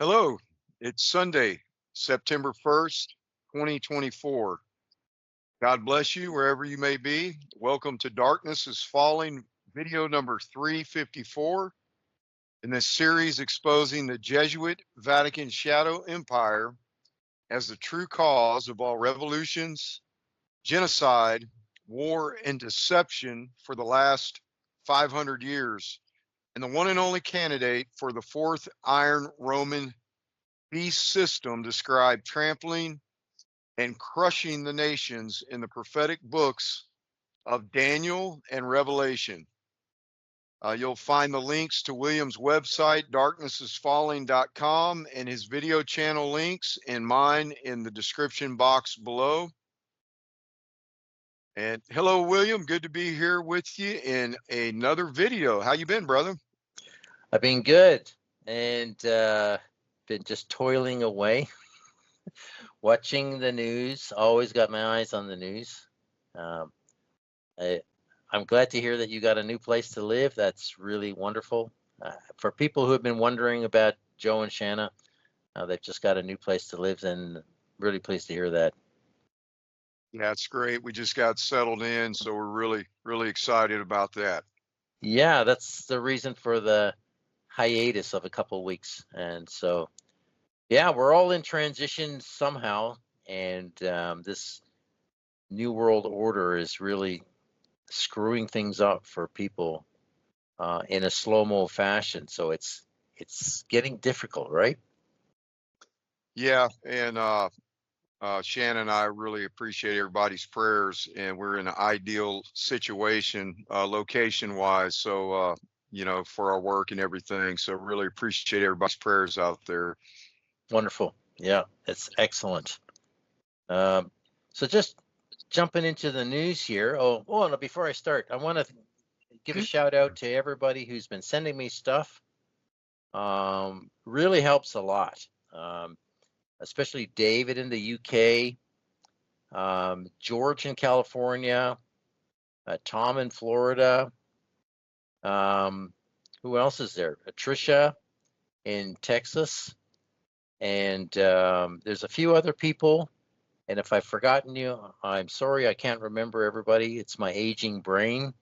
Hello, it's Sunday, September 1st, 2024. God bless you wherever you may be. Welcome to Darkness is Falling, video number 354 in this series exposing the Jesuit Vatican shadow empire as the true cause of all revolutions, genocide, war, and deception for the last 500 years, and the one and only candidate for the fourth Iron Roman beast system described trampling and crushing the nations in the prophetic books of Daniel and Revelation. You'll find the links to William's website, darknessisfalling.com, and his video channel links and mine in the description box below. And hello, William. Good to be here with you in another video. How you been, brother? I've been good and been just toiling away, watching the news. Always got my eyes on the news. I'm glad to hear that you got a new place to live. That's really wonderful. For people who have been wondering about Joe and Shanna, they've just got a new place to live, and really pleased to hear that. Yeah, it's great. We just got settled in, so we're really excited about that. Yeah, that's the reason for the hiatus of a couple of weeks. And so, yeah, we're all in transition somehow, and this new world order is really screwing things up for people in a slow-mo fashion. So it's getting difficult, right? Yeah, and Shannon and I really appreciate everybody's prayers, and we're in an ideal situation, location-wise. So, for our work and everything. So, really appreciate everybody's prayers out there. Wonderful. Yeah, it's excellent. So just jumping into the news here. No, before I start, I want to give a shout out to everybody who's been sending me stuff. Really helps a lot. Especially David in the UK, George in California, Tom in Florida. Who else is there? Tricia in Texas. And there's a few other people. And if I've forgotten you, I'm sorry, I can't remember everybody. It's my aging brain.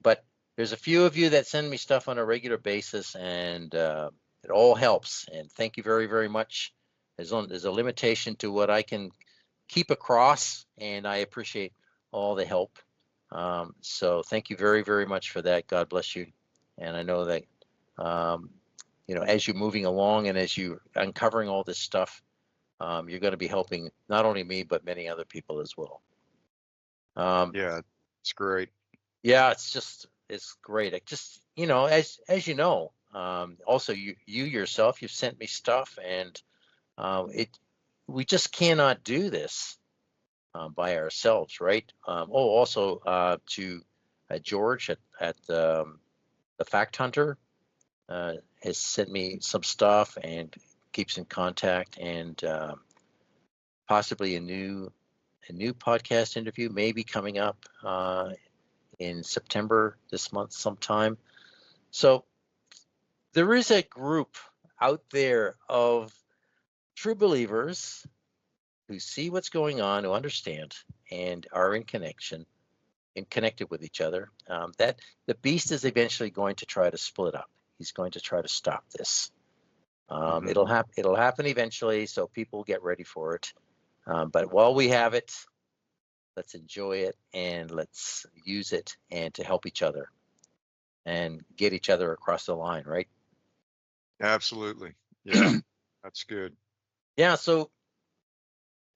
But there's a few of you that send me stuff on a regular basis, and it all helps. And thank you very, very much. There's a limitation to what I can keep across, and I appreciate all the help. So thank you very, very much for that. God bless you. And I know that, as you're moving along and as you're uncovering all this stuff, you're going to be helping not only me, but many other people as well. Yeah, it's great. Yeah, it's great. As you know, also you yourself, you've sent me stuff, and we just cannot do this by ourselves, right? Also to George at the Fact Hunter has sent me some stuff and keeps in contact, and possibly a new podcast interview may be coming up in September this month sometime. So there is a group out there of true believers who see what's going on, who understand, and are in connection and connected with each other. That the beast is eventually going to try to split up. He's going to try to stop this. It'll happen eventually, so people get ready for it. But while we have it, let's enjoy it and let's use it and to help each other and get each other across the line, right? Absolutely. Yeah, that's good. Yeah, so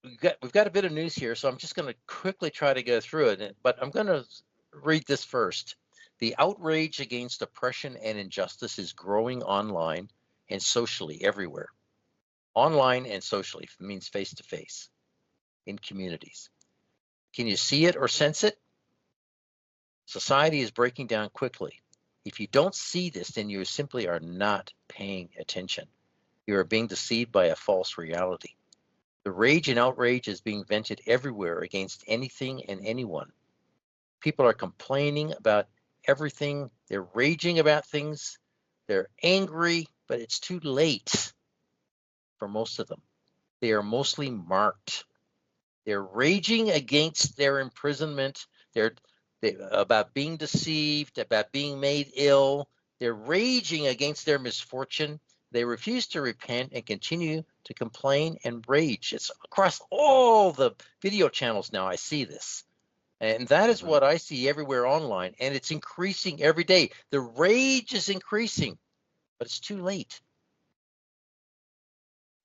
we've got a bit of news here, so I'm just going to quickly try to go through it, but I'm going to read this first. The outrage against oppression and injustice is growing online and socially everywhere. Online and socially means face-to-face in communities. Can you see it or sense it? Society is breaking down quickly. If you don't see this, then you simply are not paying attention. You are being deceived by a false reality. The rage and outrage is being vented everywhere against anything and anyone. People are complaining about everything. They're raging about things. They're angry, but it's too late. for most of them. They are mostly marked. They're raging against their imprisonment. They about being deceived, about being made ill. They're raging against their misfortune. They refuse to repent and continue to complain and rage. It's across all the video channels now. I see this. And that is what I see everywhere online. And it's increasing every day. The rage is increasing, but it's too late.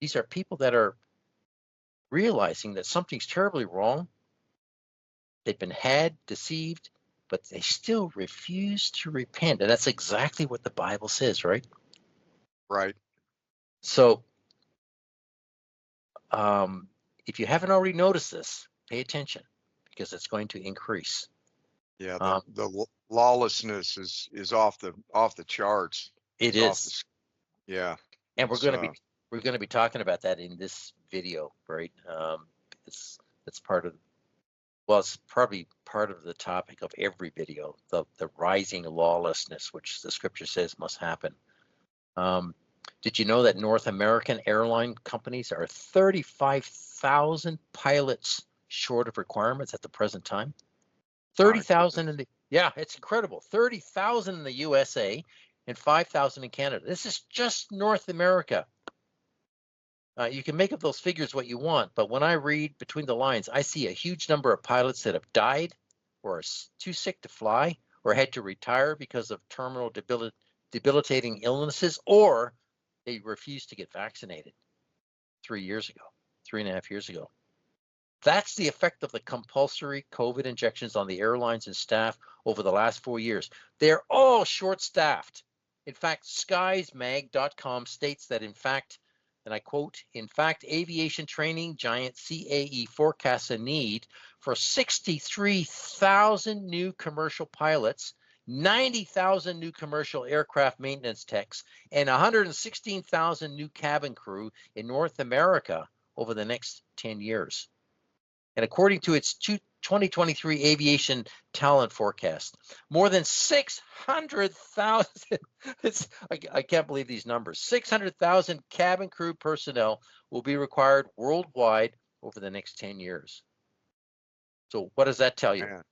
These are people that are realizing that something's terribly wrong. They've been had, deceived, but they still refuse to repent. And that's exactly what the Bible says, right? Right. So if you haven't already noticed this, pay attention because it's going to increase. Yeah, the lawlessness is off the charts. It is. Yeah. And we're going to be talking about that in this video, right? It's part of, well, it's probably part of the topic of every video, the rising lawlessness, which the scripture says must happen. Did you know that North American airline companies are 35,000 pilots short of requirements at the present time? 30,000 in the, yeah, it's incredible. 30,000 in the USA and 5,000 in Canada. This is just North America. You can make of those figures what you want, but when I read between the lines, I see a huge number of pilots that have died or are too sick to fly or had to retire because of terminal debilitating illnesses, or they refused to get vaccinated 3 years ago, 3.5 years ago. That's the effect of the compulsory COVID injections on the airlines and staff over the last 4 years. They're all short-staffed. In fact, skiesmag.com states that, in fact, and I quote, in fact, aviation training giant CAE forecasts a need for 63,000 new commercial pilots, 90,000 new commercial aircraft maintenance techs, and 116,000 new cabin crew in North America over the next 10 years. And according to its 2023 aviation talent forecast, more than 600,000, I can't believe these numbers, 600,000 cabin crew personnel will be required worldwide over the next 10 years. So what does that tell you? Man.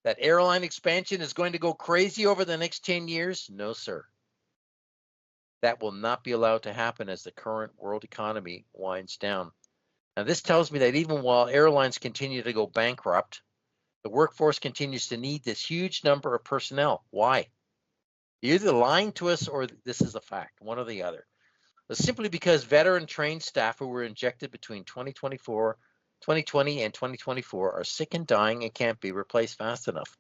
That airline expansion is going to go crazy over the next 10 years? No, sir. That will not be allowed to happen as the current world economy winds down. Now, this tells me that even while airlines continue to go bankrupt, the workforce continues to need this huge number of personnel. Why? You're either lying to us or this is a fact, one or the other. It's simply because veteran trained staff who were injected between 2020 and 2024 are sick and dying and can't be replaced fast enough.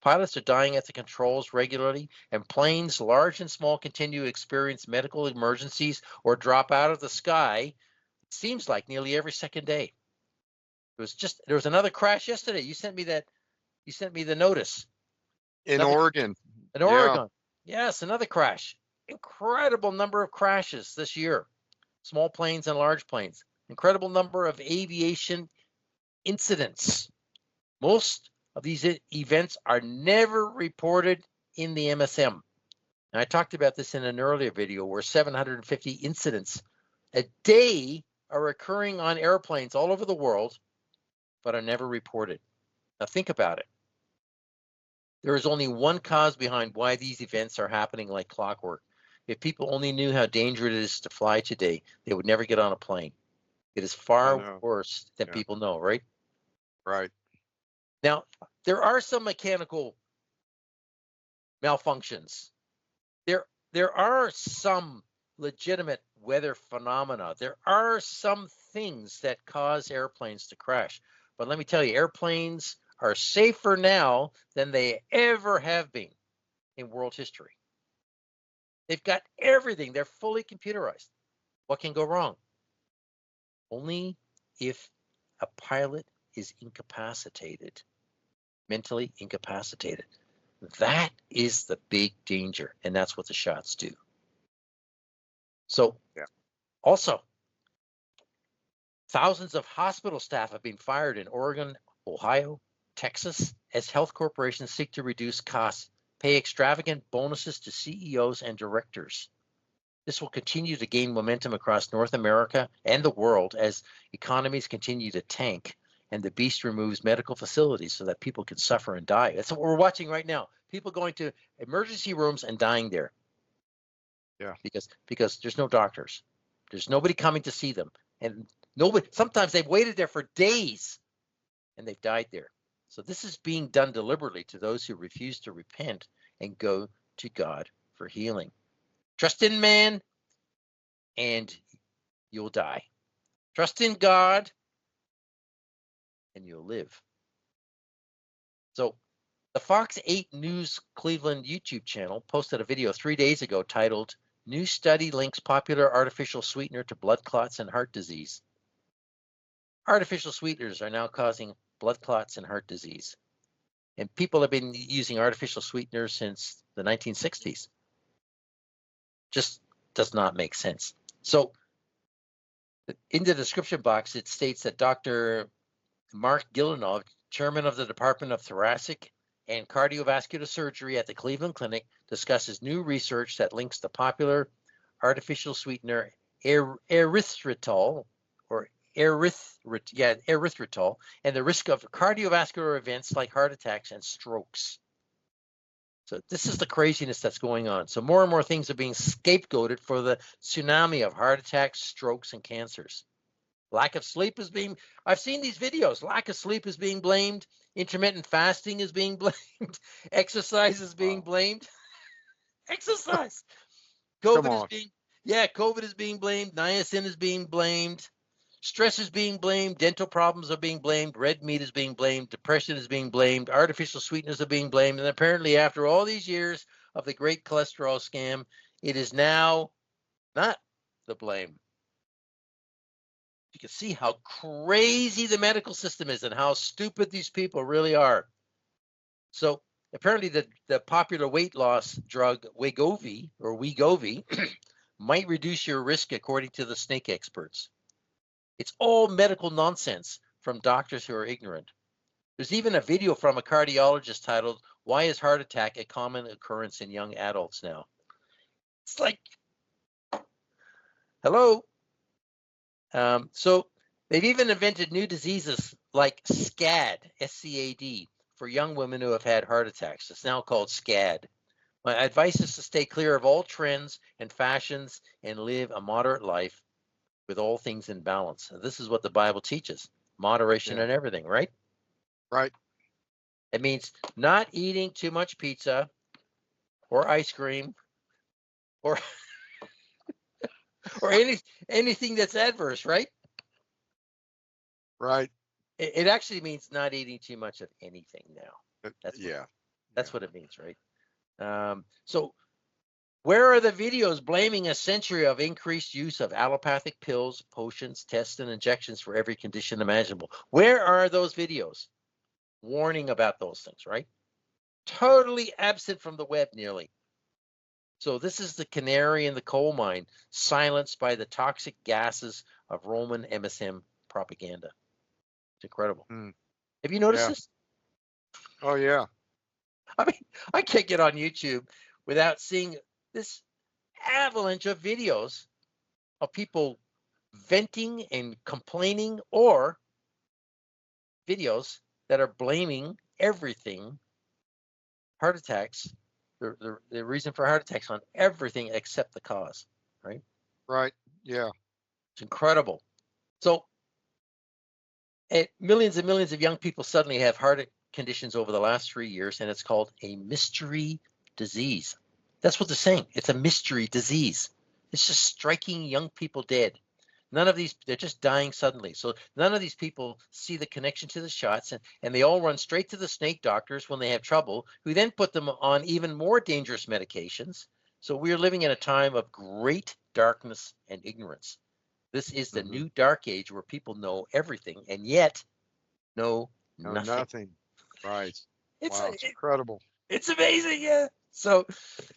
Pilots are dying at the controls regularly, and planes, large and small, continue to experience medical emergencies or drop out of the sky. It seems like nearly every second day. There was another crash yesterday. You sent me the notice. In Oregon. In Oregon. Yes, another crash. Incredible number of crashes this year. Small planes and large planes. Incredible number of aviation incidents. Most of these events are never reported in the MSM. And I talked about this in an earlier video where 750 incidents a day are occurring on airplanes all over the world, but are never reported. Now think about it. There is only one cause behind why these events are happening like clockwork. If people only knew how dangerous it is to fly today, they would never get on a plane. It is far worse than people know, right? Right. Now, there are some mechanical malfunctions. There are some legitimate weather phenomena. There are some things that cause airplanes to crash. But let me tell you, airplanes are safer now than they ever have been in world history. They've got everything. They're fully computerized. What can go wrong? Only if a pilot is incapacitated, mentally incapacitated. That is the big danger, and that's what the shots do. So, also, thousands of hospital staff have been fired in Oregon, Ohio, Texas, as health corporations seek to reduce costs, pay extravagant bonuses to CEOs and directors. This will continue to gain momentum across North America and the world as economies continue to tank and the beast removes medical facilities so that people can suffer and die. That's what we're watching right now. People going to emergency rooms and dying there. Yeah. Because there's no doctors. There's nobody coming to see them. And nobody, sometimes they've waited there for days and they've died there. So this is being done deliberately to those who refuse to repent and go to God for healing. Trust in man and you'll die. Trust in God and you'll live. So the Fox 8 News Cleveland YouTube channel posted a video 3 days ago titled, New Study Links Popular Artificial Sweetener to Blood Clots and Heart Disease. Artificial sweeteners are now causing blood clots and heart disease. And people have been using artificial sweeteners since the 1960s. Just does not make sense. So in the description box, it states that Dr. Mark Gillenov, chairman of the Department of Thoracic and Cardiovascular Surgery at the Cleveland Clinic, discusses new research that links the popular artificial sweetener erythritol, or erythritol, and the risk of cardiovascular events like heart attacks and strokes. So this is the craziness that's going on. So more and more things are being scapegoated for the tsunami of heart attacks, strokes, and cancers. Lack of sleep is being, I've seen these videos. Lack of sleep is being blamed. Intermittent fasting is being blamed. Exercise is being blamed. Exercise. COVID is being blamed. Niacin is being blamed. Stress is being blamed. Dental problems are being blamed. Red meat is being blamed. Depression is being blamed. Artificial sweeteners are being blamed. And apparently, after all these years of the great cholesterol scam, it is now not the blame. You can see how crazy the medical system is and how stupid these people really are. So apparently the popular weight loss drug Wegovy might reduce your risk according to the snake experts. It's all medical nonsense from doctors who are ignorant. There's even a video from a cardiologist titled, Why is Heart Attack a Common Occurrence in Young Adults Now? It's like, hello? So they've even invented new diseases like SCAD, S-C-A-D, for young women who have had heart attacks. It's now called SCAD. My advice is to stay clear of all trends and fashions and live a moderate life with all things in balance. This is what the Bible teaches, moderation in everything, right? Right. It means not eating too much pizza or ice cream or or anything that's adverse, right? Right. It actually means not eating too much of anything now. That's what it means, right? So where are the videos blaming a century of increased use of allopathic pills, potions, tests, and injections for every condition imaginable? Where are those videos warning about those things, right? Totally absent from the web nearly. So this is the canary in the coal mine, silenced by the toxic gases of Roman MSM propaganda. It's incredible. Have you noticed this? Oh, yeah. I mean, I can't get on YouTube without seeing this avalanche of videos of people venting and complaining, or videos that are blaming everything, heart attacks, the reason for heart attacks, on everything except the cause, right? Right. Yeah. It's incredible. So millions and millions of young people suddenly have heart conditions over the last 3 years, and it's called a mystery disease. That's what they're saying. It's a mystery disease. It's just striking young people dead. None of these, they're just dying suddenly. So none of these people see the connection to the shots, and they all run straight to the snake doctors when they have trouble, who then put them on even more dangerous medications. So we're living in a time of great darkness and ignorance. This is the new dark age where people know everything and yet know nothing. Right. It's incredible. It's amazing, yeah. So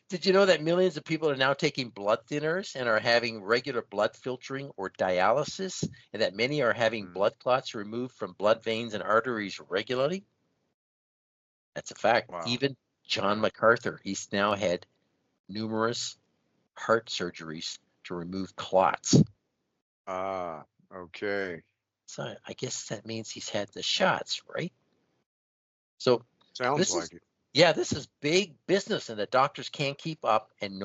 did you know that millions of people are now taking blood thinners and are having regular blood filtering or dialysis, and that many are having blood clots removed from blood veins and arteries regularly? That's a fact. Wow. Even John MacArthur, he's now had numerous heart surgeries to remove clots. Ah, okay. So I guess that means he's had the shots, right? So Sounds this is, like it. yeah, this is big business, and the doctors can't keep up, and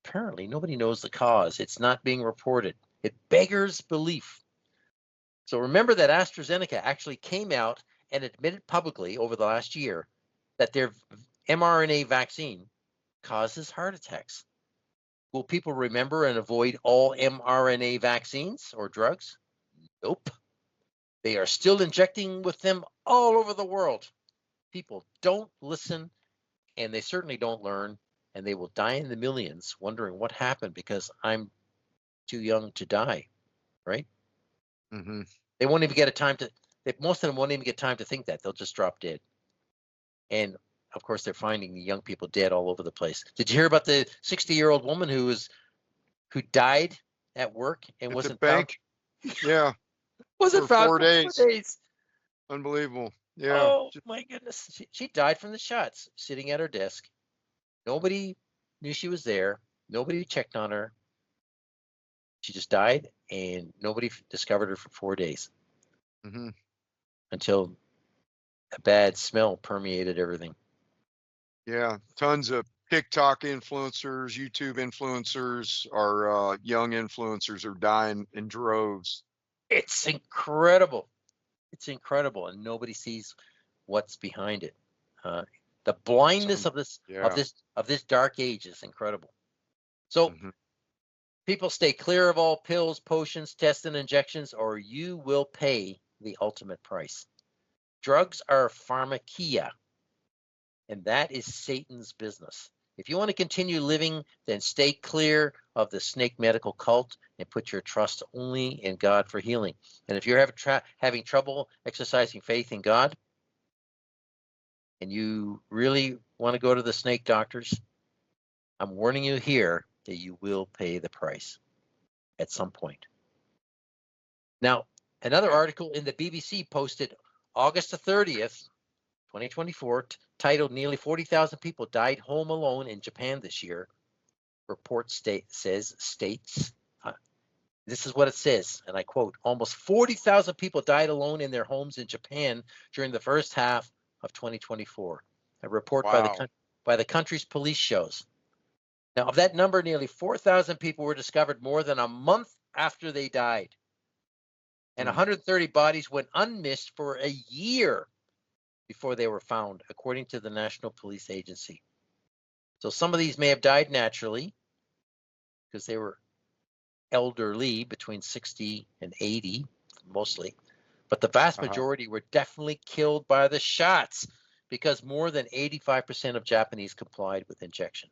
apparently nobody knows the cause. It's not being reported. It beggars belief. So remember that AstraZeneca actually came out and admitted publicly over the last year that their mRNA vaccine causes heart attacks. Will people remember and avoid all mRNA vaccines or drugs? Nope. They are still injecting with them all over the world. People don't listen, and they certainly don't learn, and they will die in the millions wondering what happened because I'm too young to die, right? Hmm. They won't even get a time to, most of them won't even get time to think that. They'll just drop dead. And of course, they're finding the young people dead all over the place. Did you hear about the 60-year-old woman who died at work and At the wasn't found? bank? Yeah, Wasn't for found 4 for four days. days. Unbelievable. Yeah. Oh my goodness. She died from the shots sitting at her desk. Nobody knew she was there. Nobody checked on her. She just died, and nobody discovered her for 4 days Hmm. until a bad smell permeated everything. Yeah. Tons of TikTok influencers, YouTube influencers, our young influencers are dying in droves. It's incredible. It's incredible, and nobody sees what's behind it. Uh, the blindness Some, of this yeah. dark age is incredible. So Hmm. people stay clear of all pills, potions, tests, and injections, or you will pay the ultimate price. Drugs are pharmakia, and that is Satan's business. If you want to continue living, then stay clear of the snake medical cult and put your trust only in God for healing. And if you're having trouble exercising faith in God, and you really want to go to the snake doctors, I'm warning you here that you will pay the price at some point. Now, another article in the BBC posted August the 30th, 2024, titled Nearly 40,000 people died home alone in Japan this year. Report states, this is what it says, and I quote, almost 40,000 people died alone in their homes in Japan during the first half of 2024. A report Wow. by the country's police shows. Now, of that number, nearly 4,000 people were discovered more than a month after they died. And Mm. 130 bodies went unmissed for a year before they were found, according to the National Police Agency. So some of these may have died naturally because they were elderly, between 60 and 80, mostly. But the vast Uh-huh. majority were definitely killed by the shots because more than 85% of Japanese complied with injection.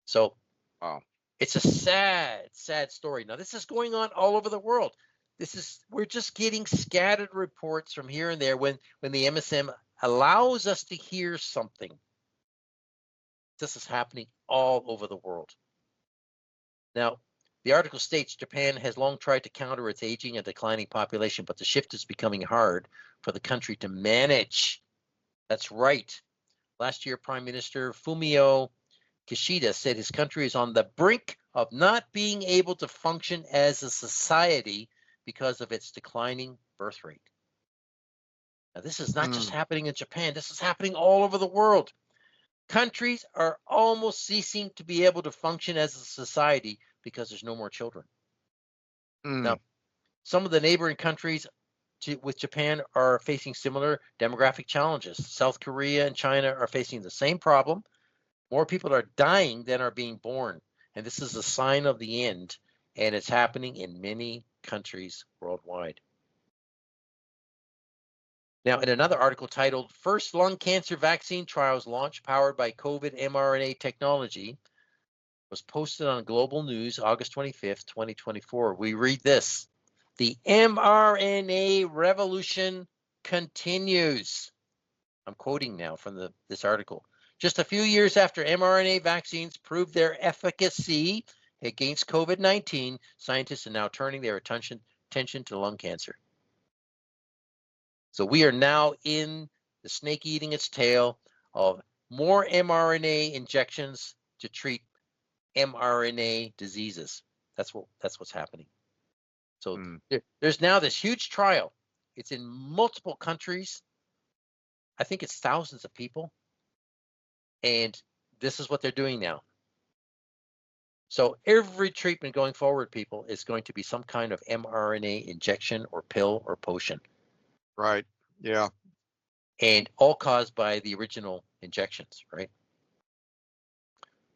So Wow. it's a sad, sad story. Now, this is going on all over the world. We're just getting scattered reports from here and there when the MSM allows us to hear something. This is happening all over the world. Now, the article states Japan has long tried to counter its aging and declining population, but the shift is becoming hard for the country to manage. That's right. Last year, Prime Minister Fumio Kishida said his country is on the brink of not being able to function as a society because of its declining birth rate. Now, this is not just happening in Japan. This is happening all over the world. Countries are almost ceasing to be able to function as a society because there's no more children. Now, some of the neighboring countries with Japan are facing similar demographic challenges. South Korea and China are facing the same problem. More people are dying than are being born. And this is a sign of the end. And it's happening in many countries worldwide. Now, in another article titled First Lung Cancer Vaccine Trials Launch Powered by COVID mRNA Technology, was posted on Global News August 25th, 2024. We read this: the mRNA revolution continues. I'm quoting now from this article. Just a few years after mRNA vaccines proved their efficacy against COVID-19, scientists are now turning their attention to lung cancer. So we are now in the snake eating its tail of more mRNA injections to treat mRNA diseases. That's what's happening. So Hmm. there's now this huge trial. It's in multiple countries. I think it's thousands of people. And this is what they're doing now. So every treatment going forward, people, is going to be some kind of mRNA injection or pill or potion. Right. Yeah. And all caused by the original injections, right?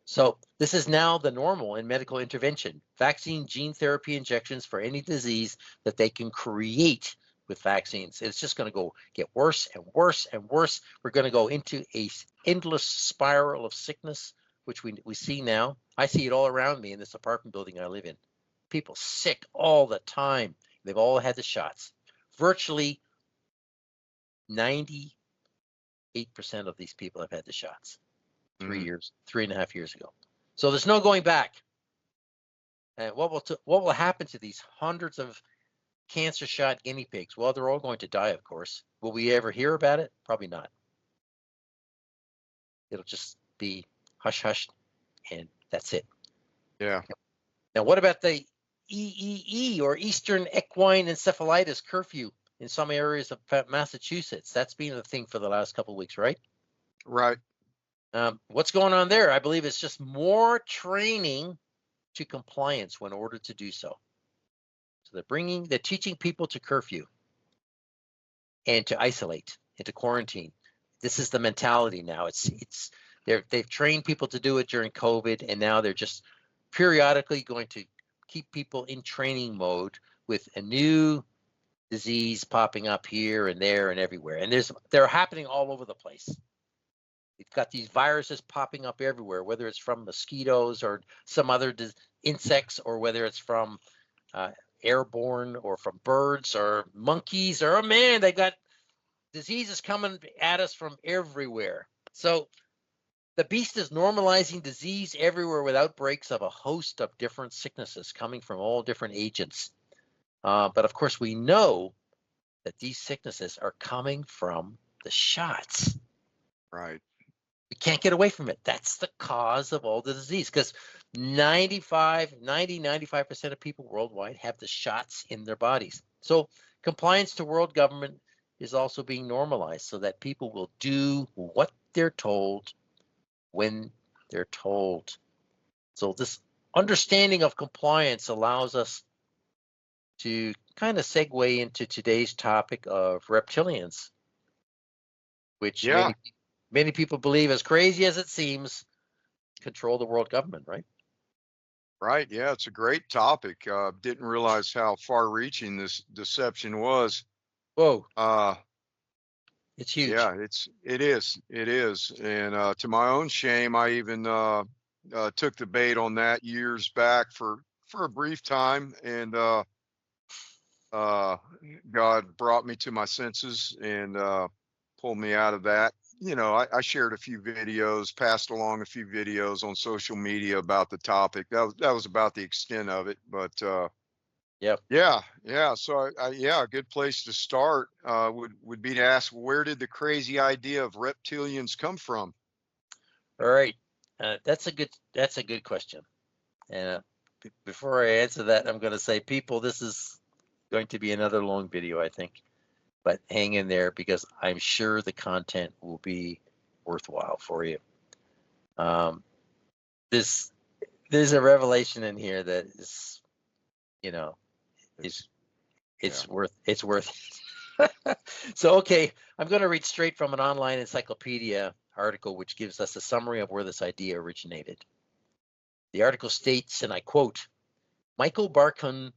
So this is now the normal in medical intervention. Vaccine gene therapy injections for any disease that they can create with vaccines. It's just going to go get worse and worse and worse. We're going to go into a endless spiral of sickness, which we see now. I see it all around me in this apartment building I live in. People sick all the time. They've all had the shots. Virtually 98% of these people have had the shots. 3.5 years ago. So there's no going back. And what will happen to these hundreds of cancer shot guinea pigs? Well, they're all going to die, of course. Will we ever hear about it? Probably not. It'll just be hush hush, and that's it. Yeah. Now, what about the EEE, or Eastern Equine Encephalitis curfew in some areas of Massachusetts? That's been a thing for the last couple of weeks, right? Right. What's going on there? I believe it's just more training to compliance when ordered to do so. So they're teaching people to curfew and to isolate and to quarantine. This is the mentality now. They've trained people to do it during COVID, and now they're just periodically going to keep people in training mode with a new disease popping up here and there and everywhere. And they're happening all over the place. You've got these viruses popping up everywhere, whether it's from mosquitoes or some other insects, or whether it's from airborne or from birds or monkeys, or, oh man, they got diseases coming at us from everywhere. So the beast is normalizing disease everywhere with outbreaks of a host of different sicknesses coming from all different agents. But of course, we know that these sicknesses are coming from the shots. Right. We can't get away from it. That's the cause of all the disease, because 95% of people worldwide have the shots in their bodies. So compliance to world government is also being normalized so that people will do what they're told when they're told. So this understanding of compliance allows us to kind of segue into today's topic of reptilians, which Yeah. many people believe, as crazy as it seems, control the world government, right? Right. Yeah. It's a great topic. Didn't realize how far reaching this deception was. Whoa, Uh, it's huge. yeah, it is. And to my own shame, I even took the bait on that years back for a brief time. And uh, God brought me to my senses and pulled me out of that. You know, I shared a few videos, passed along a few videos on social media about the topic. That was about the extent of it. But Yep. yeah, yeah. So yeah, a good place to start would be to ask, where did the crazy idea of reptilians come from? All right. That's a good question. And before I answer that, I'm going to say, people, this is going to be another long video, I think. But hang in there, because I'm sure the content will be worthwhile for you. There's a revelation in here that is, you know, It's, it's yeah. worth it. So, okay, I'm going to read straight from an online encyclopedia article, which gives us a summary of where this idea originated. The article states, and I quote, Michael Barkun,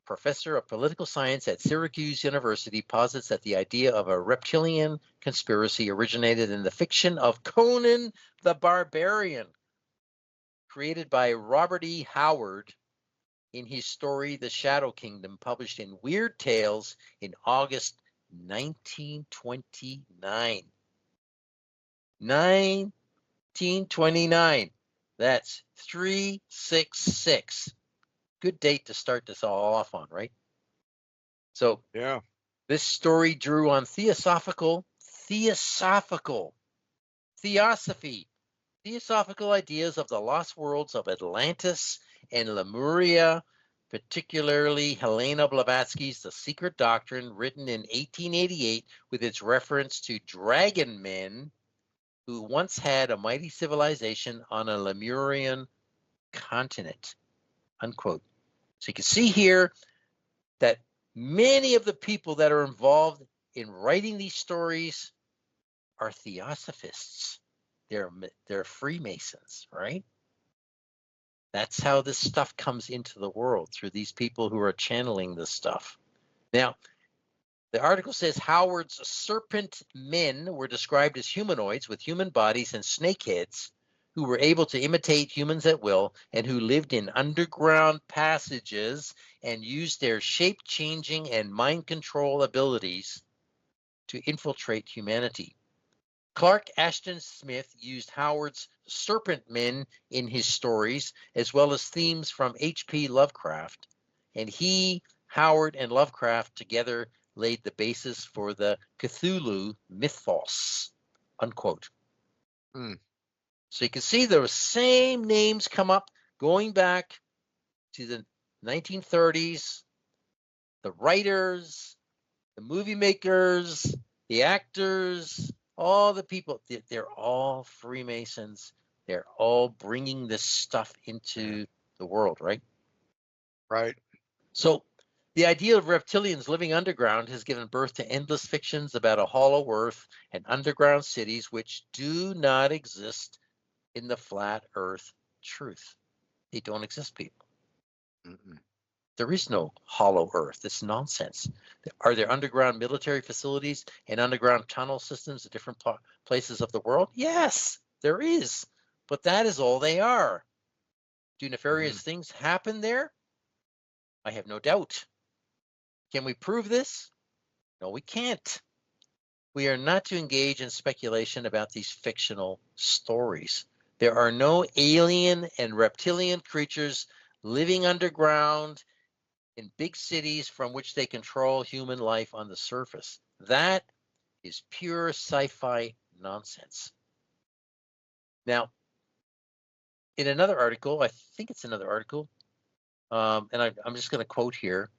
professor of political science at Syracuse University, posits that the idea of a reptilian conspiracy originated in the fiction of Conan the Barbarian, created by Robert E. Howard in his story The Shadow Kingdom, published in Weird Tales in August 1929. 1929. That's 366. Good date to start this all off on, right? So Yeah. this story drew on theosophy, theosophical ideas of the lost worlds of Atlantis and Lemuria, particularly Helena Blavatsky's The Secret Doctrine, written in 1888, with its reference to dragon men who once had a mighty civilization on a Lemurian continent, unquote. So you can see here that many of the people that are involved in writing these stories are theosophists. They're Freemasons, right? That's how this stuff comes into the world, through these people who are channeling this stuff. Now, the article says Howard's serpent men were described as humanoids with human bodies and snake heads who were able to imitate humans at will and who lived in underground passages and used their shape-changing and mind control abilities to infiltrate humanity. Clark Ashton Smith used Howard's serpent men in his stories, as well as themes from H.P. Lovecraft, and he, Howard, and Lovecraft together laid the basis for the Cthulhu mythos, unquote. So you can see those same names come up going back to the 1930s, the writers, the movie makers, the actors, all the people, they're all Freemasons. They're all bringing this stuff into the world, right? Right. So the idea of reptilians living underground has given birth to endless fictions about a hollow earth and underground cities which do not exist in the flat earth truth. They don't exist, people. Mm-mm. There is no hollow earth. It's nonsense. Are there underground military facilities and underground tunnel systems at different places of the world? Yes, there is. But that is all they are. Do nefarious things happen there? I have no doubt. Can we prove this? No, we can't. We are not to engage in speculation about these fictional stories. There are no alien and reptilian creatures living underground in big cities from which they control human life on the surface. That is pure sci-fi nonsense. Now, in another article, I think it's another article, and I'm just going to quote here.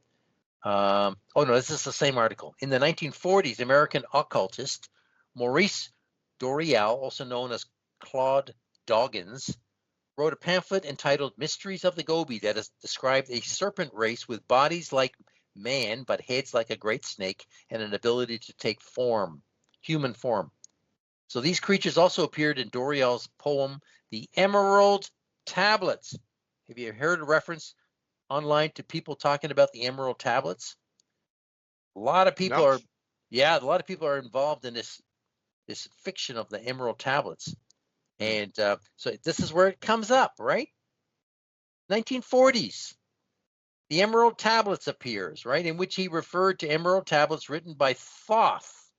Oh no, this is the same article. In the 1940s, American occultist Maurice Doreal, also known as Claude Doggins, wrote a pamphlet entitled Mysteries of the Gobi that has described a serpent race with bodies like man but heads like a great snake and an ability to take form, human form. So these creatures also appeared in Doreal's poem, The Emerald Tablets. Have you heard a reference online to people talking about the Emerald Tablets? A lot of people No. a lot of people are involved in this fiction of the Emerald Tablets. And so this is where it comes up, right? 1940s. The Emerald Tablets appears, right, in which he referred to emerald tablets written by Thoth.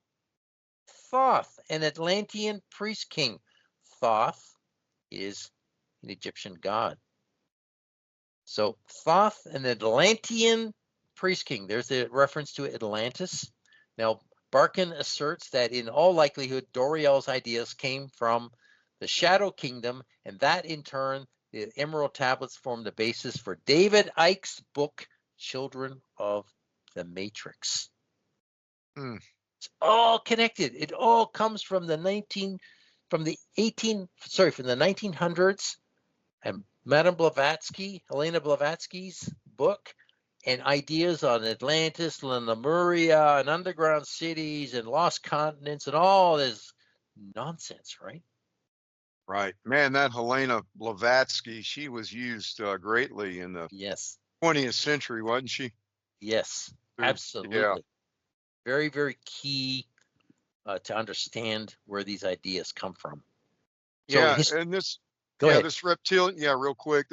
Thoth, an Atlantean priest king. Thoth is an Egyptian god. So Thoth, an Atlantean priest king. There's a reference to Atlantis. Now, Barkin asserts that in all likelihood, Doreal's ideas came from the Shadow Kingdom, and that in turn, the Emerald Tablets formed the basis for David Icke's book, Children of the Matrix. It's all connected. It all comes from the 1900s, and Madame Blavatsky, Helena Blavatsky's book, and ideas on Atlantis, Lemuria, and underground cities, and lost continents, and all this nonsense, right? Right. Man, that Helena Blavatsky, she was used greatly in the 20th century, wasn't she? Yes, absolutely. Yeah. Very, very key to understand where these ideas come from. So yeah, and this Go ahead. This reptilian, real quick,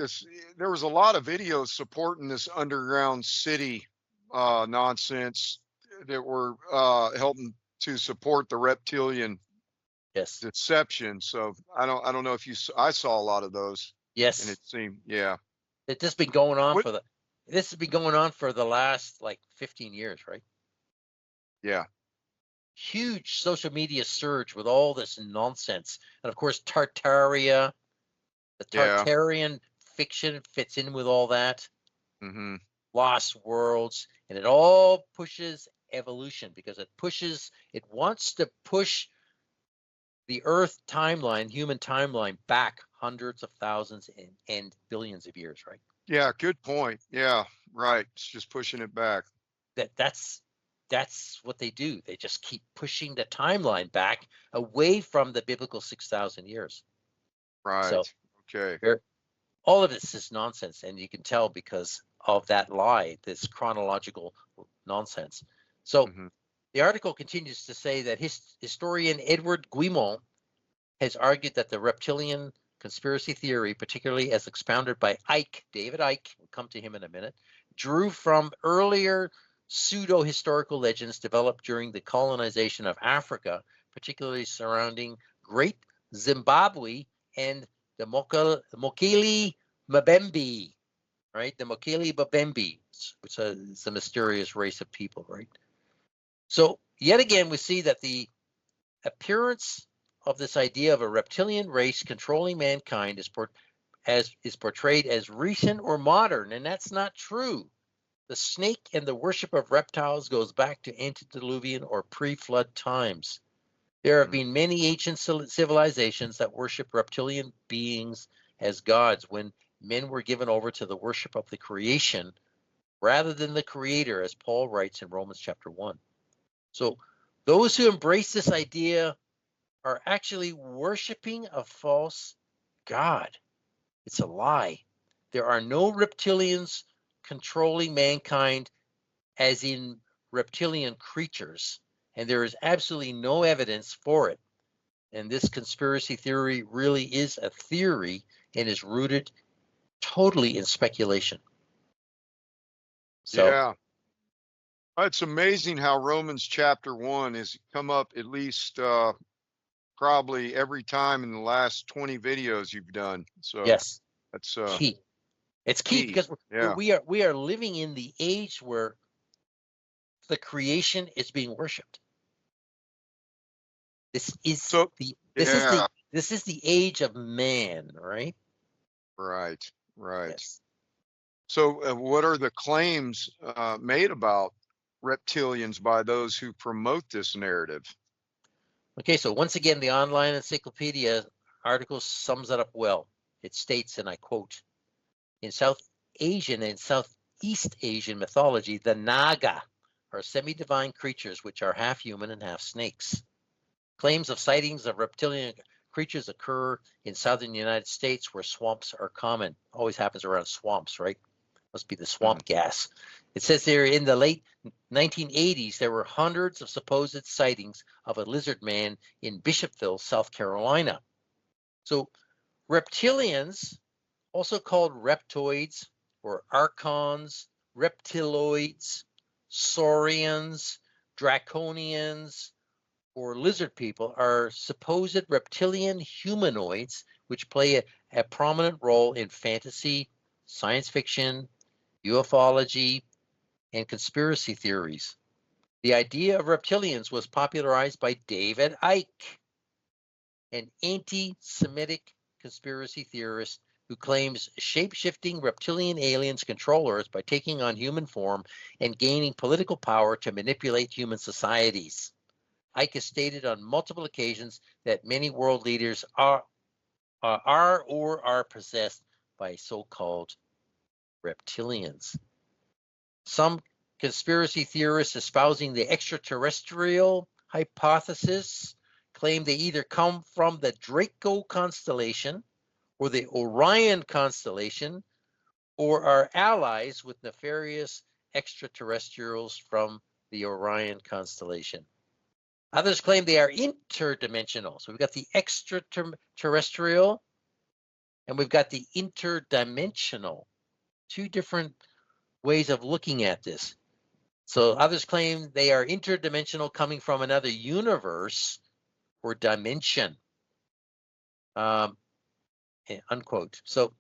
there was a lot of videos supporting this underground city nonsense that were helping to support the reptilian deception. So I don't know if I saw a lot of those. Yes. And it seemed, It's just been going on this has been going on for the last like 15 years, right? Yeah. huge social media surge with all this nonsense. And of course, Tartaria, the Yeah. Tartarian fiction fits in with all that. Mm-hmm. Lost worlds, and it all pushes evolution because it wants to push the Earth timeline, human timeline, back hundreds of thousands and billions of years, right? Yeah, good point. Yeah, right. It's just pushing it back. That's what they do. They just keep pushing the timeline back away from the biblical 6,000 years. So Right. Okay. all of this is nonsense, and you can tell because of that lie, this chronological nonsense. So Mm-hmm. the article continues to say that historian Edward Guimont has argued that the reptilian conspiracy theory, particularly as expounded by David Icke, we'll come to him in a minute, drew from earlier pseudo-historical legends developed during the colonization of Africa, particularly surrounding Great Zimbabwe and the Mokele Mbembe, right? The Mokele Mbembe, which is a mysterious race of people, right? So yet again, we see that the appearance of this idea of a reptilian race controlling mankind is portrayed as recent or modern, and that's not true. The snake and the worship of reptiles goes back to antediluvian or pre-flood times. There have Mm-hmm. been many ancient civilizations that worship reptilian beings as gods when men were given over to the worship of the creation rather than the creator, as Paul writes in Romans chapter 1. So those who embrace this idea are actually worshiping a false god. It's a lie. There are no reptilians controlling mankind, as in reptilian creatures, and there is absolutely no evidence for it. And this conspiracy theory really is a theory and is rooted totally in speculation. So, Yeah. It's amazing how Romans chapter 1 has come up at least probably every time in the last 20 videos you've done. So yes, that's key. It's key key. because Yeah. we are living in the age where the creation is being worshipped. This is So the this is yeah, the this is the age of man, right? right. Right. Yes. So what are the claims made about reptilians by those who promote this narrative? Okay, so once again, the online encyclopedia article sums it up well. It states, and I quote, in South Asian and Southeast Asian mythology, the Naga are semi-divine creatures which are half human and half snakes. Claims of sightings of reptilian creatures occur in southern United States where swamps are common. Always happens around swamps, right? Must be the Mm, swamp gas. It says there in the late 1980s, there were hundreds of supposed sightings of a lizard man in Bishopville, South Carolina. So reptilians, also called reptoids or archons, reptiloids, saurians, draconians, or lizard people, are supposed reptilian humanoids which play a prominent role in fantasy, science fiction, ufology, and conspiracy theories. The idea of reptilians was popularized by David Icke, an anti Semitic conspiracy theorist who claims shape-shifting reptilian aliens control Earth by taking on human form and gaining political power to manipulate human societies. Icke has stated on multiple occasions that many world leaders are possessed by so-called reptilians. Some conspiracy theorists espousing the extraterrestrial hypothesis claim they either come from the Draco constellation or the Orion constellation or are allies with nefarious extraterrestrials from the Orion constellation. Others claim they are interdimensional. So we've got the extraterrestrial and we've got the interdimensional. Two different ways of looking at this. So others claim they are interdimensional, coming from another universe or dimension, unquote. So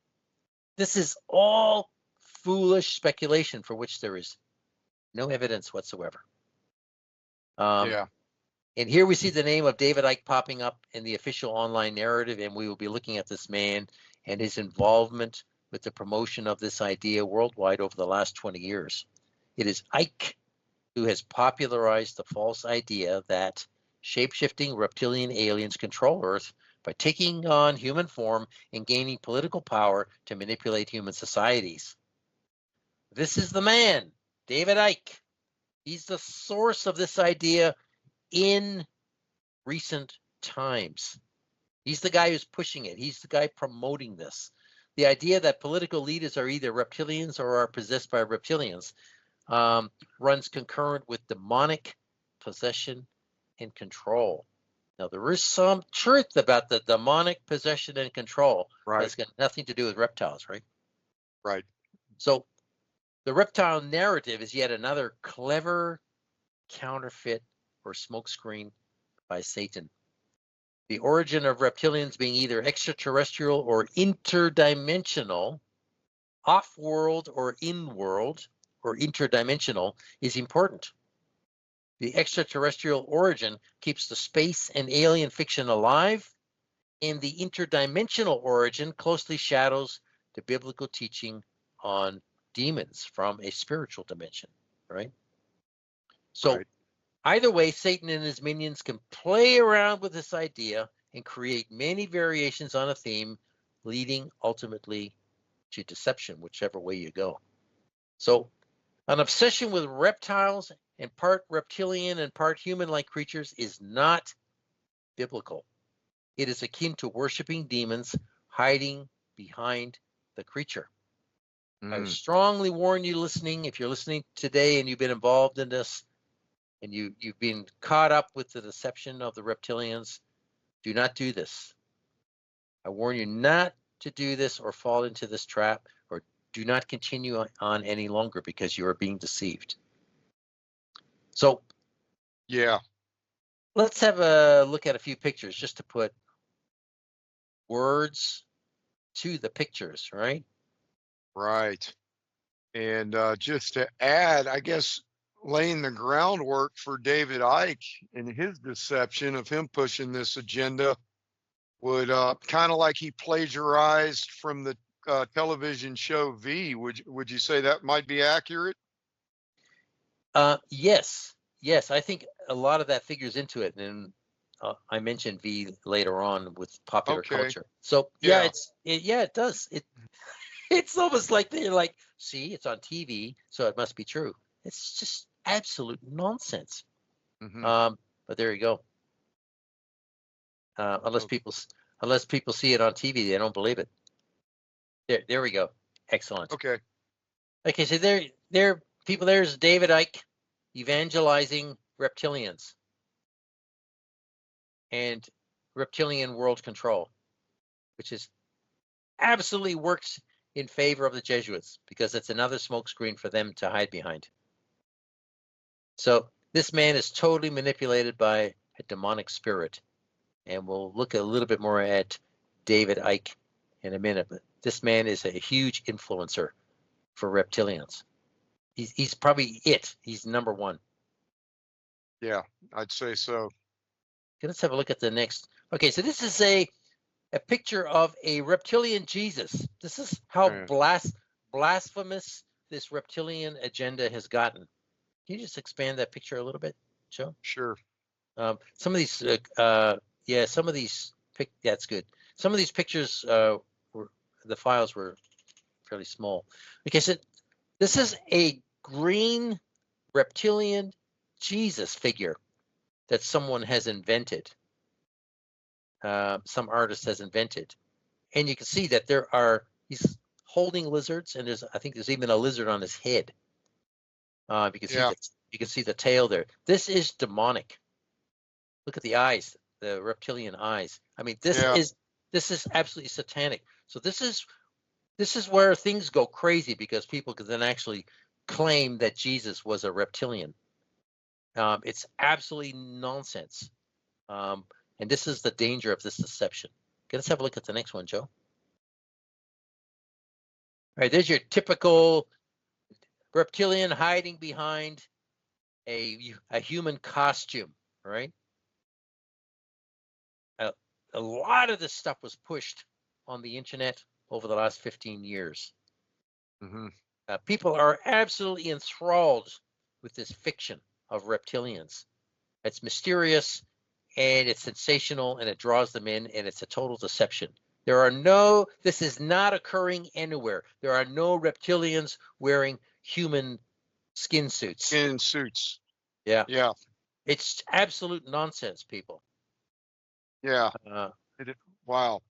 this is all foolish speculation for which there is no evidence whatsoever. Um, yeah. And here we see the name of David Icke popping up in the official online narrative, and we will be looking at this man and his involvement with the promotion of this idea worldwide over the last 20 years. It is Icke who has popularized the false idea that shape-shifting reptilian aliens control Earth by taking on human form and gaining political power to manipulate human societies. This is the man, David Icke. He's the source of this idea in recent times. He's the guy who's pushing it. He's the guy promoting this. The idea that political leaders are either reptilians or are possessed by reptilians runs concurrent with demonic possession and control. Now, there is some truth about the demonic possession and control. Right. That's got nothing to do with reptiles, right? Right. So the reptile narrative is yet another clever counterfeit or smokescreen by Satan. The origin of reptilians being either extraterrestrial or interdimensional, off-world or in-world, or interdimensional is important. The extraterrestrial origin keeps the space and alien fiction alive, and the interdimensional origin closely shadows the biblical teaching on demons from a spiritual dimension, right? So Right. either way, Satan and his minions can play around with this idea and create many variations on a theme, leading ultimately to deception, whichever way you go. So an obsession with reptiles and part reptilian and part human-like creatures is not biblical. It is akin to worshiping demons hiding behind the creature. I strongly warn you listening, if you're listening today and you've been involved in this and you've been caught up with the deception of the reptilians, do not do this. I warn you not to do this or fall into this trap, or do not continue on any longer because you are being deceived. So Yeah. let's have a look at a few pictures just to put words to the pictures, right? Right. And just to add, I guess laying the groundwork for David Icke and his deception of him pushing this agenda would kind of like he plagiarized from the television show V. Would you say that might be accurate? Yes, I think a lot of that figures into it, and I mentioned V later on with popular Okay. culture. So Yeah. it does. It's almost like they're like, see, it's on TV, so it must be true. It's just absolute nonsense. Mm-hmm. But there you go. Unless Okay. people see it on TV, they don't believe it. There we go. Excellent. Okay. Okay, so there people. There's David Icke evangelizing reptilians and reptilian world control, which is absolutely works in favor of the Jesuits because it's another smokescreen for them to hide behind. So this man is totally manipulated by a demonic spirit, and we'll look a little bit more at David Icke in a minute. But this man is a huge influencer for reptilians. He's probably it. He's number one. Yeah, I'd say so. Okay, let's have a look at the next. Okay, so this is a picture of a reptilian Jesus. This is how blasphemous this reptilian agenda has gotten. Can you just expand that picture a little bit, Joe? Sure. Some of these, that's good. Some of these pictures the files were fairly small. Okay, so this is a green reptilian Jesus figure that someone has invented. Some artist has invented, and you can see that he's holding lizards, and I think there's even a lizard on his head. You can see the tail there. This is demonic. Look at the eyes, the reptilian eyes. I mean, this is absolutely satanic. So this is where things go crazy because people can then actually claim that Jesus was a reptilian. It's absolutely nonsense. And this is the danger of this deception. Okay, let's have a look at the next one, Joe. All right, there's your typical reptilian hiding behind a human costume, right? a lot of this stuff was pushed on the internet over the last 15 years. Mm-hmm. People are absolutely enthralled with this fiction of reptilians. It's mysterious and it's sensational and it draws them in and it's a total deception. This is not occurring anywhere. There are no reptilians wearing human skin suits. In suits. Yeah. Yeah. It's absolute nonsense, people. Yeah. Uh, Wow.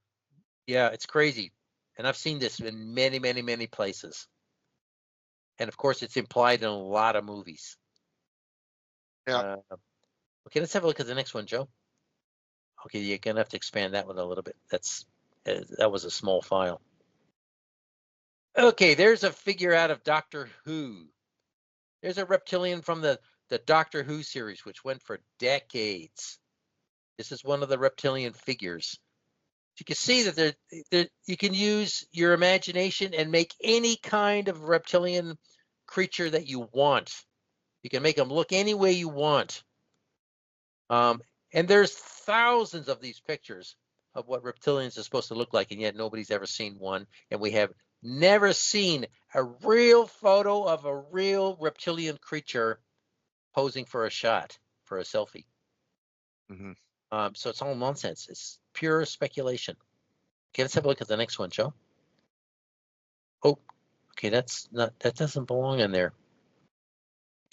yeah, it's crazy. And I've seen this in many, many, many places. And of course, it's implied in a lot of movies. Yeah. Okay, let's have a look at the next one, Joe. Okay, you're gonna have to expand that one a little bit. That was a small file. Okay, there's a figure out of Doctor Who. There's a reptilian from the Doctor Who series, which went for decades. This is one of the reptilian figures. You can see that you can use your imagination and make any kind of reptilian creature that you want. You can make them look any way you want. And there's thousands of these pictures of what reptilians are supposed to look like, and yet nobody's ever seen one. And we have never seen a real photo of a real reptilian creature posing for a shot, for a selfie. Mm-hmm. So it's all nonsense. It's pure speculation. Okay, let's have a look at the next one, Joe. Oh, okay, that doesn't belong in there.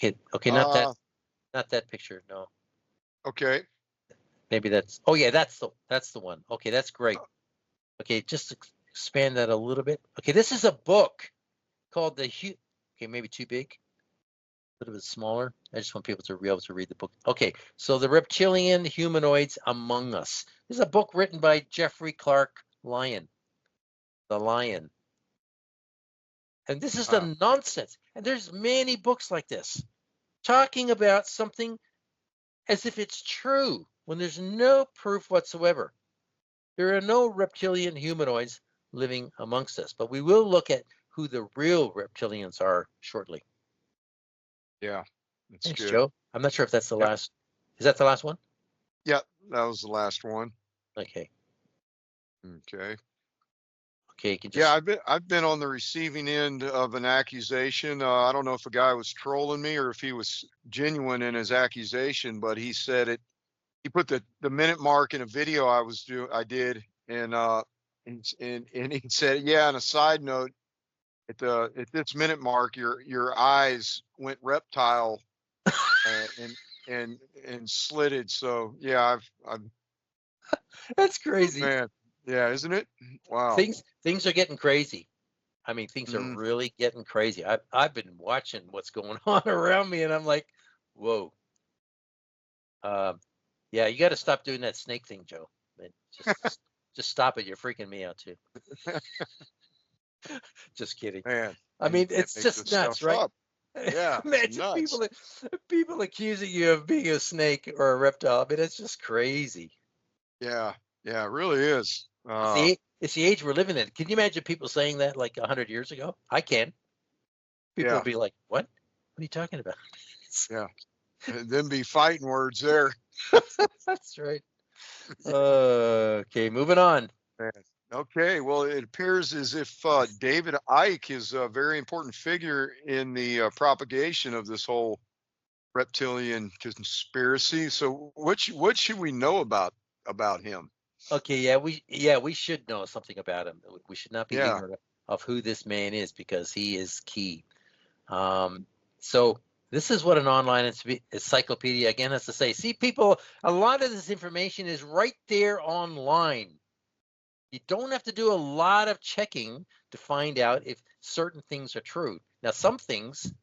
Okay, not that picture. No. Okay. Maybe oh yeah, that's the one. Okay, that's great. Okay, just expand that a little bit. Okay, this is a book called okay, maybe too big. A little bit smaller. I just want people to be able to read the book. Okay, so the Reptilian Humanoids Among Us. This is a book written by Jeffrey Clark Lyon. The Lion. And this is the nonsense. And there's many books like this talking about something as if it's true when there's no proof whatsoever. There are no reptilian humanoids living amongst us, but we will look at who the real reptilians are shortly. Yeah. That's Thanks, good. Joe. I'm not sure if that's the last. Is that the last one? Yeah, that was the last one. Okay. Okay. Okay, you can just. Yeah, I've been on the receiving end of an accusation. I don't know if a guy was trolling me or if he was genuine in his accusation, but he said it. He put the minute mark in a video I did, and he said, yeah. On a side note, at this minute mark, your eyes went reptile and slitted. So yeah, I've That's crazy. man, yeah, isn't it? Wow. Things are getting crazy. I mean, things are Mhm. really getting crazy. I've been watching what's going on around me, and I'm like, whoa. Yeah, you got to stop doing that snake thing, Joe. Just stop it. You're freaking me out too. Just kidding. Man, I mean, you can't it's make just this nuts, stuff right? up. Yeah, it's Imagine nuts. people accusing you of being a snake or a reptile. I mean, it's just crazy. Yeah, yeah, it really is. It's the age we're living in. Can you imagine people saying that like 100 years ago? I can. People Yeah, would be like, "What? What are you talking about?" yeah. And then be fighting words there. That's right. Okay, moving on. Man. Okay, well, it appears as if David Icke is a very important figure in the propagation of this whole reptilian conspiracy. So, what should we know about him? Okay, we should know something about him. We should not be Yeah. ignorant of who this man is because he is key. So this is what an online encyclopedia again has to say. See, people, a lot of this information is right there online. You don't have to do a lot of checking to find out if certain things are true. Now, some things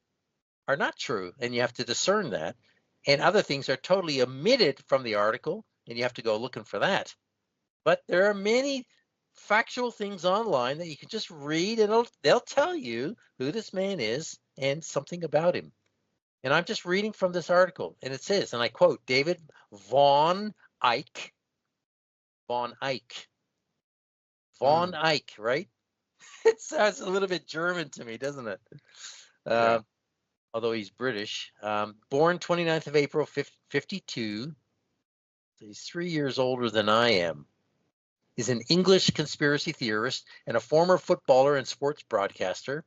are not true, and you have to discern that. And other things are totally omitted from the article, and you have to go looking for that. But there are many factual things online that you can just read, and they'll tell you who this man is and something about him. And I'm just reading from this article, and it says, and I quote, David Von Eyck. Von Eyck. Von Eyck, right? It sounds a little bit German to me, doesn't it? Yeah. Although he's British. Born 29th of April, 52. So he's 3 years older than I am. He's an English conspiracy theorist and a former footballer and sports broadcaster.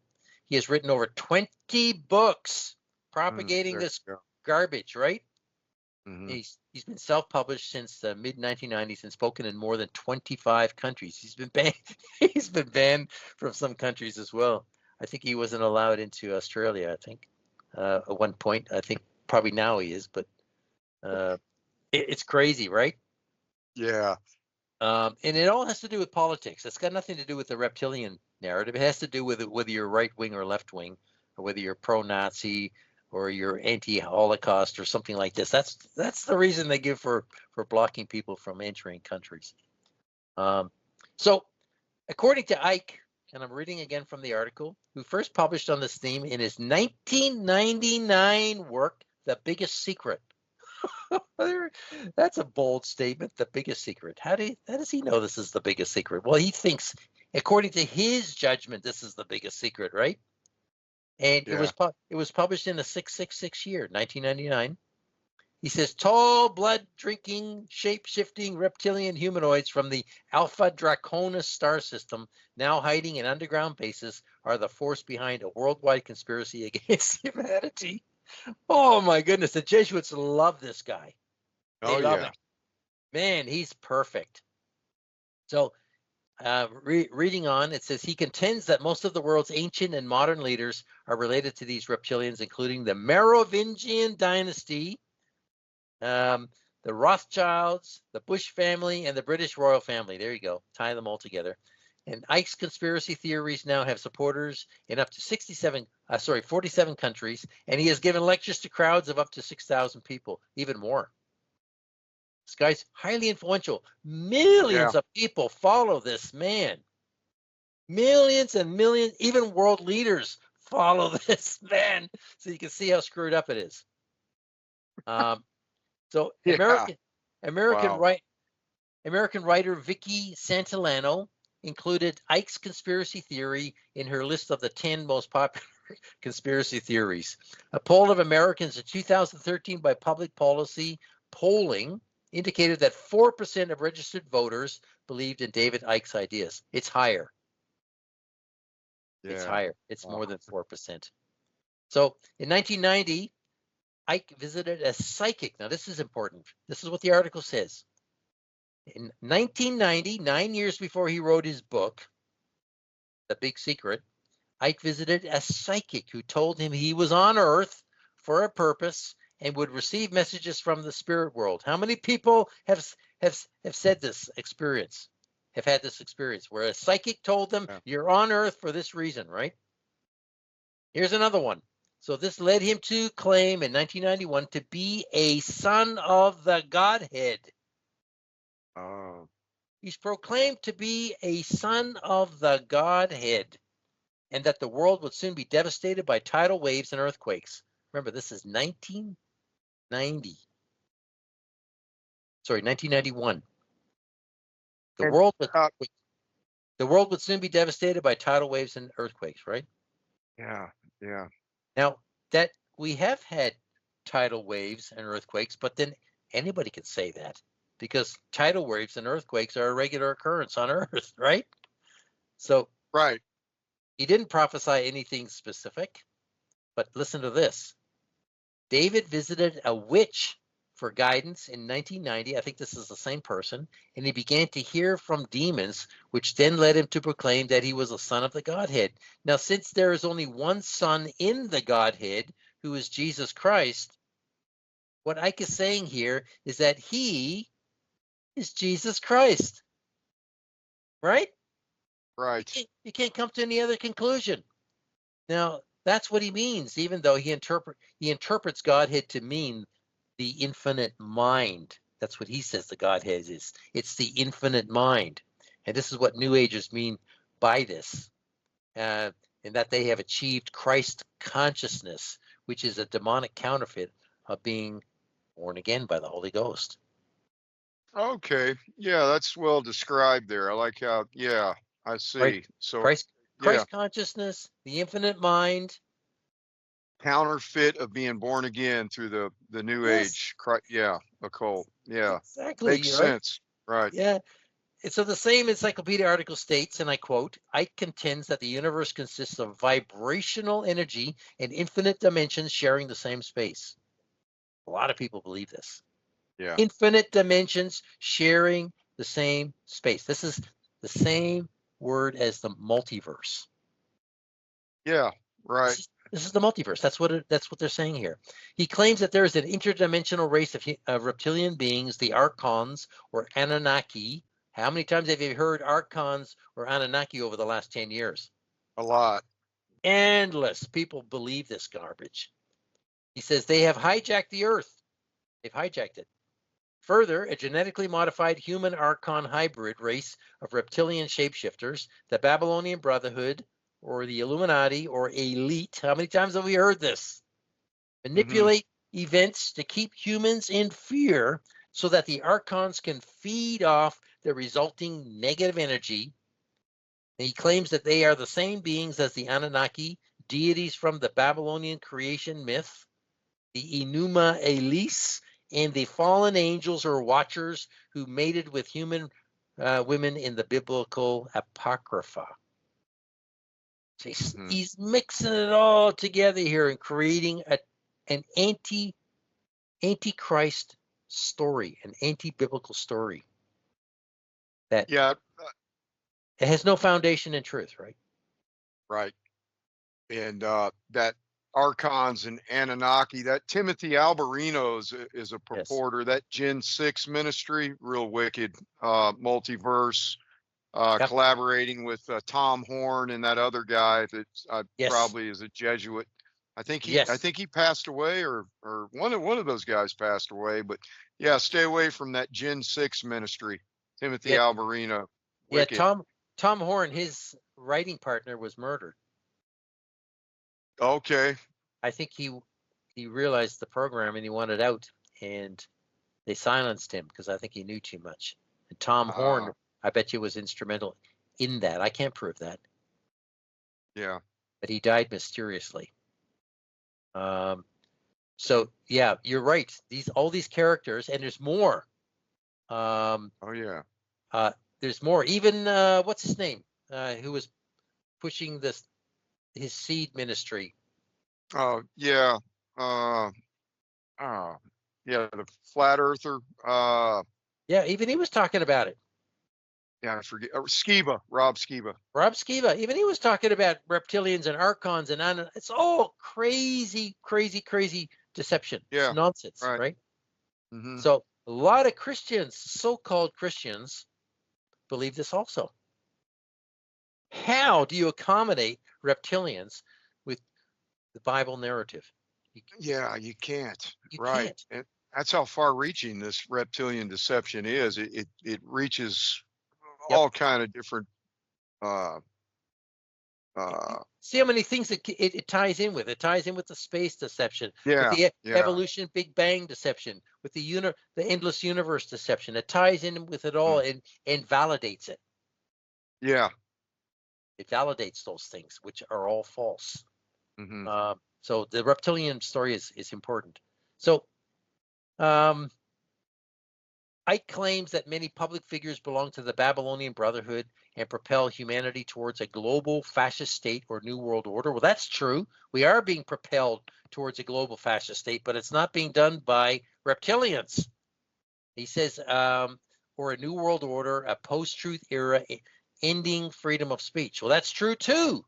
He has written over 20 books propagating this garbage, right? Mm-hmm. He's been self-published since the mid-1990s and spoken in more than 25 countries. He's been banned. He's been banned from some countries as well. I think he wasn't allowed into Australia. I think at one point. I think probably now he is, but it's crazy, right? Yeah. And it all has to do with politics. It's got nothing to do with the reptilian narrative. It has to do with whether you're right wing or left wing, or whether you're pro-Nazi or you're anti-Holocaust or something like this. That's the reason they give for blocking people from entering countries. So, according to Ike, and I'm reading again from the article, who first published on this theme in his 1999 work, The Biggest Secret. That's a bold statement. The biggest secret. How does he know this is the biggest secret? Well, he thinks, according to his judgment, this is the biggest secret, right? And Yeah. it was published in the 666 year, 1999. He says tall, blood-drinking, shape-shifting reptilian humanoids from the Alpha Draconis star system, now hiding in underground bases, are the force behind a worldwide conspiracy against humanity. Oh my goodness, the Jesuits love this guy. They love him. Man, he's perfect. So, reading on, it says he contends that most of the world's ancient and modern leaders are related to these reptilians, including the Merovingian dynasty, the Rothschilds, the Bush family, and the British royal family. There you go. Tie them all together. And Ike's conspiracy theories now have supporters in up to 47 countries, and he has given lectures to crowds of up to 6,000 people, even more. This guy's highly influential. Millions of people follow this man. Millions and millions, even world leaders follow this man. So you can see how screwed up it is. So American writer Vicky Santillano included Ike's conspiracy theory in her list of the 10 most popular conspiracy theories. A poll of Americans in 2013 by Public Policy Polling indicated that 4% of registered voters believed in David Icke's ideas. It's higher. It's higher. It's more than 4%. So in 1990, Ike visited a psychic. Now, this is important. This is what the article says. In 1990, 9 years before he wrote his book, The Big Secret, Ike visited a psychic who told him he was on Earth for a purpose and would receive messages from the spirit world. How many people have said this experience, have had this experience where a psychic told them, you're on Earth for this reason, right? Here's another one. So this led him to claim in 1991 to be a son of the Godhead. Oh. He's proclaimed to be a son of the Godhead, and that the world would soon be devastated by tidal waves and earthquakes. Remember, this is 1990. Sorry, 1991. The world would soon be devastated by tidal waves and earthquakes, right? Yeah. Now, that we have had tidal waves and earthquakes, but then anybody can say that because tidal waves and earthquakes are a regular occurrence on Earth, right? So, right. He didn't prophesy anything specific, but listen to this. David visited a witch for guidance in 1990. I think this is the same person. And he began to hear from demons, which then led him to proclaim that he was a son of the Godhead. Now, since there is only one son in the Godhead, who is Jesus Christ, what Ike is saying here is that he is Jesus Christ. Right? Right. You can't come to any other conclusion. Now, that's what he means, even though he interprets Godhead to mean the infinite mind. That's what he says the Godhead is. It's the infinite mind. And this is what New Agers mean by this, and that they have achieved Christ consciousness, which is a demonic counterfeit of being born again by the Holy Ghost. Okay. Yeah, that's well described there. I like how, I see. Right. So Christ consciousness, the infinite mind. Counterfeit of being born again through the new age. Occult. Yeah. Exactly. Makes sense. Right. Yeah. So the same encyclopedia article states, and I quote, Ike contends that the universe consists of vibrational energy and infinite dimensions sharing the same space. A lot of people believe this. Yeah. Infinite dimensions sharing the same space. This is the same word as the multiverse. Yeah. Right. This is the multiverse. That's what they're saying here. He claims that there is an interdimensional race of reptilian beings, the Archons or Anunnaki. How many times have you heard Archons or Anunnaki over the last 10 years? A lot. Endless. People believe this garbage. He says they have hijacked the earth. They've hijacked it. Further, a genetically modified human Archon hybrid race of reptilian shapeshifters, the Babylonian Brotherhood, or the Illuminati, or elite. How many times have we heard this? Manipulate events to keep humans in fear so that the Archons can feed off the resulting negative energy. And he claims that they are the same beings as the Anunnaki, deities from the Babylonian creation myth, the Enuma Elish, and the fallen angels or watchers who mated with human women in the biblical Apocrypha. So he's mixing it all together here and creating an antichrist story, an anti-biblical story that Yeah. it has no foundation in truth, right? Right. And that Archons and Anunnaki, that Timothy Alberino is a purporter. Yes. That Gen 6 ministry, real wicked, multiverse, Yep. collaborating with Tom Horn and that other guy that Yes. probably is a Jesuit. I think Yes. he passed away, or one of those guys passed away. But yeah, stay away from that Gen 6 ministry, Timothy Alberino. Wicked. Yeah, Tom Horn, his writing partner, was murdered. Okay. I think he realized the program and he wanted out, and they silenced him because I think he knew too much. And Tom Horn, I bet you, was instrumental in that. I can't prove that. Yeah. But he died mysteriously. So yeah, you're right. All these characters, and there's more. Oh yeah. There's more. Even what's his name? Who was pushing his seed ministry? Oh yeah. Yeah, the flat earther. Yeah, even he was talking about it. Yeah, I forget. Skiba, Rob Skiba. Rob Skiba, even he was talking about reptilians and archons and it's all crazy, crazy, crazy deception. Yeah, it's nonsense, right? Mm-hmm. So a lot of Christians, so-called Christians, believe this also. How do you accommodate reptilians with the Bible narrative? Yeah, you can't. You right. can't. And that's how far-reaching this reptilian deception is. It reaches all kind of different. See how many things it ties in with. It ties in with the space deception, Yeah, with the evolution, Big Bang deception, with the endless universe deception. It ties in with it all and validates it. Yeah. It validates those things, which are all false. Mm-hmm. So the reptilian story is important. So Ike claims that many public figures belong to the Babylonian Brotherhood and propel humanity towards a global fascist state or new world order. Well, that's true. We are being propelled towards a global fascist state, but it's not being done by reptilians. He says, or a new world order, a post-truth era, ending freedom of speech. Well, that's true too.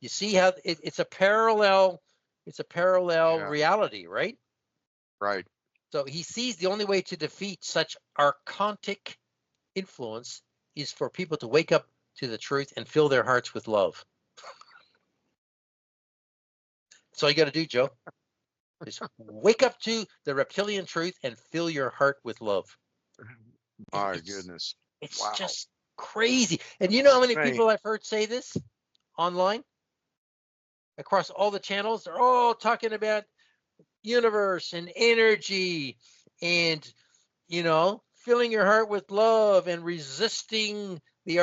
You see how it's a parallel. It's a parallel reality, right? Right. So he sees the only way to defeat such archontic influence is for people to wake up to the truth and fill their hearts with love. That's all you got to do, Joe. Just wake up to the reptilian truth and fill your heart with love. My goodness. It's just crazy. And you know how many people I've heard say this online? Across all the channels, they're all talking about universe and energy and, filling your heart with love and resisting the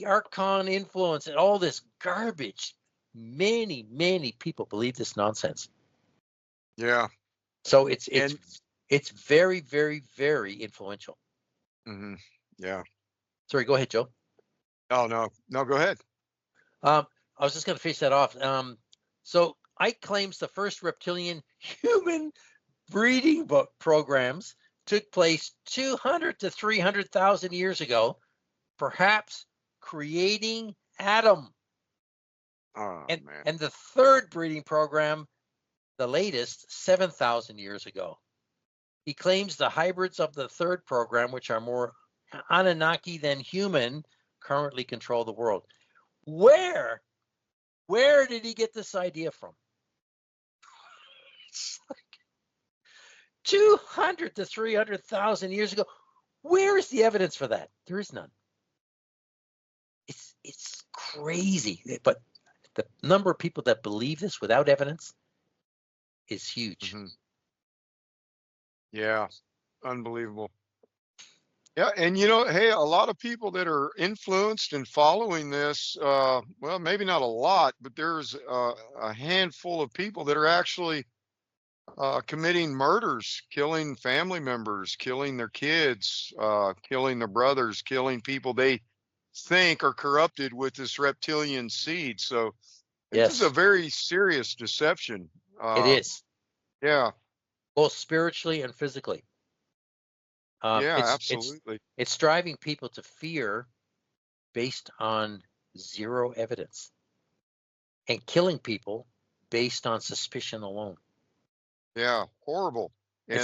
archon influence and all this garbage. Many, many people believe this nonsense. Yeah. So it's very, very, very influential. Mm-hmm. Yeah. Sorry, go ahead, Joe. Oh, no. No, go ahead. I was just going to finish that off. So Ike claims the first reptilian human breeding programs took place 200 to 300,000 years ago, perhaps creating Adam. Oh, And, man. and the third breeding program, the latest, 7,000 years ago. He claims the hybrids of the third program, which are more Anunnaki than human, currently control the world. Where did he get this idea from? It's like 200 to 300,000 years ago. Where is the evidence for that? There is none. It's crazy, but the number of people that believe this without evidence is huge. Mm-hmm. Yeah. Unbelievable. Yeah, and hey, a lot of people that are influenced and following this, well, maybe not a lot, but there's a handful of people that are actually committing murders, killing family members, killing their kids, killing their brothers, killing people they think are corrupted with this reptilian seed. So this is a Yes, very serious deception. it is, Yeah, both spiritually and physically. yeah, It's absolutely. it's driving people to fear based on zero evidence and killing people based on suspicion alone. Yeah, horrible. And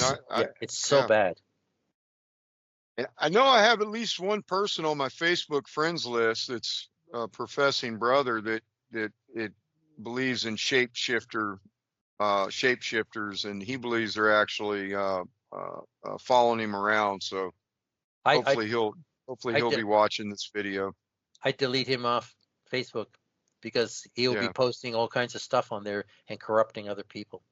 It's so yeah. bad. And I know I have at least one person on my Facebook friends list that's a professing brother that it believes in shapeshifters, and he believes they're actually following him around. So I I hopefully he'll hopefully I, he'll de- be watching this video. I delete him off Facebook because he'll be Yeah, posting all kinds of stuff on there and corrupting other people.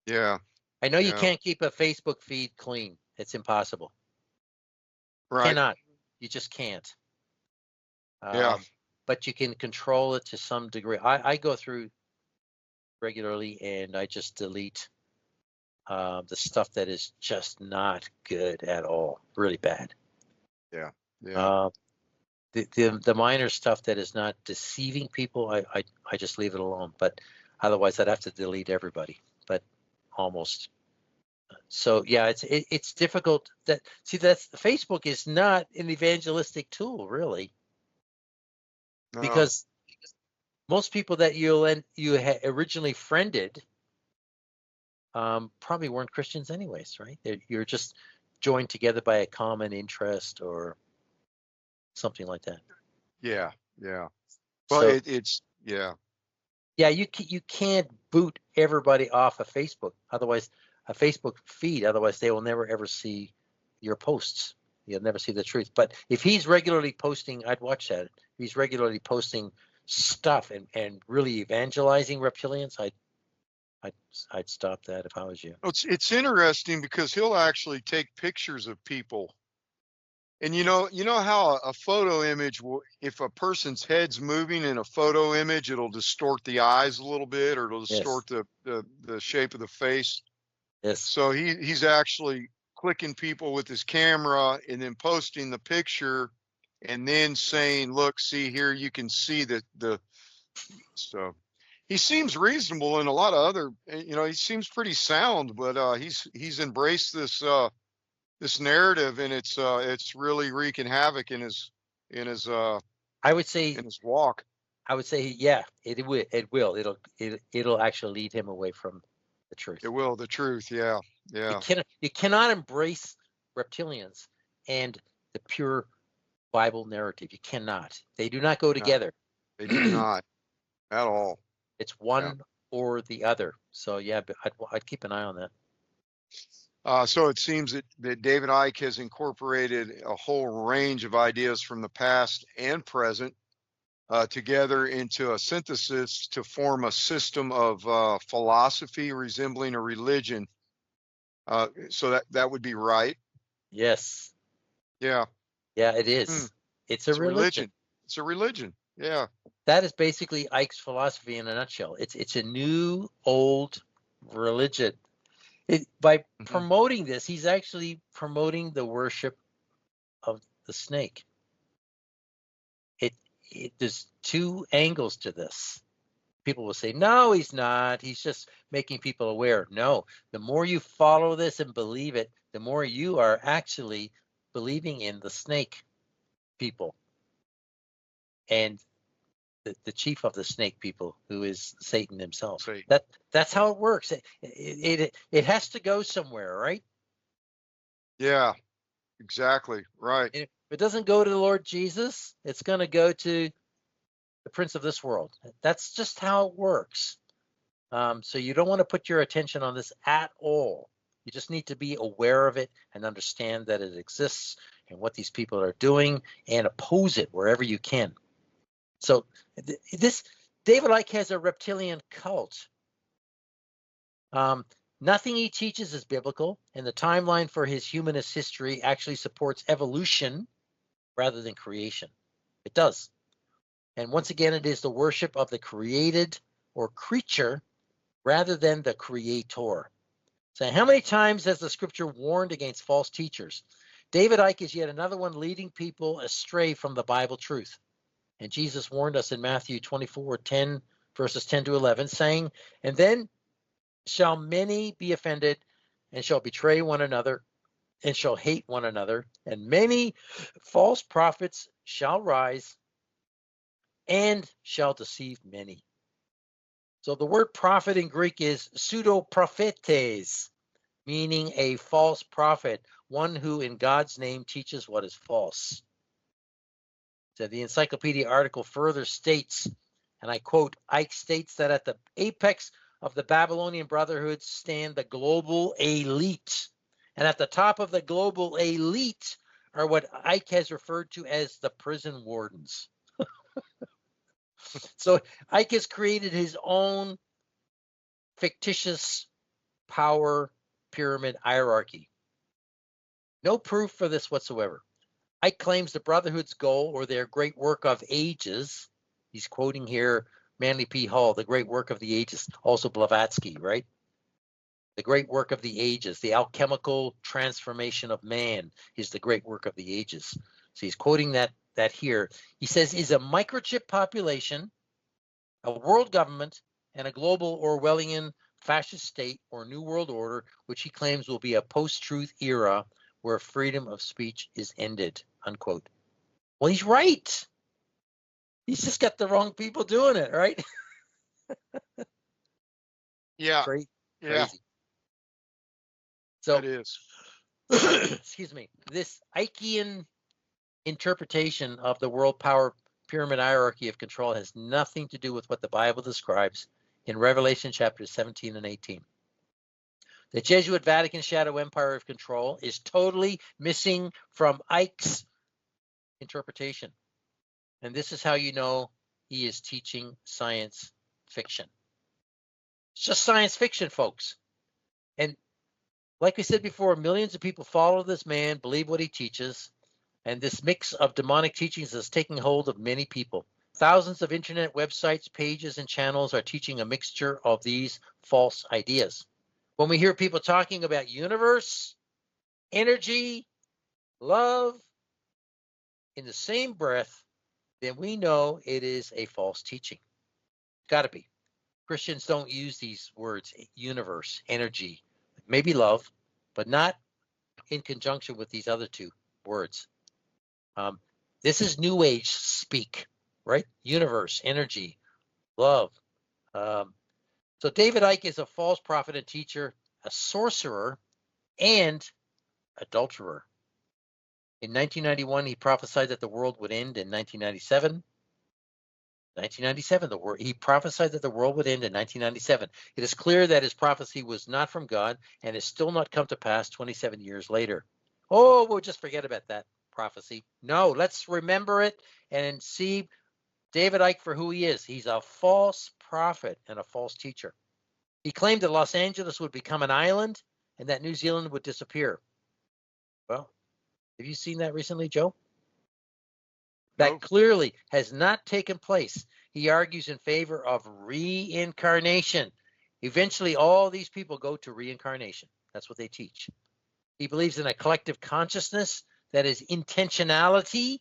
yeah, I know you yeah. can't keep a Facebook feed clean. It's impossible. Right. Cannot. You just can't. Yeah. But you can control it to some degree. I go through regularly and I just delete the stuff that is just not good at all. Really bad. Yeah. Yeah. Uh, the minor stuff that is not deceiving people, I just leave it alone. But otherwise, I'd have to delete everybody. But almost. So yeah, it's difficult. That's Facebook is not an evangelistic tool, really, No. because most people that you originally friended probably weren't Christians anyways, right? You're just joined together by a common interest or something like that. Yeah. Yeah. Well, So it's yeah. yeah, you can't boot everybody off of Facebook. Otherwise, a Facebook feed. Otherwise, they will never ever see your posts. You'll never see the truth. But if he's regularly posting, I'd watch that. If he's regularly posting stuff and really evangelizing reptilians, I'd stop that if I was you. It's interesting because he'll actually take pictures of people. And you know how a photo image will, if a person's head's moving in a photo image, it'll distort the eyes a little bit, or it'll Yes, distort the shape of the face. yes. So he's actually clicking people with his camera and then posting the picture and then saying, look, see here, you can see the so he seems reasonable in a lot of other, he seems pretty sound, but he's embraced this narrative, and it's really wreaking havoc in his uh I would say in his walk. yeah, it will. It'll actually lead him away from the It truth. will, the truth. Yeah, yeah. You cannot embrace reptilians and the pure Bible narrative. You cannot. They do not go No, together. they do not at all. It's Yeah. one or the other. So yeah, but I'd keep an eye on that. So it seems that David Icke has incorporated a whole range of ideas from the past and present together into a synthesis to form a system of philosophy resembling a religion. So that would be right. Yes. Yeah. Yeah, it Hmm. is. It's a It's a religion. religion. It's a religion. Yeah. That is basically Ike's philosophy in a nutshell. It's a new old religion. By Hmm. promoting this, he's actually promoting the worship the snake. There's two angles to this. People will say, no, he's not. He's just making people aware. No, the more you follow this and believe it, the more you are actually believing in the snake people and the chief of the snake people, who is Satan himself. Satan. That's how it works. It has to go somewhere, right? Yeah, exactly. Right. And if it doesn't go to the Lord Jesus, it's going to go to the prince of this world. That's just how it works. So you don't want to put your attention on this at all. You just need to be aware of it and understand that it exists and what these people are doing, and oppose it wherever you can. So this David Icke has a reptilian cult. Nothing he teaches is biblical, and the timeline for his humanist history actually supports evolution rather than creation. It does. And once again, it is the worship of the created or creature rather than the creator. So how many times has the scripture warned against false teachers? David Icke is yet another one leading people astray from the Bible truth. And Jesus warned us in Matthew 24:10, verses 10 to 11, saying, "And then shall many be offended, and shall betray one another, and shall hate one another, and many false prophets shall rise, and shall deceive many." So the word prophet in Greek is pseudoprophetes, meaning a false prophet, one who in God's name teaches what is false. So the encyclopedia article further states, and I quote, Icke states that at the apex of the Babylonian Brotherhood stand the global elite. And at the top of the global elite are what Icke has referred to as the prison wardens. So Icke has created his own fictitious power pyramid hierarchy. No proof for this whatsoever. Icke claims the Brotherhood's goal, or their great work of ages, he's quoting here Manly P. Hall, the great work of the ages, also Blavatsky, right? The great work of the ages, the alchemical transformation of man is the great work of the ages. So he's quoting that here. He says, is a microchip population, a world government, and a global Orwellian fascist state or new world order, which he claims will be a post-truth era where freedom of speech is ended, unquote. Well, he's right. He's just got the wrong people doing it, right? Yeah. Crazy. So, it is. Excuse me. This Ickean interpretation of the world power pyramid hierarchy of control has nothing to do with what the Bible describes in Revelation chapters 17 and 18. The Jesuit Vatican shadow empire of control is totally missing from Icke's interpretation. And this is how you know he is teaching science fiction. It's just science fiction, folks. And like we said before, millions of people follow this man, believe what he teaches, and this mix of demonic teachings is taking hold of many people. Thousands of internet websites, pages, and channels are teaching a mixture of these false ideas. When we hear people talking about universe, energy, love in the same breath, then we know it is a false teaching. Got to be. Christians don't use these words, universe, energy, maybe love, but not in conjunction with these other two words. This is New Age speak, right? Universe, energy, love. So David Icke is a false prophet and teacher, a sorcerer, and adulterer. In 1991, he prophesied that the world would end in 1997. 1997, he prophesied that the world would end in 1997. It is clear that his prophecy was not from God and has still not come to pass 27 years later. Oh, we'll just forget about that prophecy. No, let's remember it and see David Icke for who he is. He's a false prophet and a false teacher. He claimed that Los Angeles would become an island and that New Zealand would disappear. Well, have you seen that recently, Joe? That clearly has not taken place. He argues in favor of reincarnation. Eventually, all these people go to reincarnation. That's what they teach. He believes in a collective consciousness that is intentionality.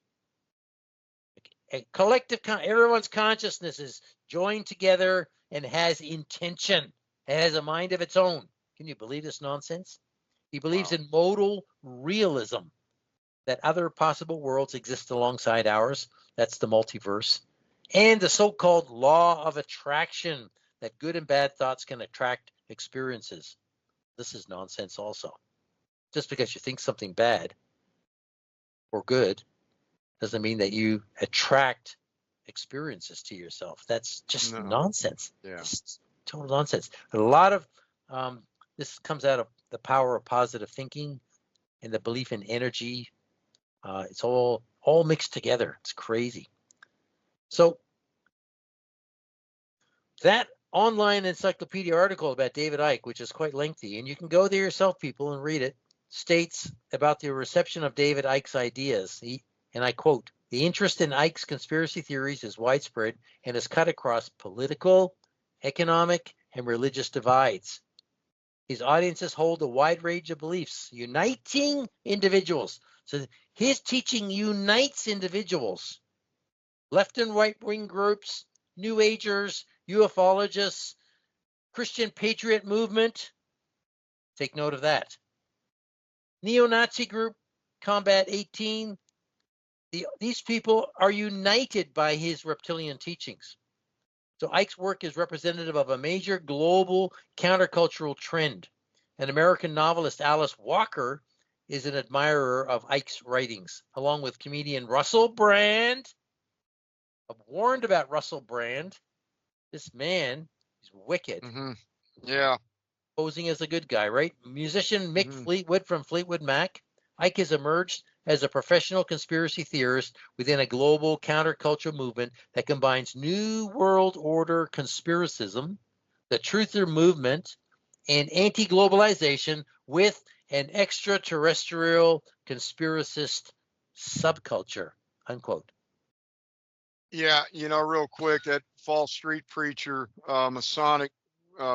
A collective, everyone's consciousness is joined together and has intention. It has a mind of its own. Can you believe this nonsense? He believes Wow. in modal realism, that other possible worlds exist alongside ours. That's the multiverse. And the so-called law of attraction, that good and bad thoughts can attract experiences. This is nonsense also. Just because you think something bad or good doesn't mean that you attract experiences to yourself. That's just No. nonsense. Yeah. It's total nonsense. A lot of this comes out of the power of positive thinking and the belief in energy. It's all mixed together. It's crazy. So that online encyclopedia article about David Icke, which is quite lengthy, and you can go there yourself, people, and read it, states about the reception of David Icke's ideas. And I quote, "The interest in Icke's conspiracy theories is widespread and is cut across political, economic, and religious divides. His audiences hold a wide range of beliefs, uniting individuals." So his teaching unites individuals, left and right wing groups, New Agers, ufologists, Christian patriot movement. Take note of that. Neo-Nazi group, Combat 18. These people are united by his reptilian teachings. So Icke's work is representative of a major global countercultural trend. An American novelist, Alice Walker, is an admirer of Icke's writings, along with comedian Russell Brand. I've warned about Russell Brand. This man is wicked. Mm-hmm. Yeah. Posing as a good guy, right? Musician Mick Mm-hmm. Fleetwood from Fleetwood Mac. Icke has emerged as a professional conspiracy theorist within a global counterculture movement that combines New World Order conspiracism, the Truther movement, and anti-globalization with an extraterrestrial conspiracist subculture, unquote. Yeah, real quick, that false street preacher, Masonic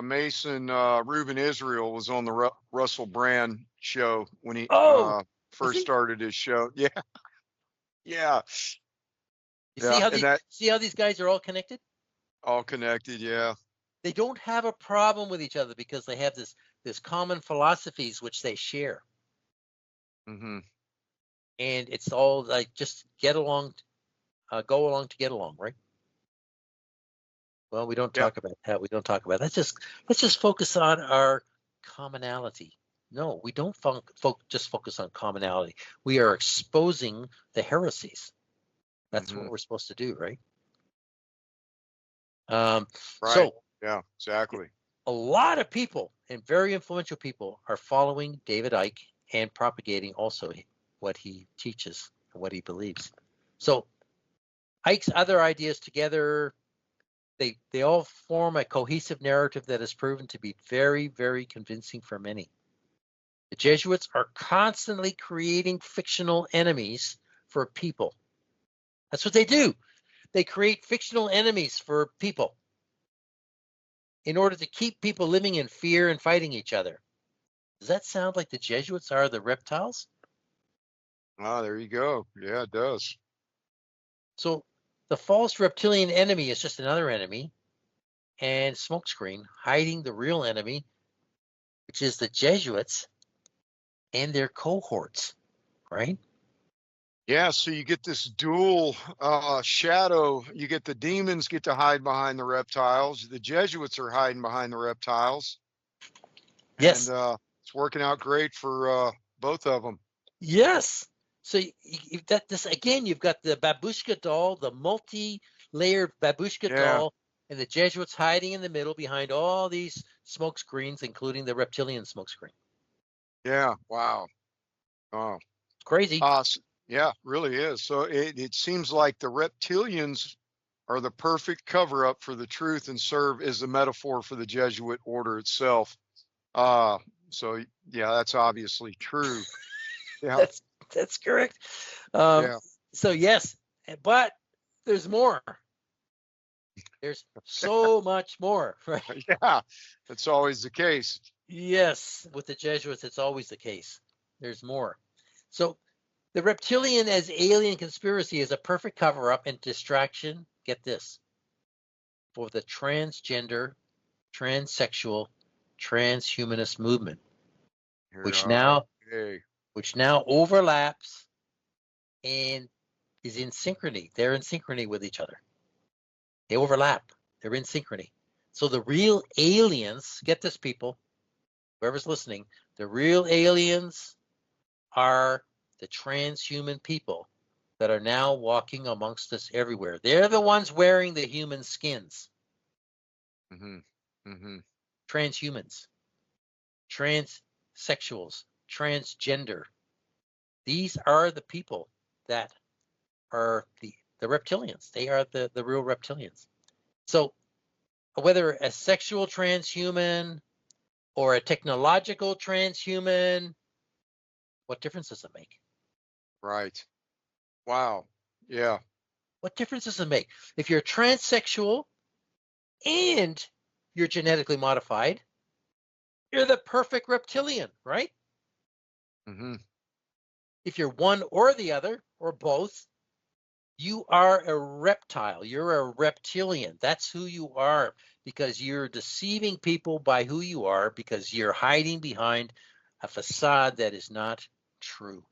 Mason Reuben Israel was on the Russell Brand show when he Oh, was first he? started his show. Yeah, yeah, You yeah, and that see how these guys are all connected? all connected. Yeah. They don't have a problem with each other because they have this common philosophies which they share, Mm-hmm. and it's all like just get along, go along to get along, right? Well, we don't Yep. talk about that. We don't talk about that. Let's just focus on our commonality. No, we don't just focus on commonality. We are exposing the heresies. That's Mm-hmm. what we're supposed to do, right? Right. So Yeah. Exactly. a lot of people and very influential people are following David Icke and propagating also what he teaches and what he believes. So Icke's other ideas together, they all form a cohesive narrative that has proven to be very, very convincing for many. The Jesuits are constantly creating fictional enemies for people. That's what they do. They create fictional enemies for people in order to keep people living in fear and fighting each other. Does that sound like the Jesuits are the reptiles? Ah, there you go. Yeah, it does. So the false reptilian enemy is just another enemy and smokescreen hiding the real enemy, which is the Jesuits and their cohorts, right? Yeah, so you get this dual shadow. You get the demons get to hide behind the reptiles. The Jesuits are hiding behind the reptiles, and Yes. it's working out great for both of them. Yes. So you've got this again, you've got the babushka doll, the multi-layered babushka Yeah, doll, and the Jesuits hiding in the middle behind all these smoke screens, including the reptilian smoke screen. yeah. Wow. Oh, It's crazy. yeah, really is. So it seems like the reptilians are the perfect cover up for the truth and serve as the metaphor for the Jesuit order itself. Uh, so yeah, that's obviously true. Yeah, That's that's correct. Um, yeah, so yes, but there's more. There's so much more, right? yeah. That's always the case. Yes, with the Jesuits, it's always the case. There's more. So The reptilian as alien conspiracy is a perfect cover-up and distraction, get this, for the transgender, transsexual, transhumanist movement, which now Okay. overlaps and is in synchrony. They're in synchrony with each other. They overlap. They're in synchrony. So the real aliens, get this, people, whoever's listening, the real aliens are the transhuman people that are now walking amongst us everywhere. They're the ones wearing the human skins. Mm-hmm. Mm-hmm. Transhumans, transsexuals, transgender. These are the people that are the reptilians. They are the real reptilians. So whether a sexual transhuman or a technological transhuman, what difference does it make? Right. Wow. Yeah. What difference does it make? If you're transsexual and you're genetically modified, you're the perfect reptilian, right? Mm-hmm. If you're one or the other or both, you are a reptile. You're a reptilian. That's who you are, because you're deceiving people by who you are, because you're hiding behind a facade that is not true.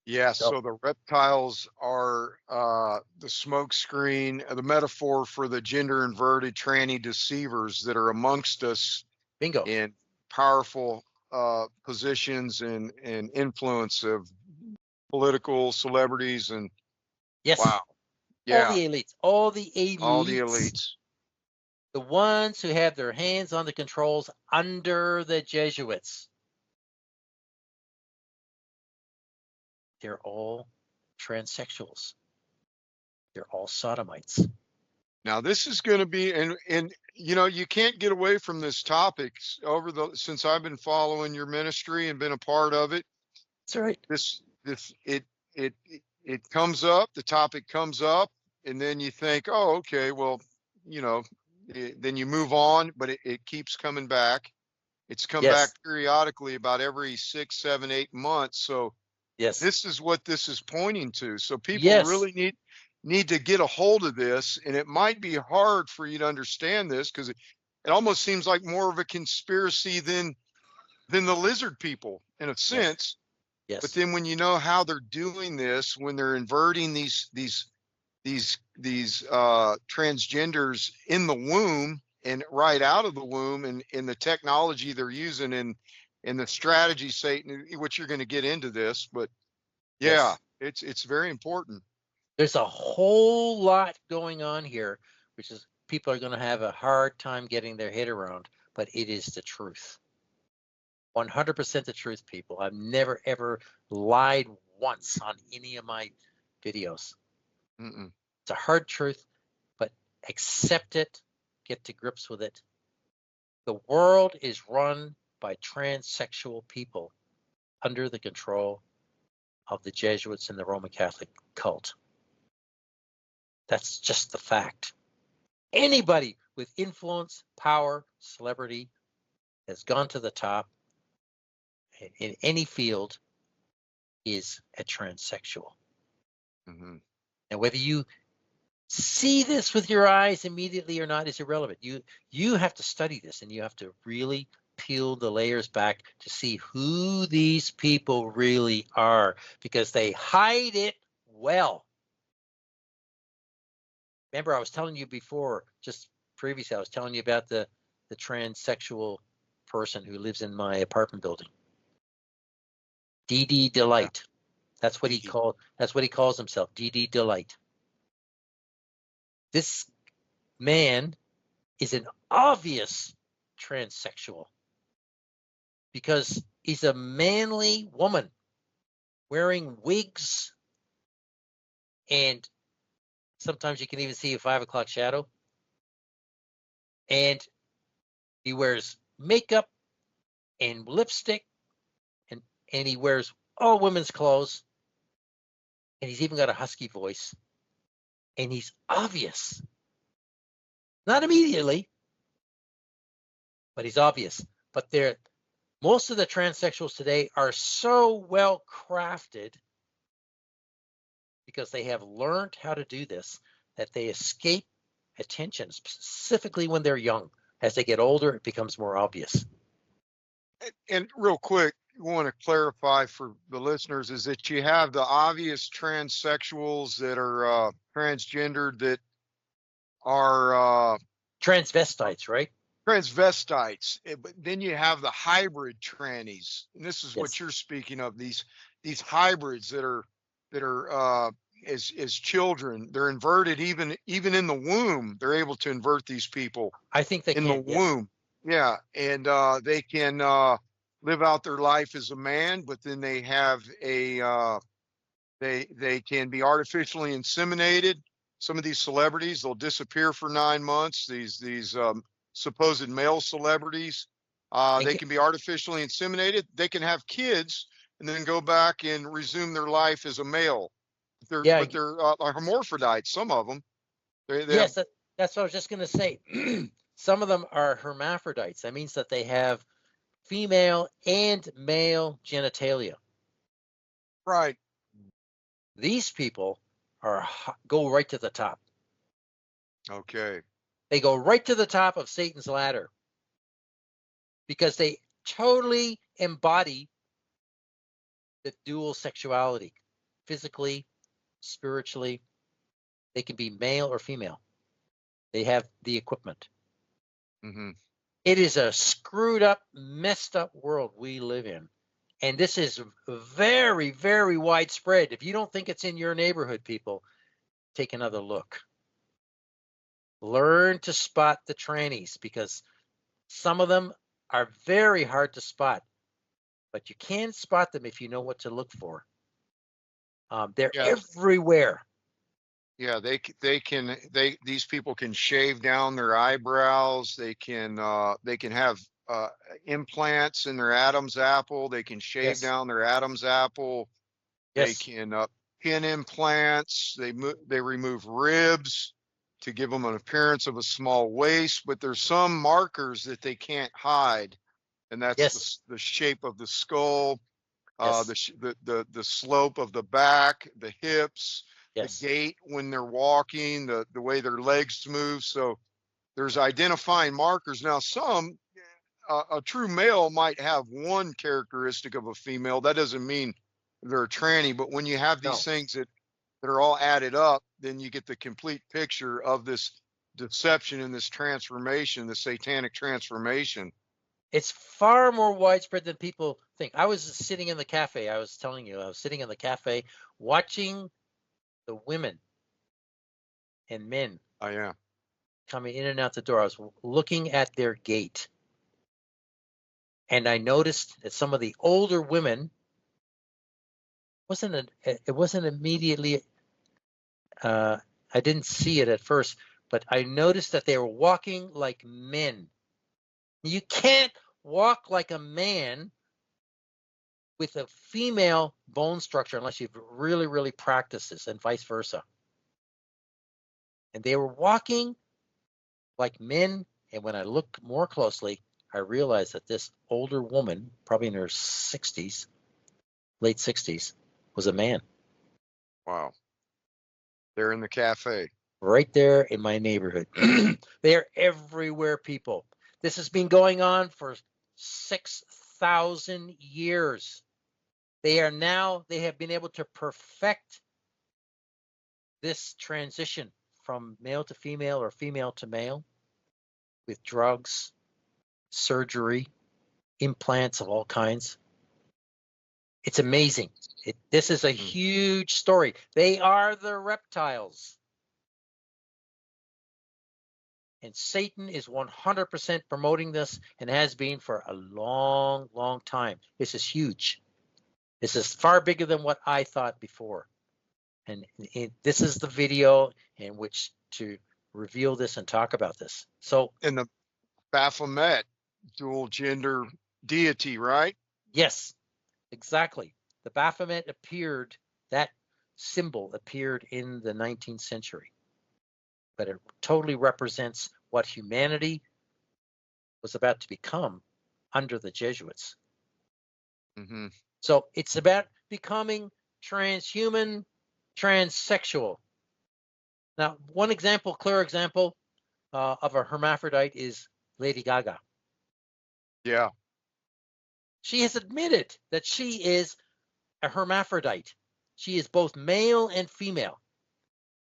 Yeah, So so the reptiles are the smoke screen, the metaphor for the gender inverted tranny deceivers that are amongst us bingo. in powerful positions and influence of political celebrities and Yes. wow, All yeah, the elites. All the all the elites. elites. The ones who have their hands on the controls under the Jesuits. They're all transsexuals. They're all sodomites. Now this is going to be and you know you can't get away from this topic over the since I've been following your ministry and been a part of it. That's right. This it it comes up, the topic comes up, and then you think, oh, okay, well, you know, then you move on, but it keeps coming back. It's come back Yes. periodically about every 6, 7, 8 months. So Yes. this is what this is pointing to. So people Yes. really need to get a hold of this, and it might be hard for you to understand this because it almost seems like more of a conspiracy than the lizard people in a Yes. sense. But Yes. then when you know how they're doing this, when they're inverting these transgenders in the womb and right out of the womb, and in the technology they're using and the strategy, Satan, which you're going to get into this, but yeah, Yes. it's very important. There's a whole lot going on here, which is people are going to have a hard time getting their head around, but it is the truth. 100% the truth, people. I've never, ever lied once on any of my videos. Mm-mm. It's a hard truth, but accept it, get to grips with it. The world is run by transsexual people under the control of the Jesuits and the Roman Catholic cult. That's just the fact. Anybody with influence, power, celebrity has gone to the top in any field is a transsexual. Mm-hmm. And whether you see this with your eyes immediately or not is irrelevant. You have to study this, and you have to really peel the layers back to see who these people really are, because they hide it well. Remember, I was telling you before, just previously, I was telling you about the transsexual person who lives in my apartment building. DD Yeah. Delight. That's what Edie. he calls himself, DD Delight. This man is an obvious transsexual because he's a manly woman wearing wigs, and sometimes you can even see a 5 o'clock shadow. And he wears makeup and lipstick, and he wears all women's clothes, and he's even got a husky voice, and he's obvious. Not immediately, but he's obvious. But they're Most of the transsexuals today are so well crafted because they have learned how to do this that they escape attention, specifically when they're young. As they get older, it becomes more obvious. And real quick, you want to clarify for the listeners is that you have the obvious transsexuals that are transgendered that are Transvestites, right? transvestites, but then you have the hybrid trannies, and this is what Yes. you're speaking of. These hybrids that are as children, they're inverted even in the womb. They're able to invert these people I think they in the can. Yes. womb. Yeah, and they can live out their life as a man, but then they have a they can be artificially inseminated. Some of these celebrities, they'll disappear for 9 months. These supposed male celebrities, they can be artificially inseminated. They can have kids and then go back and resume their life as a male. Yeah. They're hermaphrodites. Some of them. They have, Yes. That's what I was just going to say. Some of them are hermaphrodites. That means that they have female and male genitalia. right. These people go right to the top. Okay. They go right to the top of Satan's ladder because they totally embody the dual sexuality, physically, spiritually. They can be male or female. They have the equipment. Mm-hmm. It is a screwed up, messed up world we live in. And this is very, very widespread. If you don't think it's in your neighborhood, people, take another look. Learn to spot the trannies because some of them are very hard to spot, but you can spot them if you know what to look for. They're Yeah. everywhere. Yeah, these people can shave down their eyebrows. They can have implants in their Adam's apple. They can shave Yes. down their Adam's apple. They Yes. can pin implants. They remove ribs to give them an appearance of a small waist, but there's some markers that they can't hide, and that's Yes. the shape of the skull, Yes. the slope of the back, the hips, the Yes. gait when they're walking, the way their legs move. So there's identifying markers. Now, a true male might have one characteristic of a female. That doesn't mean they're a tranny, but when you have these No. things that are all added up, then you get the complete picture of this deception and this transformation, the satanic transformation. It's far more widespread than people think. I was sitting in the cafe. I was telling you, I was sitting in the cafe watching the women and men Oh yeah. coming in and out the door. I was looking at their gait. And I noticed that some of the older women it wasn't immediately I didn't see it at first, but I noticed that they were walking like men. You can't walk like a man with a female bone structure unless you've really, really practiced this, and vice versa. And they were walking like men. And when I looked more closely, I realized that this older woman, probably in her 60s, late 60s, was a man. Wow. They're in the cafe. Right there in my neighborhood. They're everywhere, people. This has been going on for 6,000 years. They have been able to perfect this transition from male to female or female to male with drugs, surgery, implants of all kinds. It's amazing. This is a huge story. They are the reptiles. And Satan is 100% promoting this and has been for a long, long time. This is huge. This is far bigger than what I thought before. And this is the video in which to reveal this and talk about this. So, And the Baphomet, dual gender deity, right? yes, exactly. The Baphomet that symbol appeared in the 19th century. But it totally represents what humanity was about to become under the Jesuits. Mm-hmm. So it's about becoming transhuman, transsexual. Now, one example, clear example of a hermaphrodite is Lady Gaga. Yeah. She has admitted that she is a hermaphrodite. She is both male and female.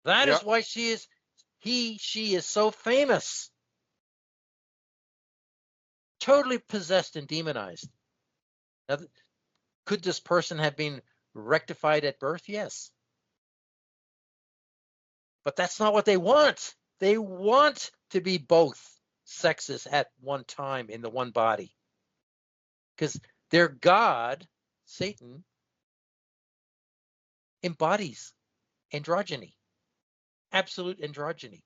That Yeah. is why she is so famous. Totally possessed and demonized. Now, could this person have been rectified at birth? Yes. But that's not what they want. They want to be both sexes at one time in the one body. Because their God, Satan, embodies androgyny, absolute androgyny,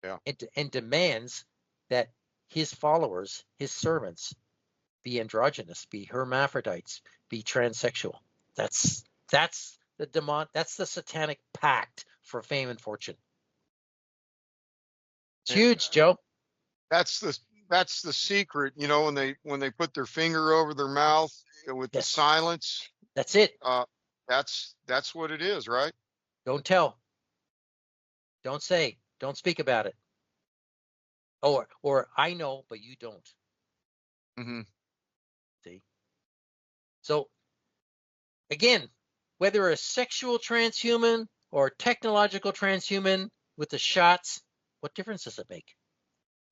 Yeah. and demands that his followers, his servants, be androgynous, be hermaphrodites, be transsexual. That's the demon. That's the satanic pact for fame and fortune. It's And huge, Joe. that's the secret, you know, when they put their finger over their mouth with the Yes, silence, that's it. uh, that's what it is, right? Don't tell. Don't say. Don't speak about it. Or I know, but you don't. Mm-hmm. See. So again, whether a sexual transhuman or technological transhuman with the shots, what difference does it make?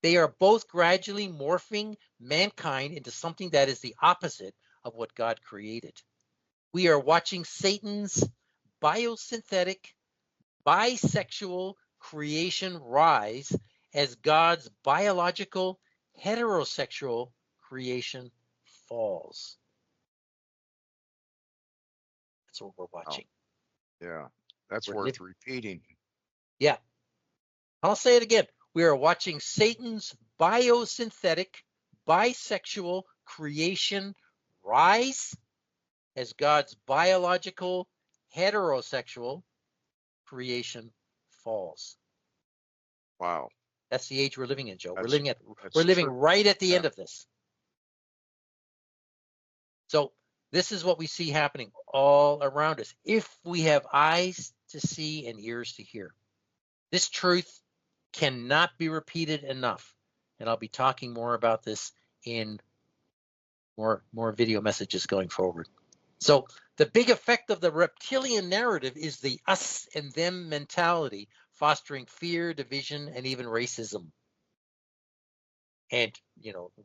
They are both gradually morphing mankind into something that is the opposite of what God created. We are watching Satan's biosynthetic, bisexual creation rise as God's biological, heterosexual creation falls. That's what we're Oh, watching. yeah. That's We're worth living. repeating. Yeah, I'll say it again. We are watching Satan's biosynthetic, bisexual creation rise as God's biological, heterosexual creation falls. Wow. That's the age we're living in, Joe. That's We're that's living true. right at the Yeah. end of this. So this is what we see happening all around us if we have eyes to see and ears to hear. This truth cannot be repeated enough. And I'll be talking more about this in more video messages going forward. So the big effect of the reptilian narrative is the us and them mentality, fostering fear, division, and even racism. And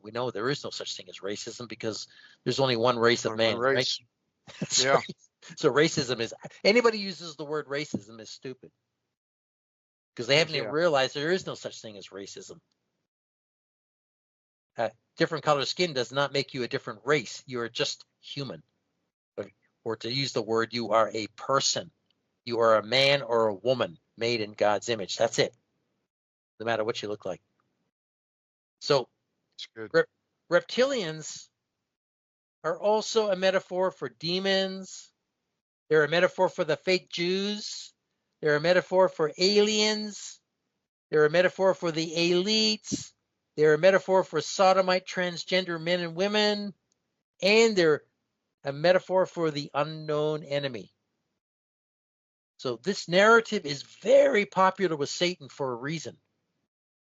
we know there is no such thing as racism because there's only one race of Only one man, right? race. so, Yeah. so racism is, anybody uses the word racism is stupid because they haven't even Yeah. realized there is no such thing as racism. Different color skin does not make you a different race. You are just human. Or to use the word, you are a person. You are a man or a woman made in God's image. That's it. No matter what you look like. So It's good. reptilians are also a metaphor for demons. They're a metaphor for the fake Jews. They're a metaphor for aliens. They're a metaphor for the elites. They're a metaphor for sodomite transgender men and women. And they're a metaphor for the unknown enemy. So this narrative is very popular with Satan for a reason.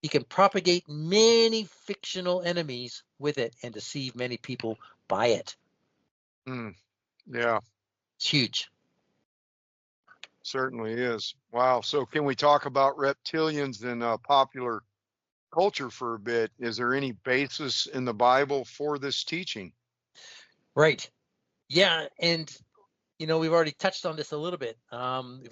He can propagate many fictional enemies with it and deceive many people by it. Mm. Yeah. It's huge. Certainly is. Wow. So can we talk about reptilians in popular culture for a bit? Is there any basis in the Bible for this teaching? Right. Yeah. And, we've already touched on this a little bit. We've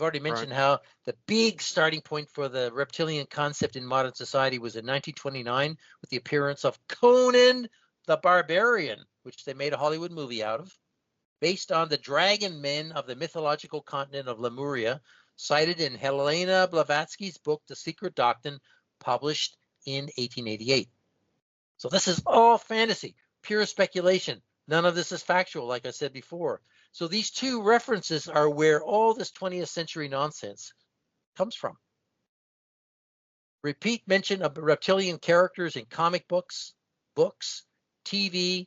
already Right. mentioned how the big starting point for the reptilian concept in modern society was in 1929 with the appearance of Conan the Barbarian, which they made a Hollywood movie out of, based on the dragon men of the mythological continent of Lemuria, cited in Helena Blavatsky's book, The Secret Doctrine, published in 1888. So this is all fantasy, pure speculation. None of this is factual, like I said before. So these two references are where all this 20th century nonsense comes from. Repeat mention of reptilian characters in comic books, TV,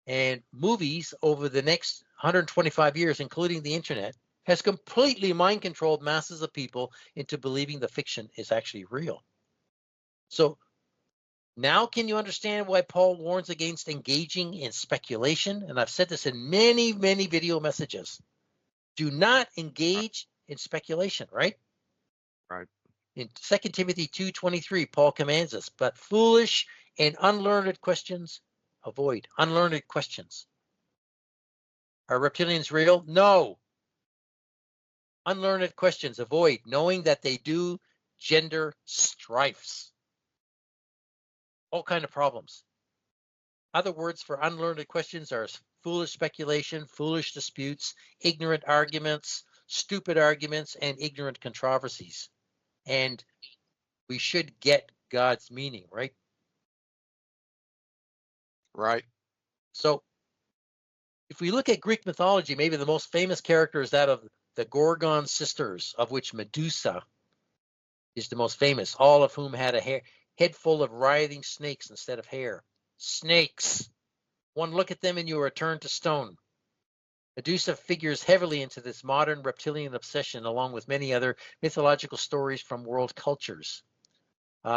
And movies over the next 125 years, including the internet, has completely mind controlled masses of people into believing the fiction is actually real. So now can you understand why Paul warns against engaging in speculation? And I've said this in many, many video messages. Do not engage in speculation, right? Right. In 2 Timothy 2:23, Paul commands us, but foolish and unlearned questions avoid. Unlearned questions. Are reptilians real? No. Unlearned questions avoid, knowing that they do gender strifes. All kind of problems. Other words for unlearned questions are foolish speculation, foolish disputes, ignorant arguments, stupid arguments, and ignorant controversies. And we should get God's meaning, right? Right. So if we look at Greek mythology, maybe the most famous character is that of the Gorgon sisters, of which Medusa is the most famous, all of whom had a head full of writhing snakes instead of hair. Snakes. One look at them and you are turned to stone. Medusa figures heavily into this modern reptilian obsession, along with many other mythological stories from world cultures.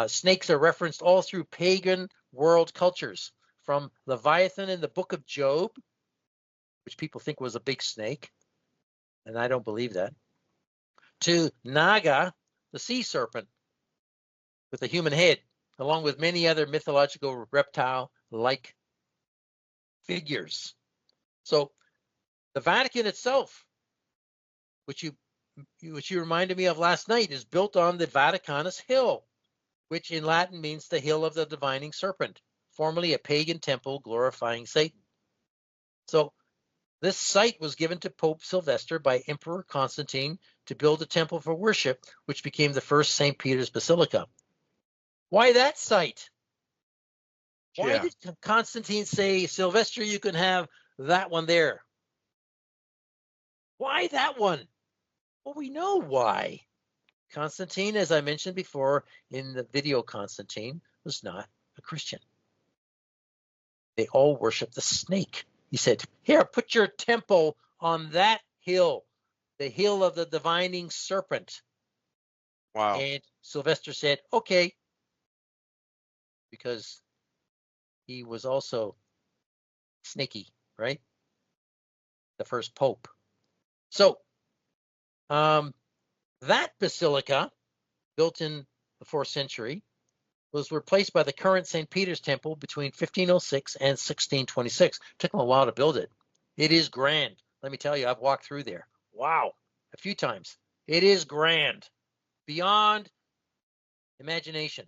Snakes are referenced all through pagan world cultures, from Leviathan in the book of Job, which people think was a big snake, and I don't believe that, to Naga, the sea serpent with a human head, along with many other mythological reptile-like figures. So the Vatican itself, which you reminded me of last night, is built on the Vaticanus Hill, which in Latin means the hill of the divining serpent, formerly a pagan temple glorifying Satan. So this site was given to Pope Sylvester by Emperor Constantine to build a temple for worship, which became the first St. Peter's Basilica. Why that site? Why did Constantine say, Sylvester, you can have that one there? Why that one? Well, we know why. Constantine, as I mentioned before in the video, Constantine was not a Christian. They all worship the snake. He said, here, put your temple on that hill, the hill of the divining serpent. Wow. And Sylvester said, okay, because he was also snaky, right? The first pope. So that basilica, built in the 4th century, was replaced by the current St. Peter's Temple between 1506 and 1626. It took them a while to build it. It is grand. Let me tell you, I've walked through there. Wow, a few times. It is grand, beyond imagination.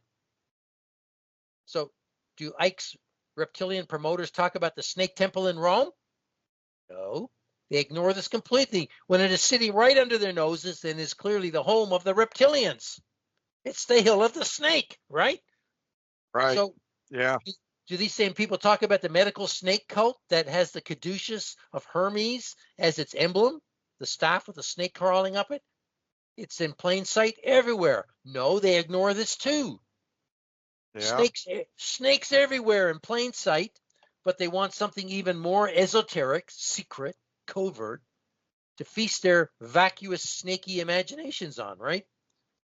So do Ike's reptilian promoters talk about the snake temple in Rome? No. They ignore this completely when it is sitting right under their noses and is clearly the home of the reptilians. It's the hill of the snake, right? Right. So yeah. Do these same people talk about the medical snake cult that has the caduceus of Hermes as its emblem, the staff with the snake crawling up it? It's in plain sight everywhere. No, they ignore this too. Yeah. Snakes everywhere in plain sight, but they want something even more esoteric, secret, covert, to feast their vacuous, snaky imaginations on, right?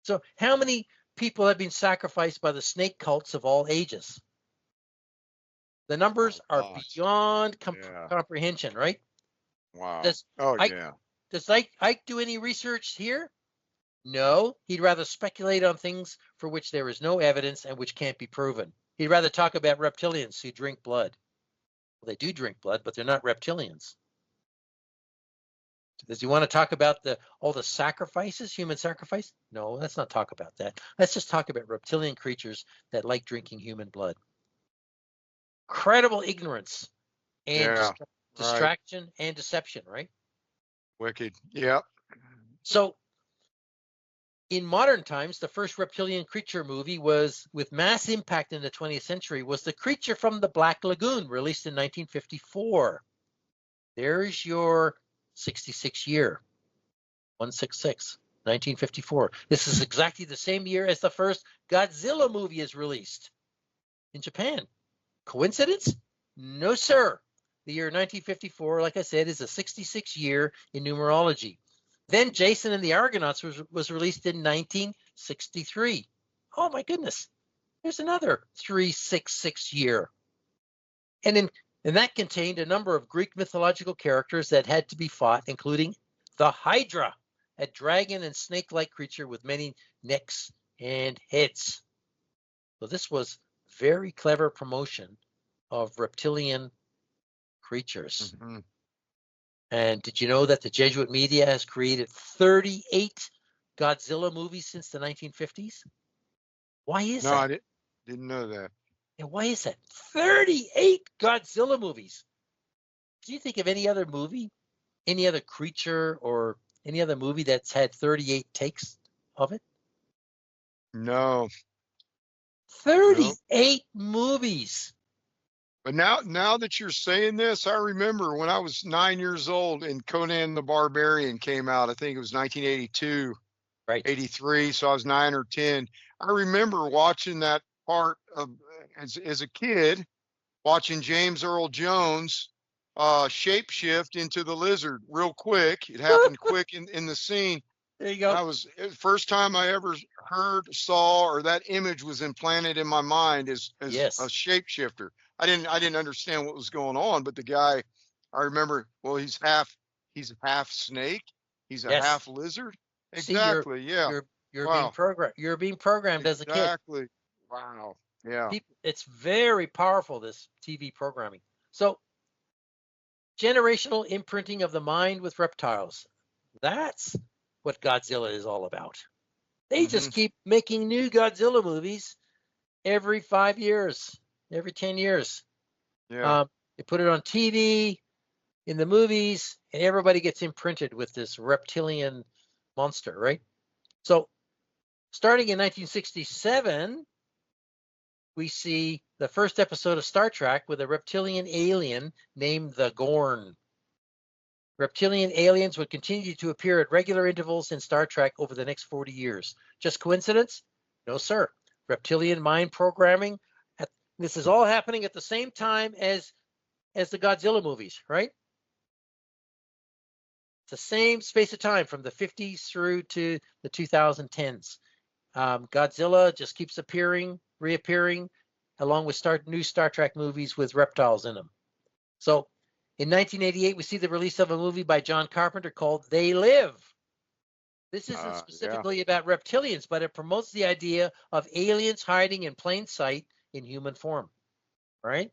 So how many people have been sacrificed by the snake cults of all ages? The numbers are beyond comprehension, right? Wow. Does Ike do any research here? No, he'd rather speculate on things for which there is no evidence and which can't be proven. He'd rather talk about reptilians who drink blood. Well, they do drink blood, but they're not reptilians. Does he want to talk about all the sacrifices, human sacrifice? No, let's not talk about that. Let's just talk about reptilian creatures that like drinking human blood. Incredible ignorance and distraction and deception, right? Wicked. Yeah. So in modern times, the first reptilian creature movie was with mass impact in the 20th century was The Creature from the Black Lagoon, released in 1954. There's your 66 year, 166, 1954. This is exactly the same year as the first Godzilla movie is released in Japan. Coincidence? No, sir. the year 1954, like I said, is a 66 year in numerology. Then Jason and the Argonauts was released in 1963. Oh my goodness. There's another 366 year. And that contained a number of Greek mythological characters that had to be fought, including the Hydra, a dragon and snake-like creature with many necks and heads. So this was very clever promotion of reptilian creatures. Mhm. And did you know that the Jesuit media has created 38 Godzilla movies since the 1950s? Why is No, that? I didn't know that. And why is that? 38 Godzilla movies. Do you think of any other movie, any other creature, or any other movie that's had 38 takes of it? No, no. 38 movies. But now that you're saying this, I remember when I was 9 years old and Conan the Barbarian came out. I think it was 1982, Right. 83. So I was 9 or 10. I remember watching that part of as a kid, watching James Earl Jones shapeshift into the lizard real quick. It happened quick in the scene. There you go. It was the first time I ever heard, saw, or that image was implanted in my mind as Yes. a shapeshifter. I didn't understand what was going on, but the guy, I remember, well, he's half snake, he's a Yes. half lizard. See, Exactly. Yeah. you're Wow. being programmed. You're being programmed as a kid. Exactly. Wow. Yeah. It's very powerful, this TV programming. So, generational imprinting of the mind with reptiles. That's what Godzilla is all about. They just keep making new Godzilla movies every 5 years, every 10 years. Yeah. They put it on TV, in the movies, and everybody gets imprinted with this reptilian monster, right? So, starting in 1967, we see the first episode of Star Trek with a reptilian alien named the Gorn. Reptilian aliens would continue to appear at regular intervals in Star Trek over the next 40 years. Just coincidence? No, sir. Reptilian mind programming. This is all happening at the same time as the Godzilla movies, right? It's the same space of time from the 50s through to the 2010s. Godzilla just keeps reappearing, along with new Star Trek movies with reptiles in them. So in 1988, we see the release of a movie by John Carpenter called They Live. This isn't specifically about reptilians, but it promotes the idea of aliens hiding in plain sight in human form, right?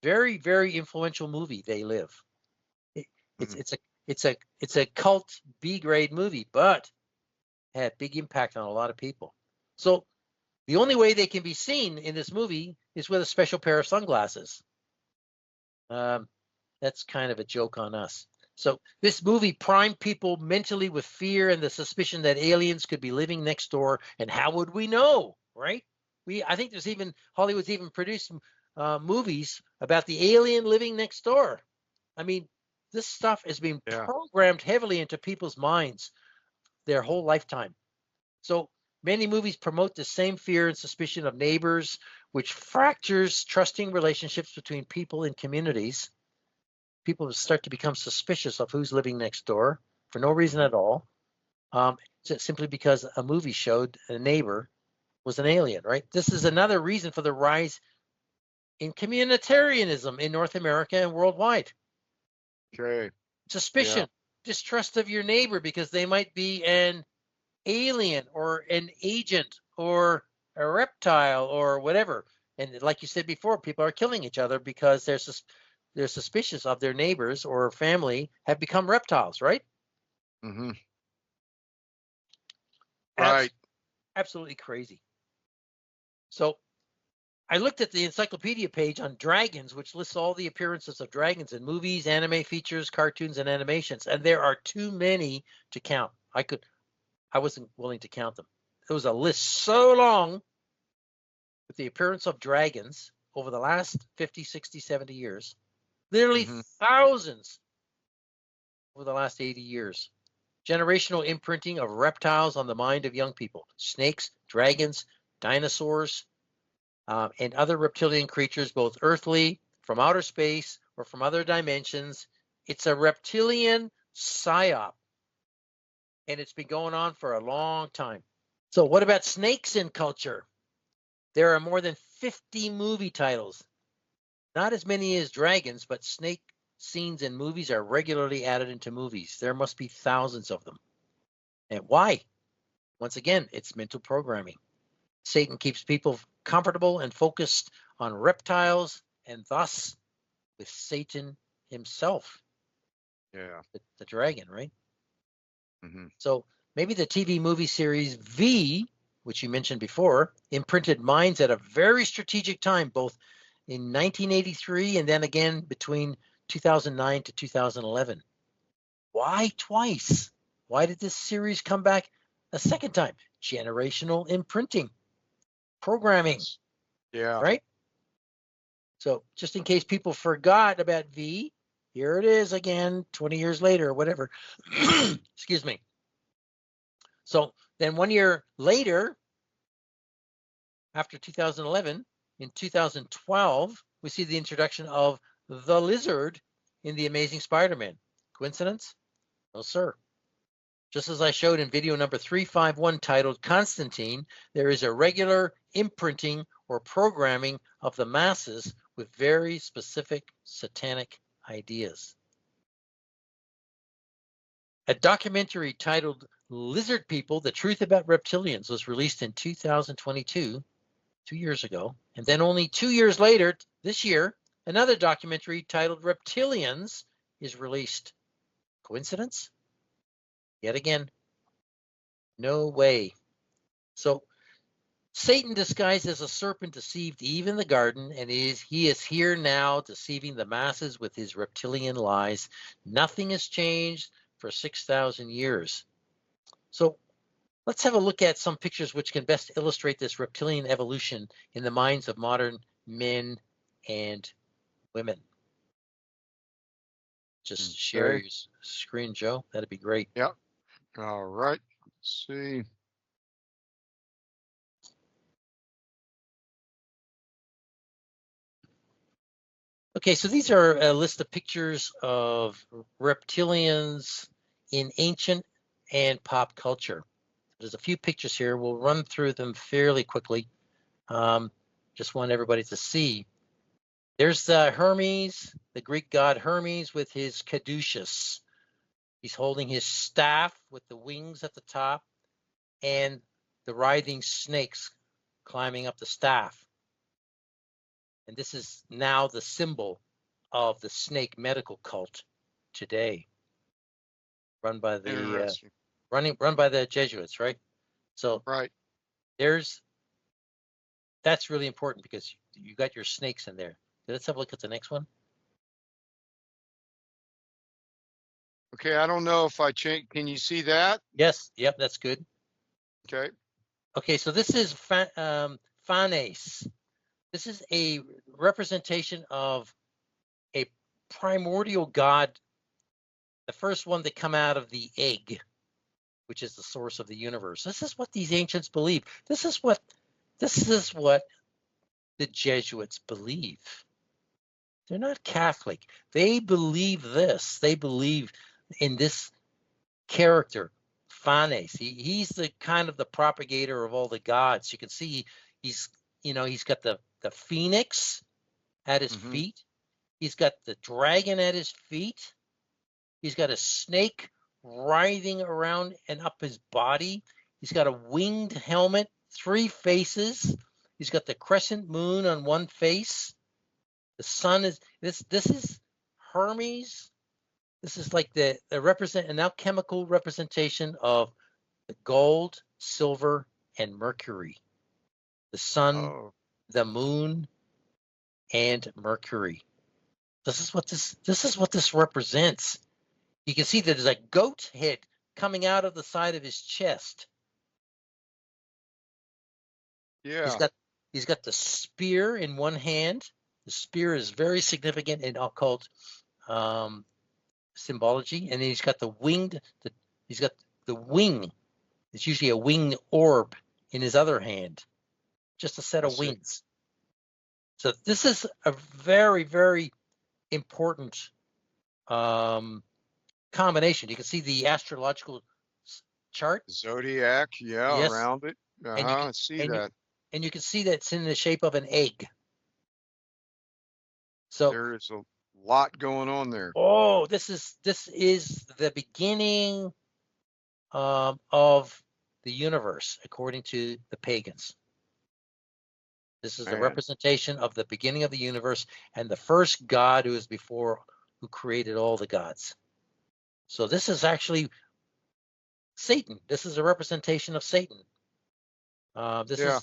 Very, very influential movie, They Live. It's a cult B-grade movie, but had big impact on a lot of people. So the only way they can be seen in this movie is with a special pair of sunglasses. That's kind of a joke on us. So this movie primed people mentally with fear and the suspicion that aliens could be living next door. And how would we know, right? I think Hollywood's even produced movies about the alien living next door. I mean, this stuff is being programmed heavily into people's minds their whole lifetime. So many movies promote the same fear and suspicion of neighbors, which fractures trusting relationships between people in communities. People start to become suspicious of who's living next door for no reason at all, simply because a movie showed a neighbor was an alien, right? This is another reason for the rise in communitarianism in North America and worldwide. Okay. Suspicion, distrust of your neighbor because they might be an alien or an agent or a reptile or whatever. And like you said before, people are killing each other because they're suspicious of their neighbors or family have become reptiles, right? Mm-hmm. Right. Absolutely crazy. So I looked at the encyclopedia page on dragons, which lists all the appearances of dragons in movies, anime features, cartoons, and animations. And there are too many to count. I wasn't willing to count them. It was a list so long with the appearance of dragons over the last 50, 60, 70 years. Literally thousands over the last 80 years. Generational imprinting of reptiles on the mind of young people. Snakes, dragons, dinosaurs, and other reptilian creatures, both earthly, from outer space or from other dimensions. It's a reptilian psyop, and it's been going on for a long time. So what about snakes in culture? There are more than 50 movie titles. Not as many as dragons, but snake scenes in movies are regularly added into movies. There must be thousands of them. And why? Once again, it's mental programming. Satan keeps people comfortable and focused on reptiles, and thus with Satan himself, Yeah. the dragon, right? Hmm. So maybe the TV movie series V, which you mentioned before, imprinted minds at a very strategic time, both in 1983 and then again between 2009 to 2011. Why twice? Why did this series come back a second time? Generational imprinting, programming, Yeah. right? So just in case people forgot about V, here it is again, 20 years later or whatever. Excuse me. So then 1 year later, after 2011, in 2012, we see the introduction of the lizard in The Amazing Spider-Man. Coincidence? No, sir. Just as I showed in video number 351 titled Constantine, there is a regular imprinting or programming of the masses with very specific satanic ideas. A documentary titled Lizard People, The Truth About Reptilians was released in 2022, 2 years ago. And then only 2 years later, this year, another documentary titled Reptilians is released. Coincidence? Yet again, no way. So Satan disguised as a serpent deceived Eve in the garden, and he is here now deceiving the masses with his reptilian lies. Nothing has changed for 6,000 years. So let's have a look at some pictures which can best illustrate this reptilian evolution in the minds of modern men and women. Just share Okay. your screen, Joe. That'd be great. Yep. All right. Let's see. Okay, so these are a list of pictures of reptilians in ancient and pop culture. There's a few pictures here. We'll run through them fairly quickly. Just want everybody to see. There's Hermes, the Greek god Hermes with his caduceus. He's holding his staff with the wings at the top and the writhing snakes climbing up the staff. And this is now the symbol of the snake medical cult today, run by the Interesting. run by the Jesuits, right? So Right. that's really important because you got your snakes in there. Let's have a look at the next one. Okay. I don't know if I change. Can you see that? Yes, yep, that's good. Okay. Okay, so this is Phanes. This is a representation of a primordial god, the first one to come out of the egg, which is the source of the universe. This is what these ancients believe. This is what the Jesuits believe. They're not Catholic. They believe this. They believe in this character, Phanes. He's the kind of the propagator of all the gods. You can see he's got the phoenix at his feet. He's got the dragon at his feet. He's got a snake writhing around and up his body. He's got a winged helmet, 3 faces. He's got the crescent moon on one face. The sun is this is Hermes. This is like an alchemical representation of the gold, silver, and Mercury. The sun, Oh. the moon, and Mercury. This is what this represents. You can see that there's a goat head coming out of the side of his chest. Yeah. He's got the spear in one hand. The spear is very significant in occult symbology, and then he's got the wing. It's usually a winged orb in his other hand, just a set I of see. wings. So this is a very, very important combination. You can see the astrological chart. Zodiac, yeah, Yes, around it. and you I can see and you that. and you can see that it's in the shape of an egg. So, There is a lot going on there. oh, this is the beginning of the universe, according to the pagans. This is a Man, representation of the beginning of the universe and the first God who is before, who created all the gods. So this is actually Satan. This is a representation of Satan. This yeah,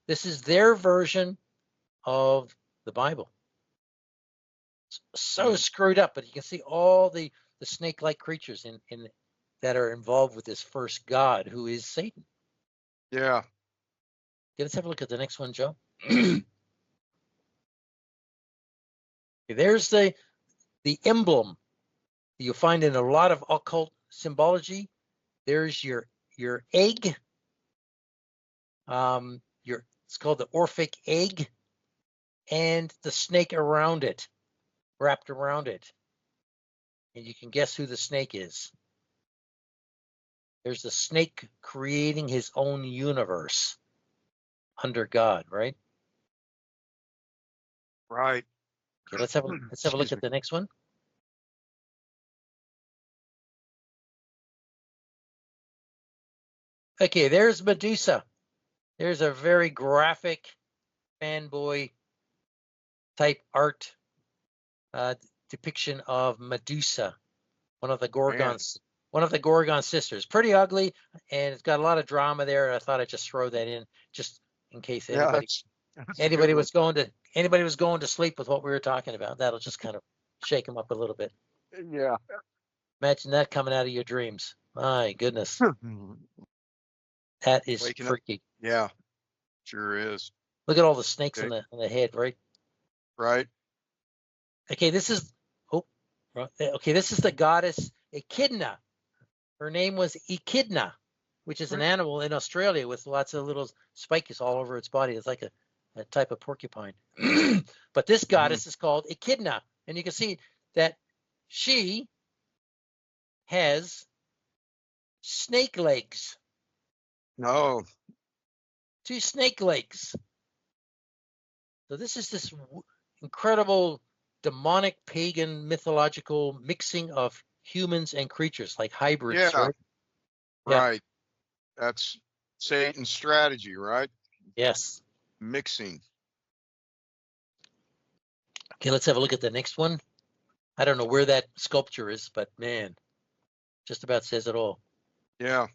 is their version of the Bible. So mm, screwed up, but you can see all the snake-like creatures in that are involved with this first God, who is Satan. yeah, Okay, let's have a look at the next one, Joe. Okay, there's the emblem you'll find in a lot of occult symbology. There's your egg. It's called the Orphic egg, and the snake around it, wrapped around it. And you can guess who the snake is. There's the snake creating his own universe under God, right? right. Okay, let's have a look Excuse at me. the next one. Okay, there's Medusa. There's a very graphic fanboy type art depiction of Medusa, one of the Man, Gorgon sisters. Pretty ugly, and it's got a lot of drama there. I thought I'd just throw that in, just in case yeah, that's a good one. anybody was going to sleep with what we were talking about. That'll just kind of shake them up a little bit. Yeah. Imagine that coming out of your dreams. My goodness, that is Waking up. freaky. Yeah, sure is. Look at all the snakes Okay, on the head, right? right. Okay, this is this is the goddess Echidna. Her name was Echidna, which is an animal in Australia with lots of little spikes all over its body. It's like a type of porcupine. But this Mhm. goddess is called Echidna, and you can see that she has snake legs, No, 2 snake legs. So this is this incredible demonic pagan mythological mixing of humans and creatures, like hybrids, yeah, right? Yeah. right. That's Satan's strategy, right? Yes. Mixing. Okay, let's have a look at the next one. I don't know where that sculpture is, but man, just about says it all. Yeah,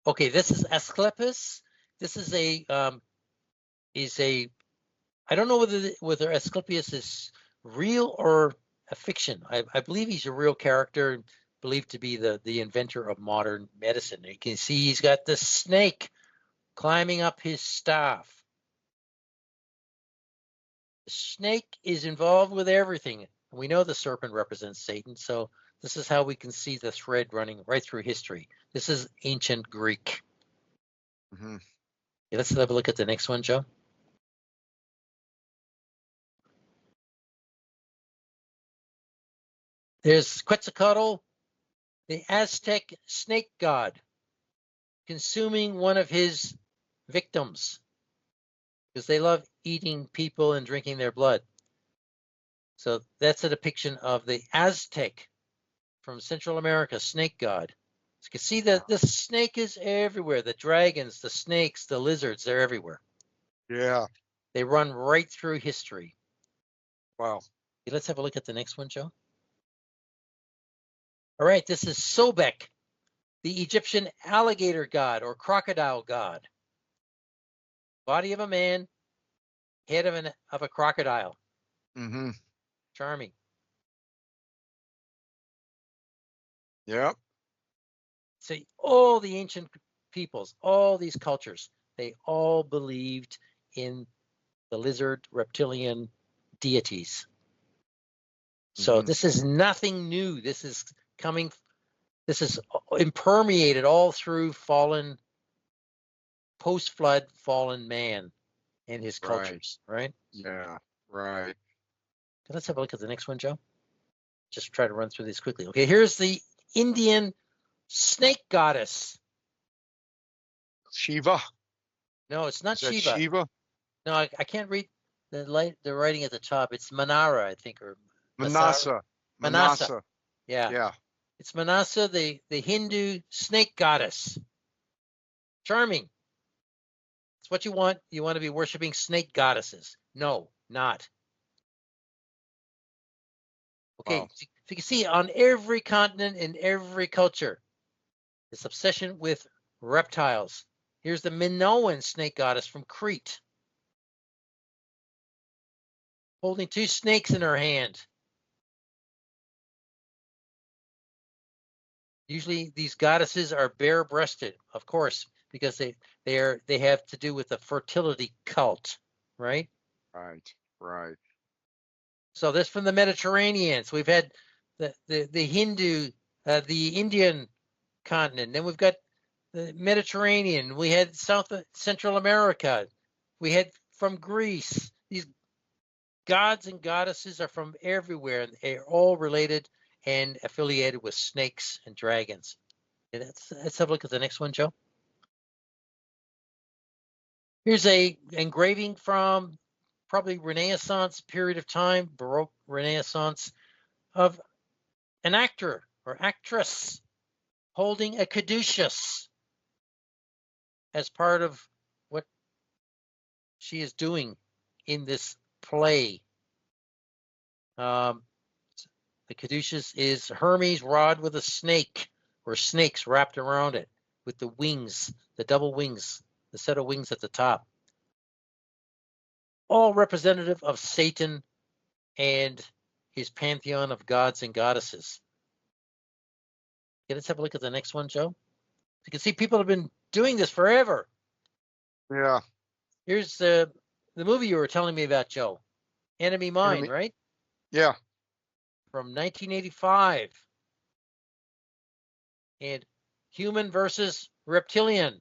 Okay, this is Asclepius. This is a I don't know whether Asclepius is real or a fiction. I believe he's a real character, believed to be the inventor of modern medicine. You can see he's got the snake climbing up his staff. The snake is involved with everything. We know the serpent represents Satan, so this is how we can see the thread running right through history. This is ancient Greek. hmm, Okay, let's have a look at the next one, Joe. There's Quetzalcoatl, the Aztec snake god, consuming one of his victims because they love eating people and drinking their blood. So that's a depiction of the Aztec from Central America snake god. So you can see that the snake is everywhere. The dragons, the snakes, the lizards, they're everywhere. yeah. They run right through history. Wow. Okay, let's have a look at the next one, Joe. All right, this is Sobek, the Egyptian alligator god or crocodile god. Body of a man, head of a crocodile. Mm-hmm. Charming. Yep. See, all the ancient peoples, all these cultures, they all believed in the lizard reptilian deities. So Mm-hmm. this is nothing new. This is impermeated all through post-flood fallen man. and his Right. cultures, right? Yeah. Right. Okay, let's have a look at the next one, Joe. Just try to run through these quickly. Okay, here's the Indian snake goddess. Shiva. No, it's not Is that Shiva. Shiva? No, I can't read the writing at the top. It's Manara, I think, or Masara. Manasa. Manasa. Manasa. Yeah. Yeah. It's Manasa, the Hindu snake goddess. Charming. It's what you want. You want to be worshiping snake goddesses. No, not. Okay, Wow. so you can see on every continent, in every culture, this obsession with reptiles. Here's the Minoan snake goddess from Crete, holding two snakes in her hand. Usually these goddesses are bare-breasted, of course, because they have to do with the fertility cult, right? Right. Right. So this from the Mediterranean. So we've had the Hindu, the Indian continent. Then we've got the Mediterranean. We had Central America. We had from Greece. These gods and goddesses are from everywhere, and they're all related and affiliated with snakes and dragons. Okay, let's have a look at the next one, Joe. Here's a engraving from probably Renaissance period of time, Baroque Renaissance, of an actor or actress holding a caduceus as part of what she is doing in this play. The caduceus is Hermes' rod with a snake or snakes wrapped around it with the wings, the double wings, the set of wings at the top. All representative of Satan and his pantheon of gods and goddesses. Okay, let's have a look at the next one, Joe. You can see people have been doing this forever. Yeah. Here's the movie you were telling me about, Joe. Enemy Mine, right? Yeah. From 1985. And Human versus Reptilian.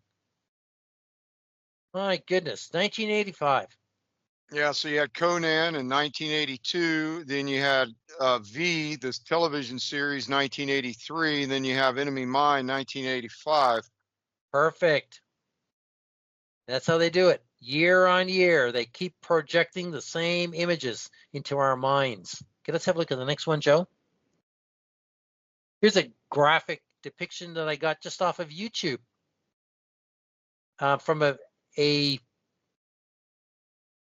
My goodness, 1985. Yeah. So you had Conan in 1982. Then you had V, this television series, 1983. Then you have Enemy Mine, 1985. Perfect. That's how they do it. Year on year, they keep projecting the same images into our minds. Okay, let's have a look at the next one, Joe. Here's a graphic depiction that I got just off of YouTube from a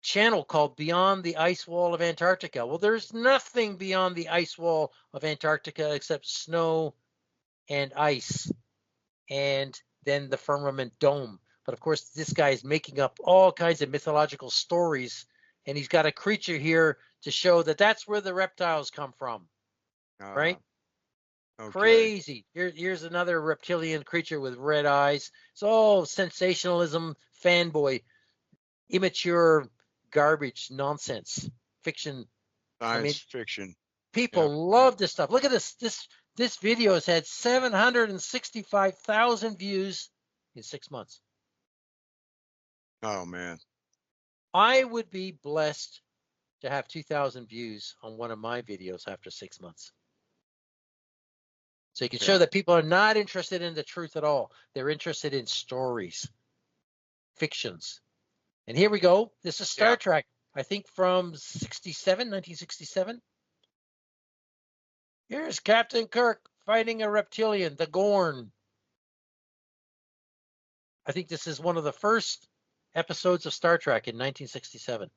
channel called Beyond the Ice Wall of Antarctica. Well, there's nothing beyond the ice wall of Antarctica except snow and ice, and then the firmament dome. But of course, this guy is making up all kinds of mythological stories, and he's got a creature here to show that that's where the reptiles come from, right? Okay. Crazy. Here's another reptilian creature with red eyes. It's all sensationalism, fanboy, immature garbage, nonsense, fiction. Science fiction. People love this stuff. Look at this. This video has had 765,000 views in 6 months. Oh man. I would be blessed to have 2,000 views on one of my videos after 6 months. So you can show that people are not interested in the truth at all. They're interested in stories, fictions. And here we go. This is Star Trek, I think from 1967. Here's Captain Kirk fighting a reptilian, the Gorn. I think this is one of the first episodes of Star Trek in 1967.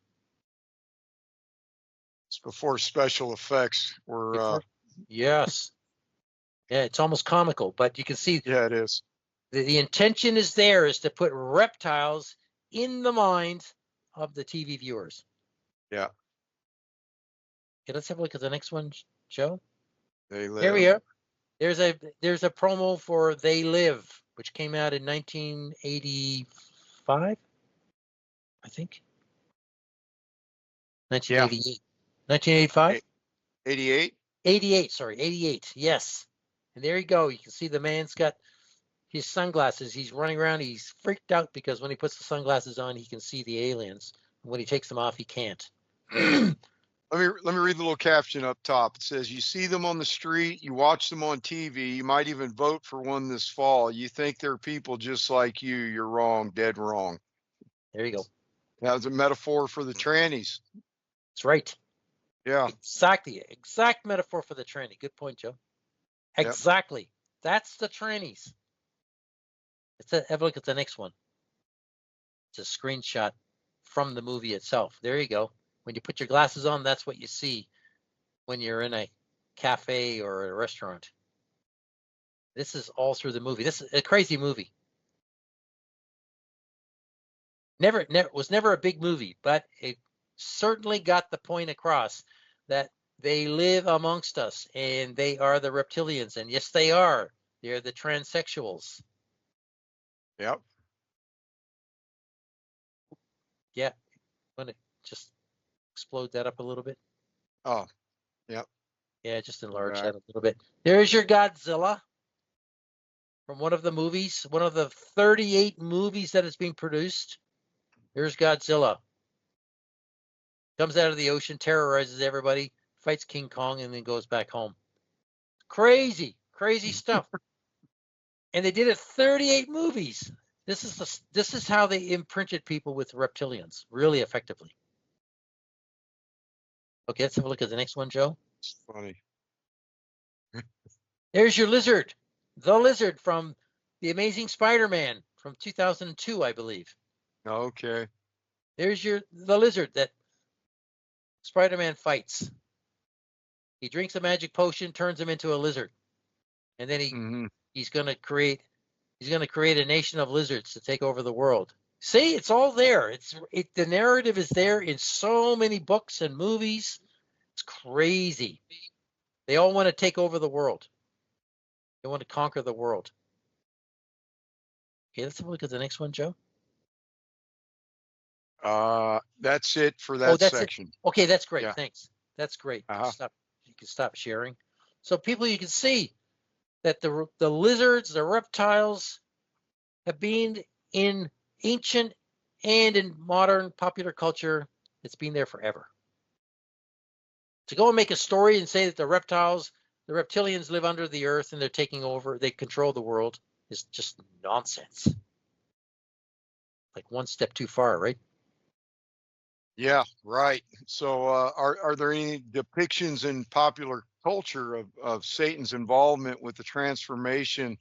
It's before special effects were. Yes. Yeah, it's almost comical, but you can see. Yeah, it is. The intention is to put reptiles in the minds of the TV viewers. Yeah. Okay, let's have a look at the next one, Joe. They Live. Here we are. There's a promo for They Live, which came out in 1985, I think. 1988. 1985? 88? 88, yes. And there you go. You can see the man's got his sunglasses. He's running around. He's freaked out because when he puts the sunglasses on, he can see the aliens. When he takes them off, he can't. Let me read the little caption up top. It says, "You see them on the street, you watch them on TV, you might even vote for one this fall. You think they're people just like you. You're wrong, dead wrong." There you go. That was a metaphor for the trannies. That's right. Yeah. Exactly. Exact metaphor for the tranny. Good point, Joe. Yep. Exactly. That's the trannies. Have a look at the next one. It's a screenshot from the movie itself. There you go. When you put your glasses on, that's what you see when you're in a cafe or a restaurant. This is all through the movie. This is a crazy movie. Was never a big movie, but it certainly got the point across that they live amongst us and they are the reptilians. And yes, they are. They're the transsexuals. Yep. Yeah. Want to just explode that up a little bit? Oh, yep. Yeah, just enlarge Back. that a little bit. There's your Godzilla from one of the movies, one of the 38 movies that has been produced. Here's Godzilla. Comes out of the ocean, terrorizes everybody, fights King Kong, and then goes back home. Crazy, crazy stuff. And they did it 38 movies. This is how they imprinted people with reptilians really effectively. Okay, let's have a look at the next one, Joe. It's funny. There's your lizard, the lizard from The Amazing Spider-Man from 2002, I believe. Okay. There's the lizard that Spider-Man fights. He drinks a magic potion, turns him into a lizard, and then he's going to create a nation of lizards to take over the world. See, it's all there. The narrative is there in so many books and movies. It's crazy. They all want to take over the world. They want to conquer the world. Okay, let's have a look at the next one, Joe. That's it for that that's section. it. Okay, that's great. Yeah. Thanks. That's great. Uh-huh. You can stop sharing. So people, you can see that the lizards, the reptiles, have been in ancient and in modern popular culture. It's been there forever. To go and make a story and say that the reptilians live under the earth and they're taking over, they control the world, is just nonsense. Like one step too far, right? Yeah, right. So are there any depictions in popular culture of Satan's involvement with the transformation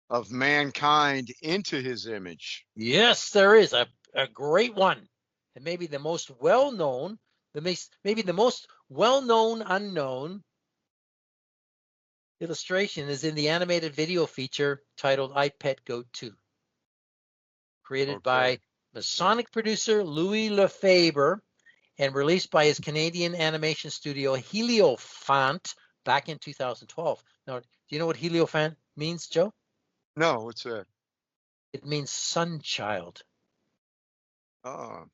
of mankind into his image? Yes, there is a great one. And maybe the most well-known, maybe the most well-known unknown illustration is in the animated video feature titled I Pet Goat 2, created by Masonic producer Louis Lefebvre and released by his Canadian animation studio Heliofant back in 2012. Now, do you know what Heliofant means, Joe? No, what's that? It means sun child.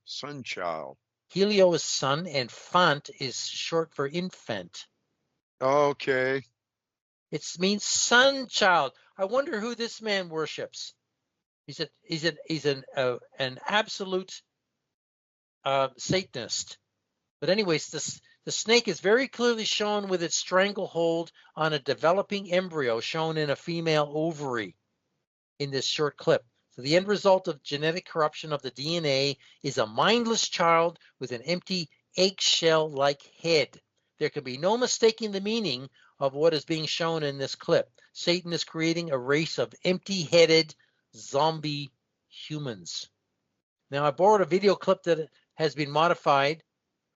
Sun child. Helio is sun and fant is short for infant. Okay. It means sun child. I wonder who this man worships. He's an absolute Satanist. But anyways, the snake is very clearly shown with its stranglehold on a developing embryo shown in a female ovary in this short clip. So the end result of genetic corruption of the DNA is a mindless child with an empty eggshell-like head. There can be no mistaking the meaning of what is being shown in this clip. Satan is creating a race of empty-headed zombie humans. Now, I borrowed a video clip that has been modified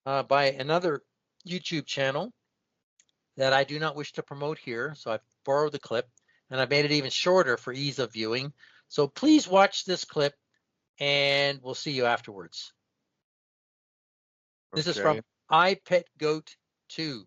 by another YouTube channel that I do not wish to promote here. So I've borrowed the clip and I've made it even shorter for ease of viewing. So please watch this clip and we'll see you afterwards. This is from I Pet Goat 2.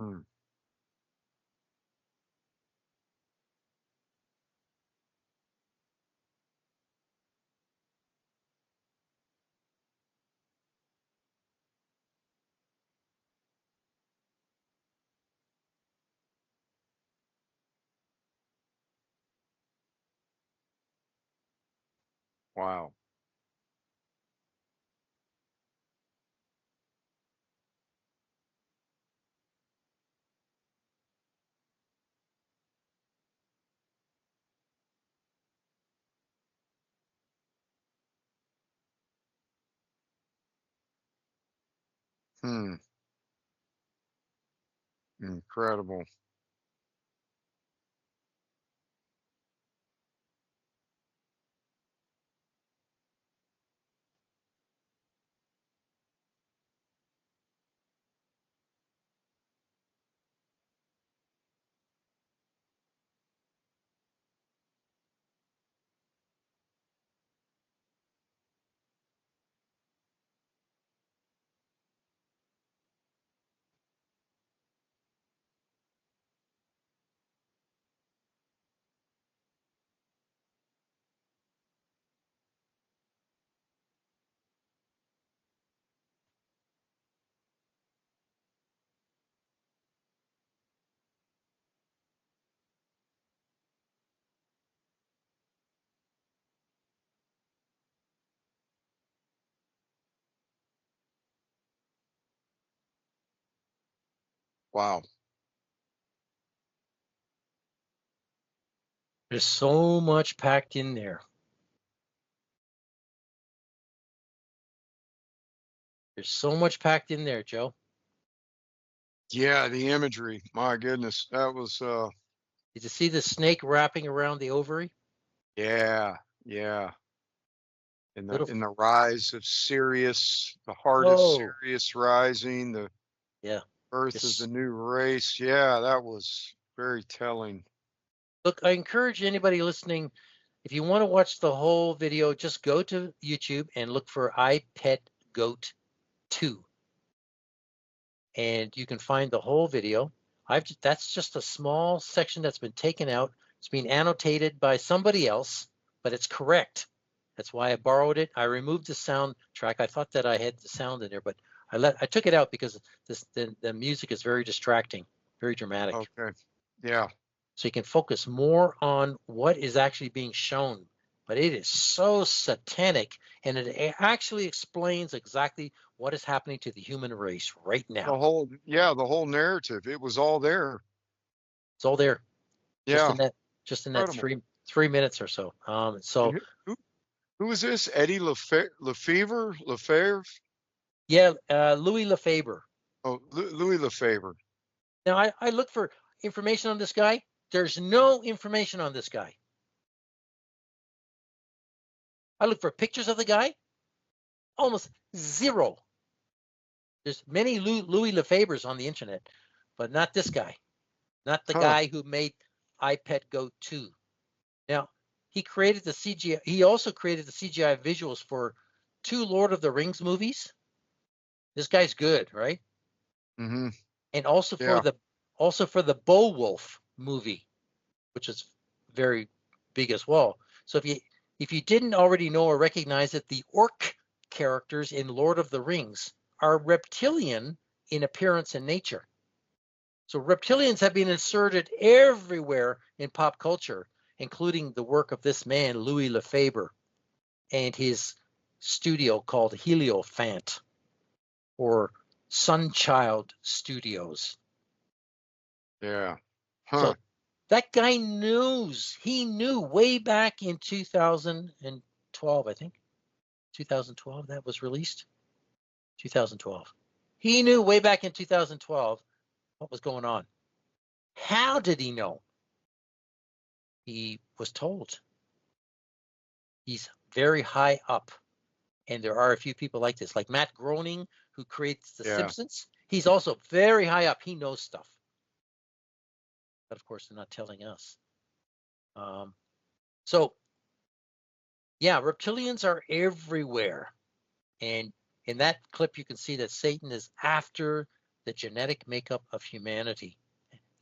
Hmm. Wow. Hmm. Incredible. Wow. There's so much packed in there. There's so much packed in there, Joe. Yeah, the imagery. My goodness. That was Did you see the snake wrapping around the ovary? yeah, yeah. Little. In the rise of Sirius, the heart of Oh, Sirius rising, the yeah. birth of the Just new race. Yeah, that was very telling. look. I encourage anybody listening, if you want to watch the whole video, just go to YouTube and look for "I Pet Goat 2," and you can find the whole video. That's just a small section that's been taken out. It's been annotated by somebody else, but it's correct. That's why I borrowed it. I removed the soundtrack. I thought that I had the sound in there, but I took it out because the music is very distracting, very dramatic. Okay. Yeah. So you can focus more on what is actually being shown. But it is so satanic, and it actually explains exactly what is happening to the human race right now. The whole narrative. It was all there. It's all there, just Yeah. in that Incredible. 3 minutes or so. And who is this? Eddie Lefevre? Lefevre? Yeah, Louis Lefebvre. Oh, Louis Lefevre. Now I look for information on this guy. There's no information on this guy. I look for pictures of the guy. Almost zero. There's many Louis Lefebvres on the internet, but not this guy. Not the Huh. guy who made iPet Go 2. Now, he created the CGI. He also created the CGI visuals for 2 Lord of the Rings movies. This guy's good, right? Mm-hmm. And Yeah. also for the Beowulf movie, which is very big as well. So if you didn't already know or recognize it, the orc characters in Lord of the Rings are reptilian in appearance and nature. So reptilians have been inserted everywhere in pop culture, including the work of this man, Louis Lefebvre, and his studio called Heliofant or Sunchild Studios. Yeah. Huh. So that guy knows. He knew way back in 2012, I think. 2012 that was released. 2012. He knew way back in 2012 what was going on. How did he know? He was told. He's very high up. And there are a few people like this, like Matt Groening, who creates The Yeah. Simpsons. He's also very high up. He knows stuff. But of course, they're not telling us. Um, so, yeah, reptilians are everywhere. And in that clip, you can see that Satan is after the genetic makeup of humanity.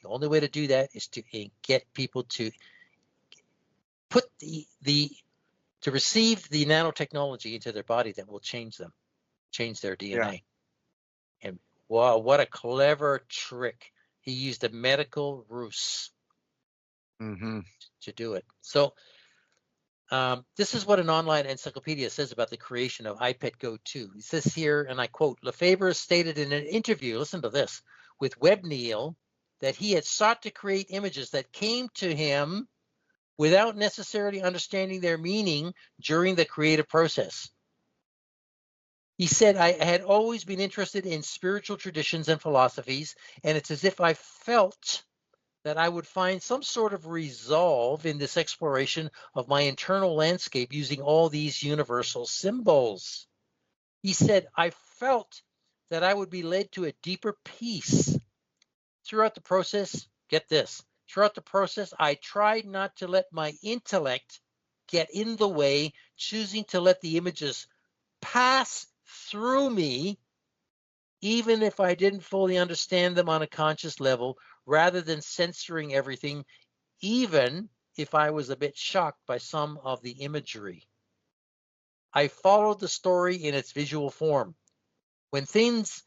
The only way to do that is to get people to put to receive the nanotechnology into their body that will change them, change their DNA. And wow, what a clever trick. He used a medical ruse to do it. So this is what an online encyclopedia says about the creation of iPet Go 2. He says here, and I quote, Lefebvre stated in an interview, listen to this, with Webneil, that he had sought to create images that came to him without necessarily understanding their meaning during the creative process. He said, I had always been interested in spiritual traditions and philosophies, and it's as if I felt that I would find some sort of resolve in this exploration of my internal landscape using all these universal symbols. He said, I felt that I would be led to a deeper peace. Throughout the process, get this, throughout the process, I tried not to let my intellect get in the way, choosing to let the images pass through me, even if I didn't fully understand them on a conscious level, rather than censoring everything, even if I was a bit shocked by some of the imagery. I followed the story in its visual form. When things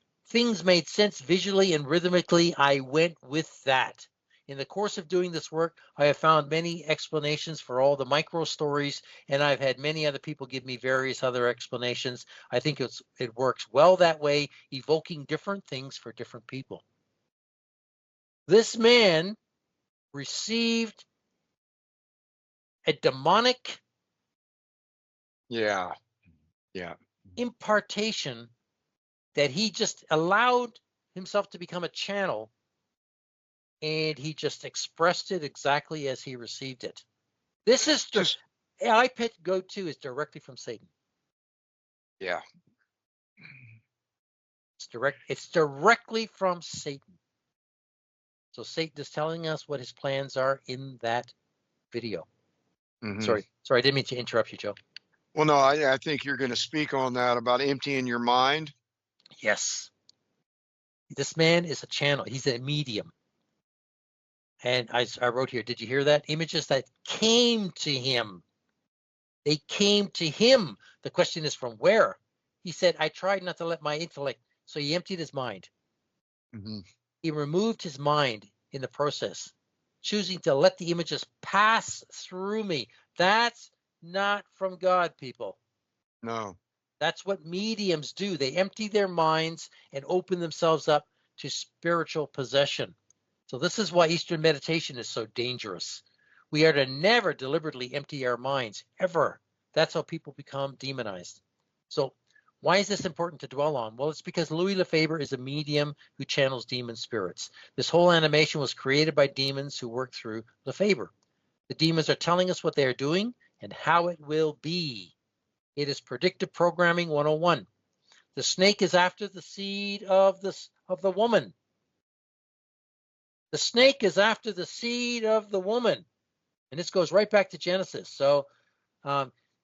made sense visually and rhythmically, I went with that. In the course of doing this work, I have found many explanations for all the micro stories, and I've had many other people give me various other explanations. I think it works well that way, evoking different things for different people. This man received a demonic impartation that he just allowed himself to become a channel, and he just expressed it exactly as he received it. This is just iPet Go 2 is directly from Satan. Yeah. It's directly from Satan. So Satan is telling us what his plans are in that video. Sorry, I didn't mean to interrupt you, Joe. Well, no, I think you're going to speak on that about emptying your mind. Yes. This man is a channel. He's a medium. And I wrote here, did you hear that? Images that came to him. They came to him. The question is from where? He said, I tried not to let my intellect. So he emptied his mind. He removed his mind in the process, choosing to let the images pass through me. That's not from God, people. No. That's what mediums do. They empty their minds and open themselves up to spiritual possession. So this is why Eastern meditation is so dangerous. We are to never deliberately empty our minds, ever. That's how people become demonized. So why is this important to dwell on? Well, it's because Louis Lefebvre is a medium who channels demon spirits. This whole animation was created by demons who work through Lefebvre. The demons are telling us what they are doing and how it will be. It is predictive programming 101. The snake is after the seed of the woman. The snake is after the seed of the woman. And this goes right back to Genesis. So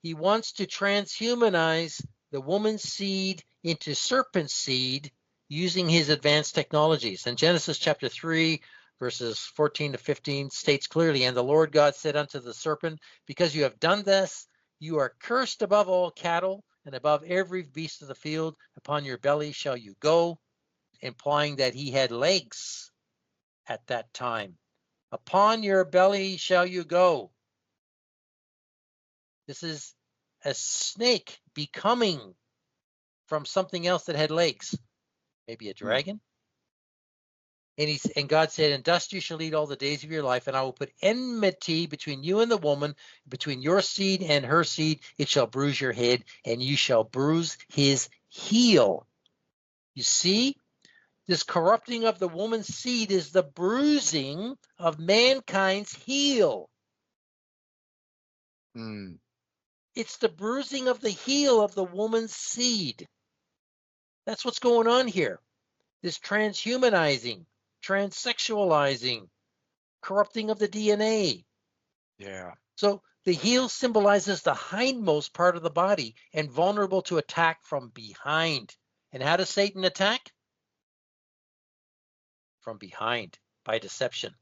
he wants to transhumanize the woman's seed into serpent seed using his advanced technologies. And Genesis chapter 3, verses 14 to 15 states clearly, and the Lord God said unto the serpent, because you have done this, you are cursed above all cattle and above every beast of the field. Upon your belly shall you go, implying that he had legs at that time. Upon your belly shall you go. This is a snake becoming from something else that had legs, maybe a dragon. And God said, and dust you shall eat all the days of your life, and I will put enmity between you and the woman, between your seed and her seed. It shall bruise your head, and you shall bruise his heel. You see, this corrupting of the woman's seed is the bruising of mankind's heel. It's the bruising of the heel of the woman's seed. That's what's going on here. This transhumanizing, transsexualizing, corrupting of the DNA. Yeah. So the heel symbolizes the hindmost part of the body and vulnerable to attack from behind. And how does Satan attack? from behind by deception.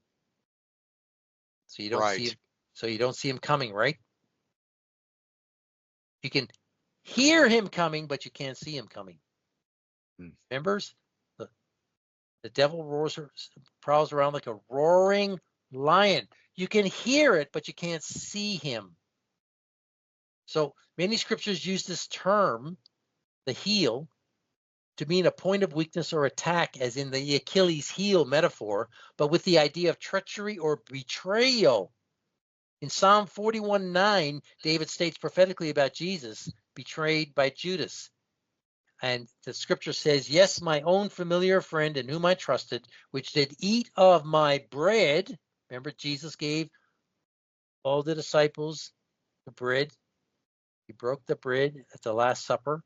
So you don't see Right. him. So you don't see him coming, right? You can hear him coming, but you can't see him coming. Members, the devil prowls around like a roaring lion. You can hear it, but you can't see him. So many scriptures use this term, the heel, to mean a point of weakness or attack, as in the Achilles heel metaphor, but with the idea of treachery or betrayal. In Psalm 41:9, David states prophetically about Jesus, betrayed by Judas. And the scripture says, yes, my own familiar friend in whom I trusted, which did eat of my bread. Remember, Jesus gave all the disciples the bread. He broke the bread at the Last Supper.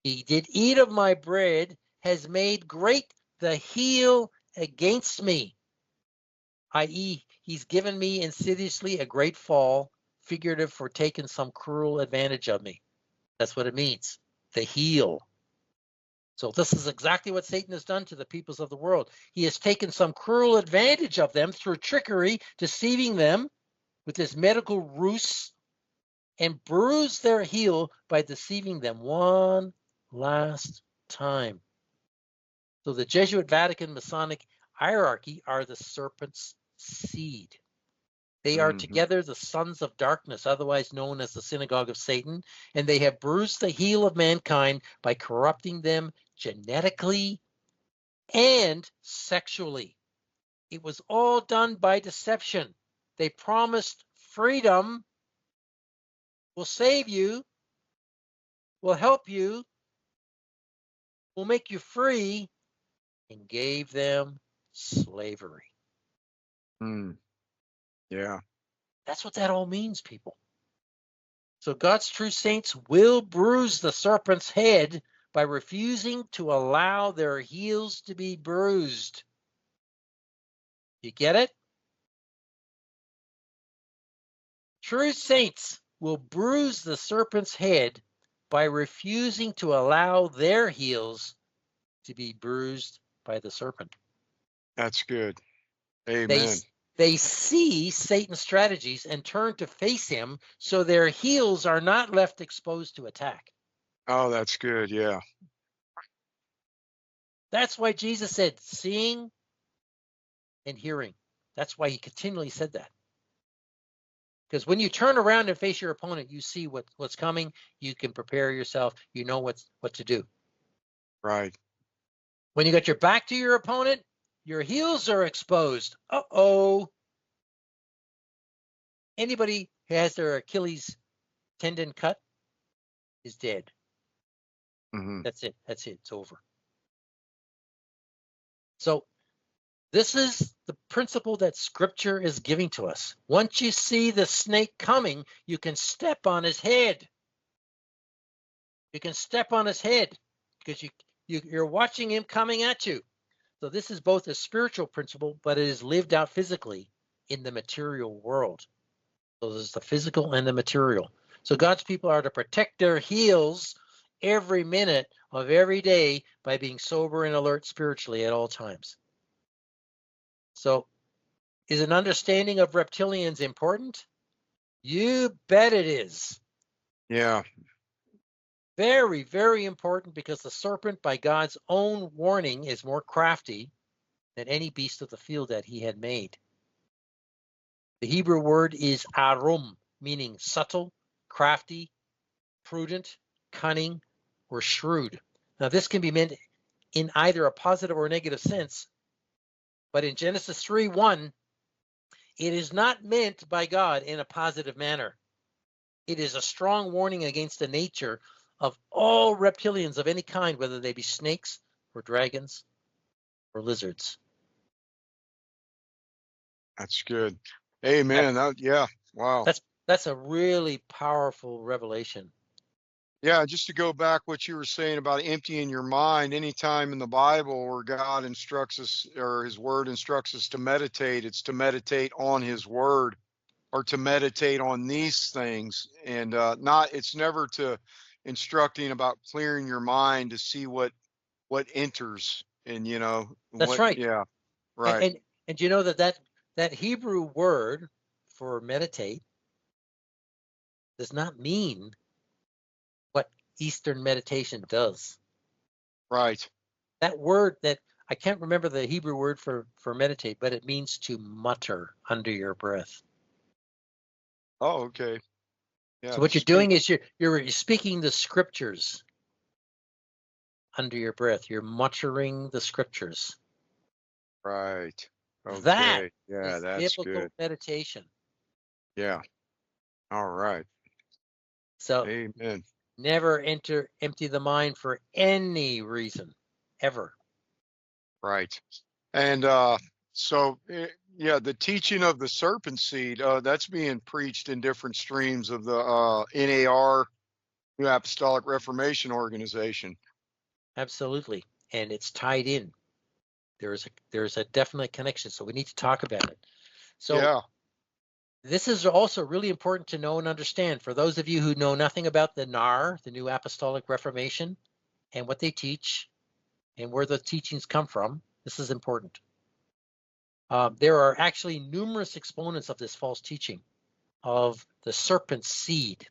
He did eat of my bread, has made great the heel against me, i.e., he's given me insidiously a great fall, figurative for taking some cruel advantage of me. That's what it means, the heel. So this is exactly what Satan has done to the peoples of the world. He has taken some cruel advantage of them through trickery, deceiving them with his medical ruse, and bruised their heel by deceiving them one last time. So the Jesuit Vatican Masonic hierarchy are the serpent's seed. They are together the sons of darkness, otherwise known as the synagogue of Satan, and they have bruised the heel of mankind by corrupting them genetically and sexually. It was all done by deception. They promised freedom, will save you, will help you, will make you free, and gave them slavery. Yeah. That's what that all means, people. So God's true saints will bruise the serpent's head by refusing to allow their heels to be bruised. You get it? True saints will bruise the serpent's head by refusing to allow their heels to be bruised by the serpent. That's good. They, Amen. they see Satan's strategies and turn to face him, so their heels are not left exposed to attack. Oh, that's good. Yeah. That's why Jesus said, seeing and hearing. That's why he continually said that. Because when you turn around and face your opponent, you see what's coming. You can prepare yourself. You know what to do. Right. When you got your back to your opponent, your heels are exposed. Uh-oh. Anybody who has their Achilles tendon cut is dead. That's it. It's over. So this is the principle that Scripture is giving to us. Once you see the snake coming, you can step on his head. You can step on his head because you're watching him coming at you. So this is both a spiritual principle, but it is lived out physically in the material world. So there's the physical and the material. So God's people are to protect their heels every minute of every day by being sober and alert spiritually at all times. So is an understanding of reptilians important? You bet it is. Yeah. Very, very important, because the serpent, by God's own warning, is more crafty than any beast of the field that he had made. The Hebrew word is arum, meaning subtle, crafty, prudent, cunning, or shrewd. Now, this can be meant in either a positive or negative sense, but in Genesis 3:1, it is not meant by God in a positive manner. It is a strong warning against the nature of all reptilians of any kind, whether they be snakes or dragons or lizards. That's good. Amen. Yeah. Wow. That's a really powerful revelation. Yeah, just to go back what you were saying about emptying your mind, anytime in the Bible where God instructs us or his word instructs us to meditate, it's to meditate on his word or to meditate on these things. And it's never to instructing about clearing your mind to see what enters. and you know That's what? right. Yeah, And right, and you know that Hebrew word for meditate does not mean what Eastern meditation does. right. That word that I can't remember the Hebrew word for meditate, but it means to mutter under your breath. Oh, okay. So Yeah, to what you're speak. doing is you're speaking the scriptures under your breath. You're muttering the scriptures. Right. That Okay. Yeah, is that's biblical good. meditation. Yeah. All right. So Amen. never empty the mind for any reason, ever. Right. And so, yeah, the teaching of the serpent seed, that's being preached in different streams of the NAR, New Apostolic Reformation Organization. Absolutely. And it's tied in. There's a definite connection. So we need to talk about it. So Yeah. this is also really important to know and understand for those of you who know nothing about the NAR, the New Apostolic Reformation, and what they teach and where the teachings come from. This is important. There are actually numerous exponents of this false teaching of the serpent seed.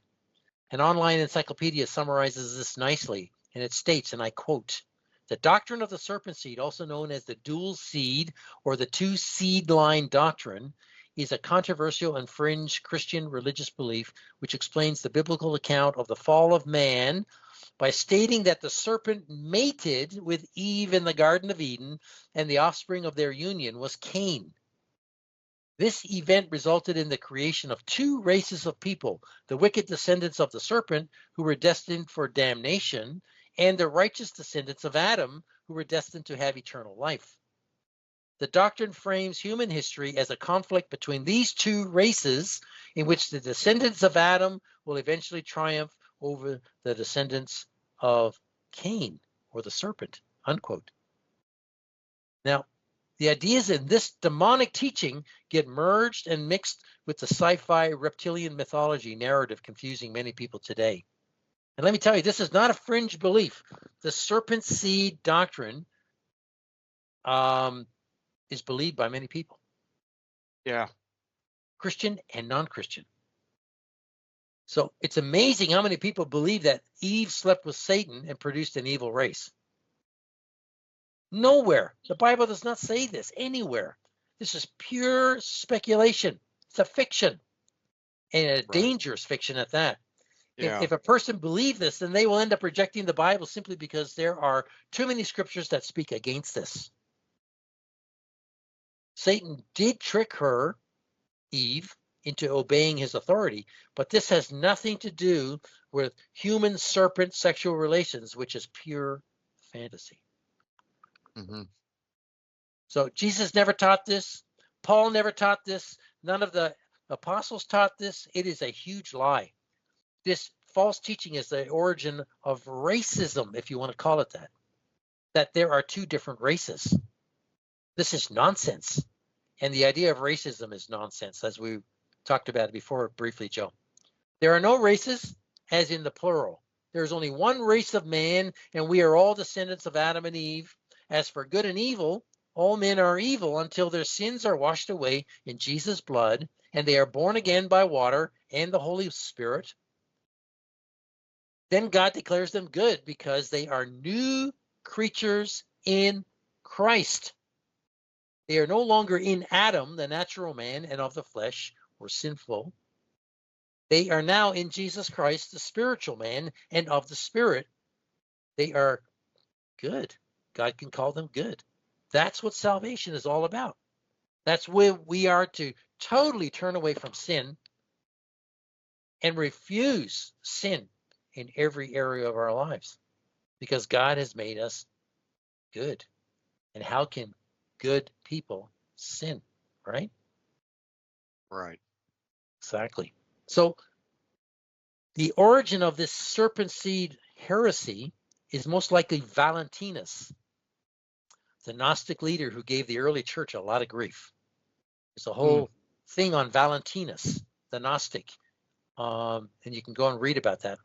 An online encyclopedia summarizes this nicely, and it states, and I quote, "The doctrine of the serpent seed, also known as the dual seed or the two seed line doctrine, is a controversial and fringe Christian religious belief which explains the biblical account of the fall of man by stating that the serpent mated with Eve in the Garden of Eden and the offspring of their union was Cain. This event resulted in the creation of two races of people, the wicked descendants of the serpent, who were destined for damnation, and the righteous descendants of Adam, who were destined to have eternal life. The doctrine frames human history as a conflict between these two races, in which the descendants of Adam will eventually triumph over the descendants of Cain, or the serpent," unquote. Now, the ideas in this demonic teaching get merged and mixed with the sci-fi reptilian mythology narrative, confusing many people today. And let me tell you, this is not a fringe belief. The serpent seed doctrine is believed by many people, Yeah. Christian and non-Christian. So it's amazing how many people believe that Eve slept with Satan and produced an evil race. Nowhere. The Bible does not say this anywhere. This is pure speculation. It's a fiction, and a Right. dangerous fiction at that. Yeah. If a person believes this, then they will end up rejecting the Bible simply because there are too many scriptures that speak against this. Satan did trick her, Eve, into obeying his authority, but this has nothing to do with human serpent sexual relations, which is pure fantasy. Hmm. So Jesus never taught this. Paul never taught this. None of the apostles taught this. It is a huge lie. This false teaching is the origin of racism, if you want to call it that there are two different races. This is nonsense. And the idea of racism is nonsense, as we talked about before briefly, Joe. There are no races, as in the plural. There is only one race of man, and we are all descendants of Adam and Eve. As for good and evil, all men are evil until their sins are washed away in Jesus' blood, and they are born again by water and the Holy Spirit. Then God declares them good because they are new creatures in Christ. They are no longer in Adam, the natural man, and of the flesh, or sinful. They are now in Jesus Christ, the spiritual man, and of the Spirit. They are good. God can call them good. That's what salvation is all about. That's where we are to totally turn away from sin and refuse sin in every area of our lives, because God has made us good. And how can good people sin, right? Right. Exactly. So the origin of this serpent seed heresy is most likely Valentinus, the Gnostic leader who gave the early church a lot of grief. There's a Mm. whole thing on Valentinus, the Gnostic, and you can go and read about that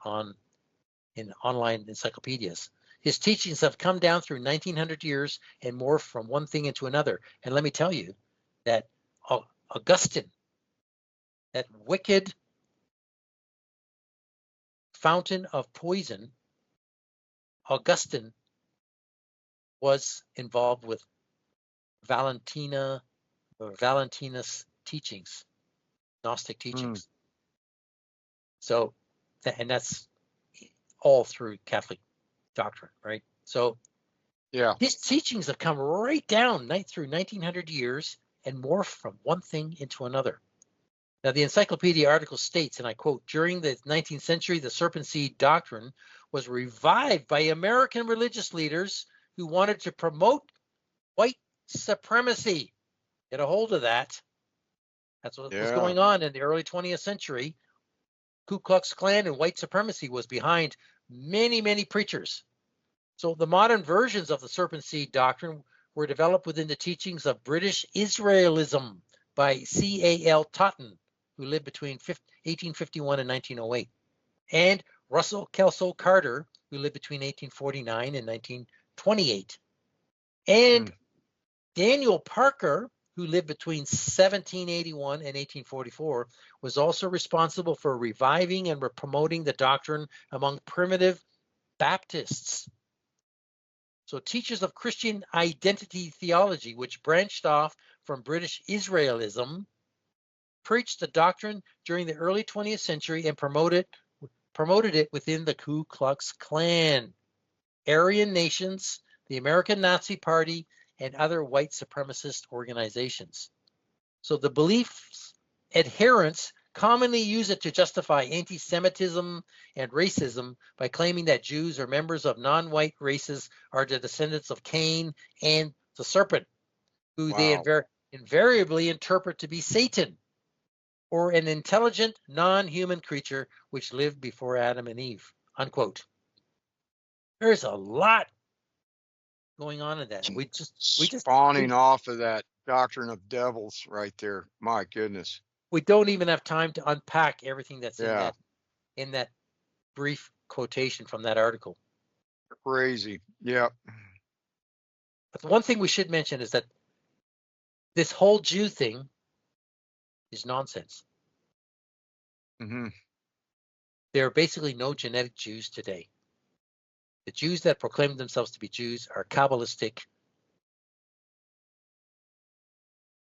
in online encyclopedias. His teachings have come down through 1900 years and morphed from one thing into another. And let me tell you that Augustine, that wicked fountain of poison, Augustine was involved with Valentinus teachings, Gnostic teachings. So, and that's all through Catholic doctrine, right? So, Yeah. his teachings have come right down through 1900 years and morphed from one thing into another. Now, the encyclopedia article states, and I quote, during the 19th century, the serpent seed doctrine was revived by American religious leaders who wanted to promote white supremacy. Get a hold of that. That's what was going on in the early 20th century. Ku Klux Klan and white supremacy was behind many, many preachers. So the modern versions of the serpent seed doctrine were developed within the teachings of British Israelism by C.A.L. Totten, who lived between 1851 and 1908, and Russell Kelso Carter, who lived between 1849 and 1928, and Daniel Parker, who lived between 1781 and 1844, was also responsible for reviving and promoting the doctrine among primitive Baptists. So teachers of Christian identity theology, which branched off from British Israelism, preached the doctrine during the early 20th century and promoted it within the Ku Klux Klan, Aryan nations, the American Nazi Party, and other white supremacist organizations. So the belief's adherents commonly use it to justify anti-Semitism and racism by claiming that Jews or members of non-white races are the descendants of Cain and the serpent, who they invariably interpret to be Satan, or an intelligent, non-human creature which lived before Adam and Eve, unquote. There's a lot going on in that. We just spawning off of that doctrine of devils right there. My goodness. We don't even have time to unpack everything that's in that brief quotation from that article. Crazy. Yeah. But the one thing we should mention is that this whole Jew thing is nonsense. There are basically no genetic Jews today. The Jews that proclaim themselves to be Jews are Kabbalistic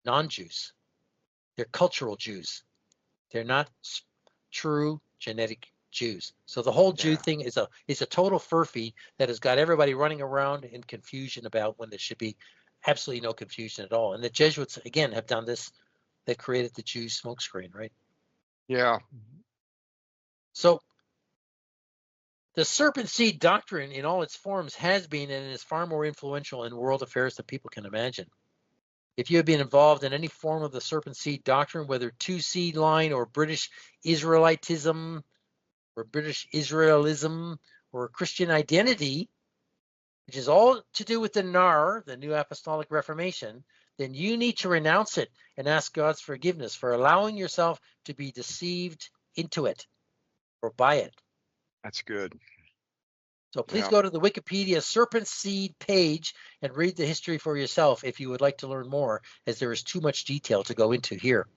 non-Jews. They're cultural Jews. They're not true genetic Jews. So the whole Jew thing is a total furphy that has got everybody running around in confusion about when there should be absolutely no confusion at all. And the Jesuits, again, have done this. They created the Jew smokescreen, right? Yeah. So the serpent seed doctrine in all its forms has been and is far more influential in world affairs than people can imagine. If you have been involved in any form of the serpent seed doctrine, whether two-seed line or British Israelitism or British Israelism or Christian identity, which is all to do with the NAR, the New Apostolic Reformation, then you need to renounce it and ask God's forgiveness for allowing yourself to be deceived into it or by it. That's good. So please go to the Wikipedia Serpent Seed page and read the history for yourself if you would like to learn more, as there is too much detail to go into here,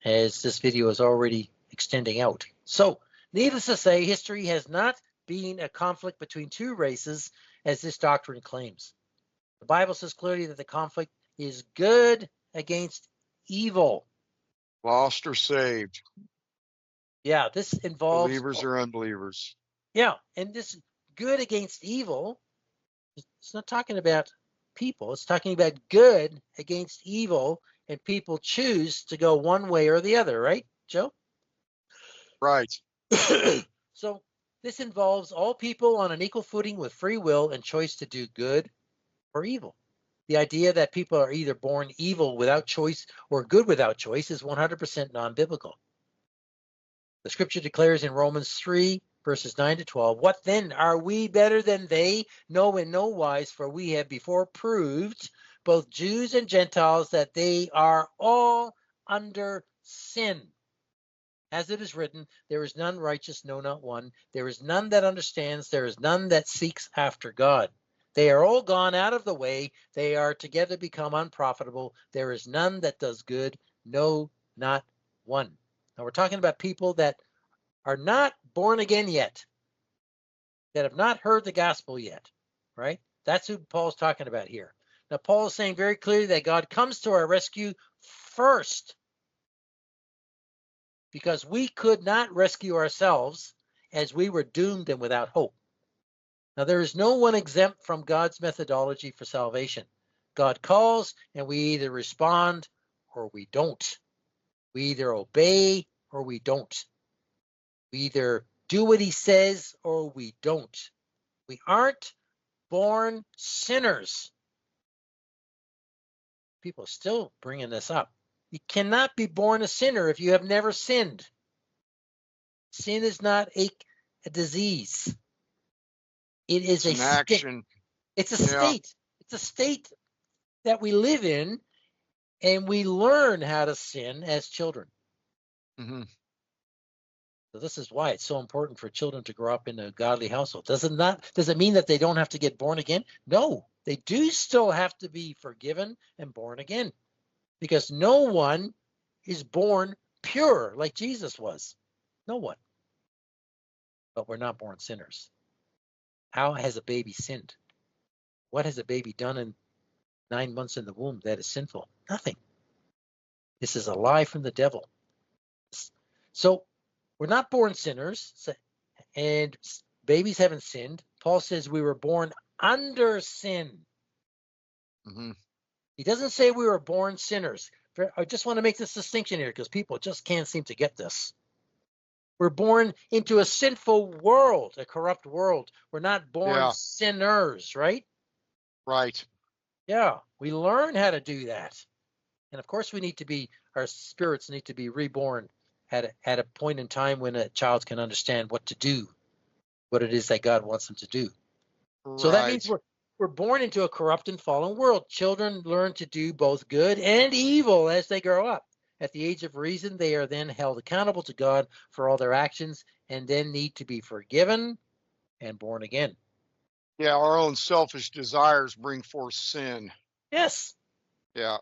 as this video is already extending out. So, needless to say, history has not been a conflict between two races, as this doctrine claims. The Bible says clearly that the conflict is good against evil. Lost or saved. Yeah, this involves believers or unbelievers. Yeah, and this good against evil, it's not talking about people. It's talking about good against evil, and people choose to go one way or the other, right, Joe? Right. So this involves all people on an equal footing with free will and choice to do good or evil. The idea that people are either born evil without choice or good without choice is 100% non-biblical. The scripture declares in Romans 3, verses 9 to 12, what then? Are we better than they? No, in no wise, for we have before proved, both Jews and Gentiles, that they are all under sin. As it is written, there is none righteous, no, not one. There is none that understands. There is none that seeks after God. They are all gone out of the way. They are together become unprofitable. There is none that does good, no, not one. Now we're talking about people that are not born again yet, that have not heard the gospel yet, right? That's who Paul's talking about here. Now, Paul is saying very clearly that God comes to our rescue first, because we could not rescue ourselves, as we were doomed and without hope. Now, there is no one exempt from God's methodology for salvation. God calls, and we either respond or we don't. We either obey or we don't. We either do what he says or we don't. We aren't born sinners. People are still bringing this up. You cannot be born a sinner if you have never sinned. Sin is not a disease. It is It's a an state. action. It's a Yeah. state. It's a state that we live in, and we learn how to sin as children. Hmm. So this is why it's so important for children to grow up in a godly household. Does it mean that they don't have to get born again? No, they do still have to be forgiven and born again, because no one is born pure like Jesus was. No one. But we're not born sinners. How has a baby sinned? What has a baby done in 9 months in the womb that is sinful? Nothing. This is a lie from the devil. So we're not born sinners, and babies haven't sinned. Paul says we were born under sin. Hmm. He doesn't say we were born sinners. I just want to make this distinction here, because people just can't seem to get this. We're born into a sinful world, a corrupt world. We're not born Yeah. sinners, right? Right. Yeah, we learn how to do that. And of course, our spirits need to be reborn at a point in time when a child can understand what to do, what it is that God wants them to do. So that means Right. we're born into a corrupt and fallen world. Children learn to do both good and evil as they grow up. At the age of reason, they are then held accountable to God for all their actions, and then need to be forgiven and born again. Yeah. Our own selfish desires bring forth sin. Yes, Yeah.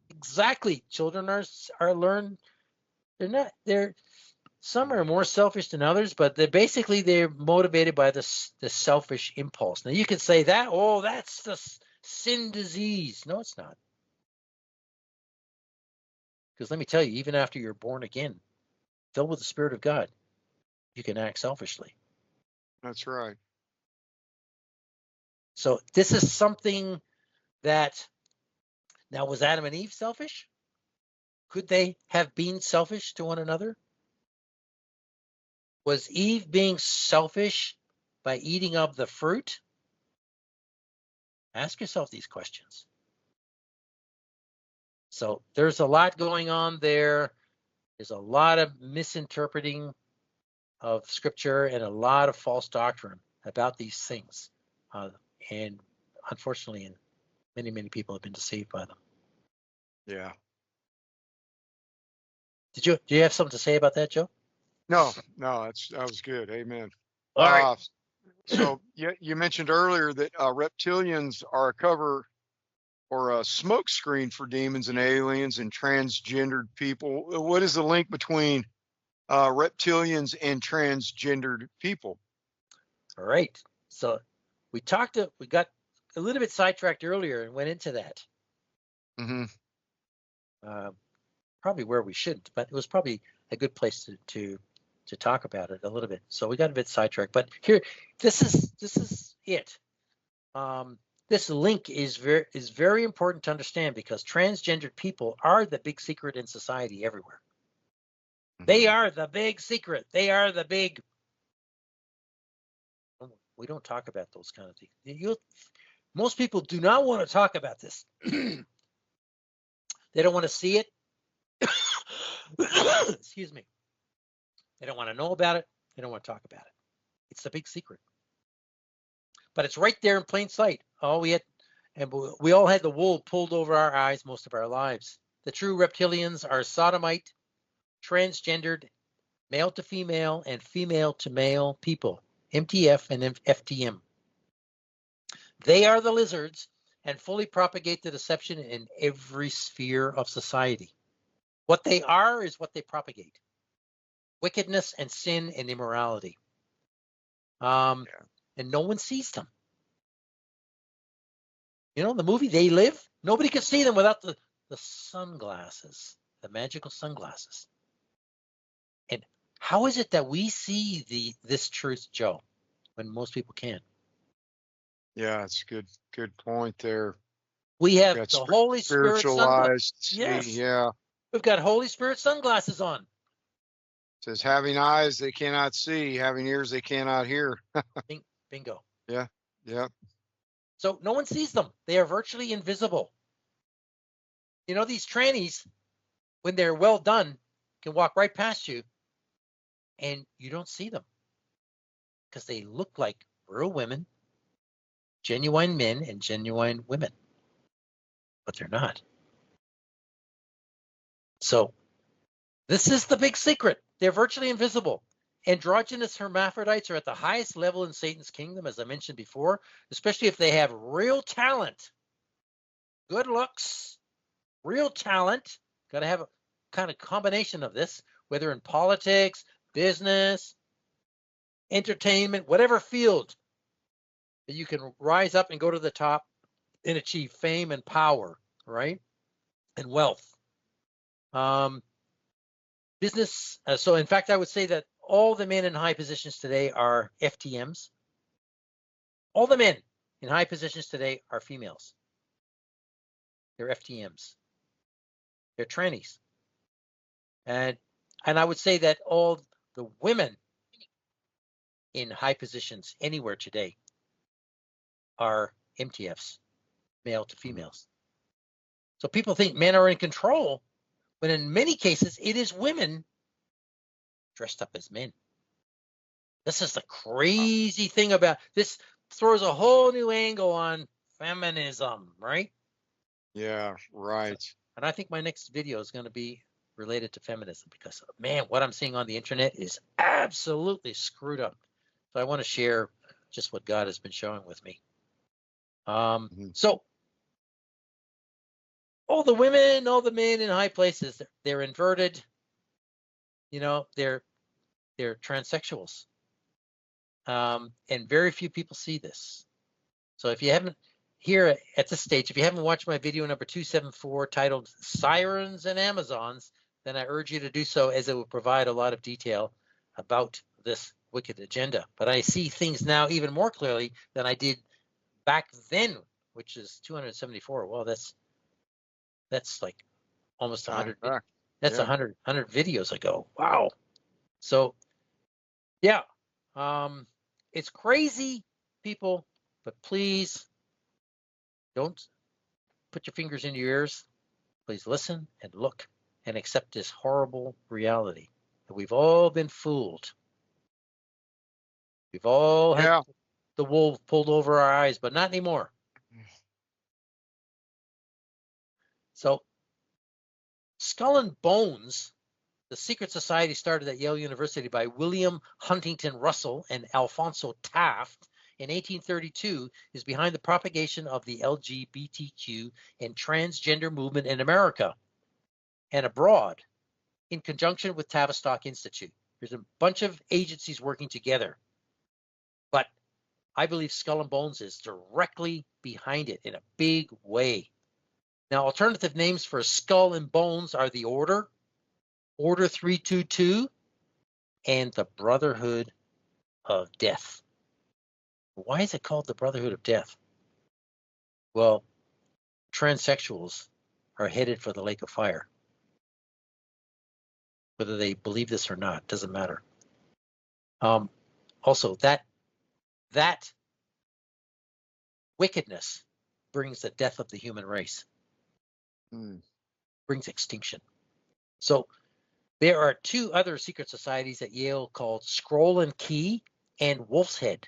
exactly. Children are learn. They're some are more selfish than others, but they're motivated by the selfish impulse. Now you could say that's the sin disease. No, it's not. Because let me tell you, even after you're born again, filled with the Spirit of God, you can act selfishly. That's right. So this is something that, now, was Adam and Eve selfish? Could they have been selfish to one another? Was Eve being selfish by eating of the fruit? Ask yourself these questions. So there's a lot going on there. There's a lot of misinterpreting of scripture and a lot of false doctrine about these things. And unfortunately, many people have been deceived by them. Yeah. Do you have something to say about that, Joe? No, that was good. Amen. All right. So you mentioned earlier that reptilians are a cover or a smokescreen for demons and aliens and transgendered people. What is the link between reptilians and transgendered people? All right. So we got a little bit sidetracked earlier and went into that. Hmm. Probably where we shouldn't, but it was probably a good place to talk about it a little bit. So we got a bit sidetracked, but here, this is it. This link is very important to understand, because transgendered people are the big secret in society everywhere. They are the big secret. They are the big. We don't talk about those kind of things. Most people do not want to talk about this. They don't want to see it. Excuse me. They don't want to know about it. They don't want to talk about it. It's the big secret. But it's right there in plain sight. We all had the wool pulled over our eyes most of our lives. The true reptilians are sodomite, transgendered, male to female and female to male people, MTF and FTM. They are the lizards and fully propagate the deception in every sphere of society. What they are is what they propagate. Wickedness and sin and immorality. And no one sees them. You know, the movie They Live, nobody could see them without the sunglasses, the magical sunglasses. And how is it that we see this truth, Joe, when most people can't? Yeah, it's a good point there. We have Got the Holy Spirit sunglasses. spiritualized. Yes. Yeah. We've got Holy Spirit sunglasses on. It says having eyes they cannot see, having ears they cannot hear. Bingo. Yeah. Yeah. So no one sees them. They are virtually invisible. You know, these trannies, when they're well done, can walk right past you and you don't see them because they look like real women, genuine men, and genuine women, but they're not. So this is the big secret. They're virtually invisible. Androgynous hermaphrodites are at the highest level in Satan's kingdom, as I mentioned before, especially if they have real talent, good looks, real talent. Got to have a kind of combination of this, whether in politics, business, entertainment, whatever field that you can rise up and go to the top and achieve fame and power, right? And wealth. Business. So in fact, I would say that all the men in high positions today are FTMs. All the men in high positions today are females. They're FTMs. They're trannies. And I would say that all the women in high positions anywhere today are MTFs, male to females. So people think men are in control, when in many cases it is women dressed up as men. This is the crazy thing about this. Throws a whole new angle on feminism, right? Yeah, right. And I think my next video is going to be related to feminism because, man, what I'm seeing on the internet is absolutely screwed up. So I want to share just what God has been showing with me. So all the women, all the men in high places, they're inverted. You know, they're transsexuals. And very few people see this. So if you haven't, here at this stage, if you haven't watched my video number 274 titled Sirens and Amazons, then I urge you to do so, as it will provide a lot of detail about this wicked agenda. But I see things now even more clearly than I did back then, which is 274. Well, that's like almost 100. That's 100 videos ago. Wow. So yeah, it's crazy, people, but please don't put your fingers in your ears. Please listen and look and accept this horrible reality that we've all been fooled. We've all had the wool pulled over our eyes, but not anymore. So Skull and Bones, the secret society started at Yale University by William Huntington Russell and Alfonso Taft in 1832, is behind the propagation of the LGBTQ and transgender movement in America and abroad, in conjunction with Tavistock Institute. There's a bunch of agencies working together, but I believe Skull and Bones is directly behind it in a big way. Now, alternative names for Skull and Bones are the Order 322, and the Brotherhood of Death. Why is it called the Brotherhood of Death? Well, transsexuals are headed for the lake of fire. Whether they believe this or not, doesn't matter. Also, that wickedness brings the death of the human race, brings extinction. So there are two other secret societies at Yale called Scroll and Key and Wolf's Head.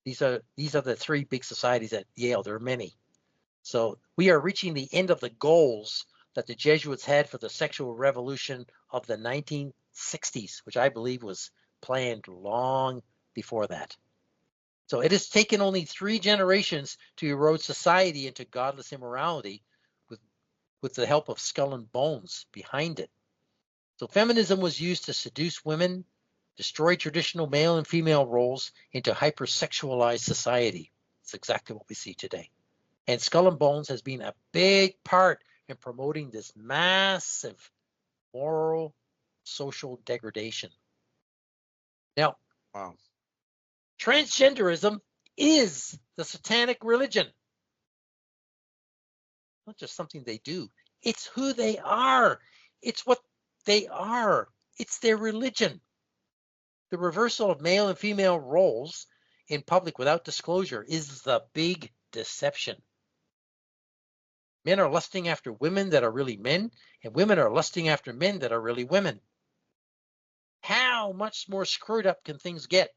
These are the three big societies at Yale. There are many. So we are reaching the end of the goals that the Jesuits had for the sexual revolution of the 19th 60s, which I believe was planned long before that. So it has taken only 3 generations to erode society into godless immorality with the help of Skull and Bones behind it. So feminism was used to seduce women, destroy traditional male and female roles into hypersexualized society. It's exactly what we see today. And Skull and Bones has been a big part in promoting this massive moral, social degradation. Now, Wow. transgenderism is the satanic religion. Not just something they do. It's who they are. It's what they are. It's their religion. The reversal of male and female roles in public without disclosure is the big deception. Men are lusting after women that are really men, and women are lusting after men that are really women. How much more screwed up can things get?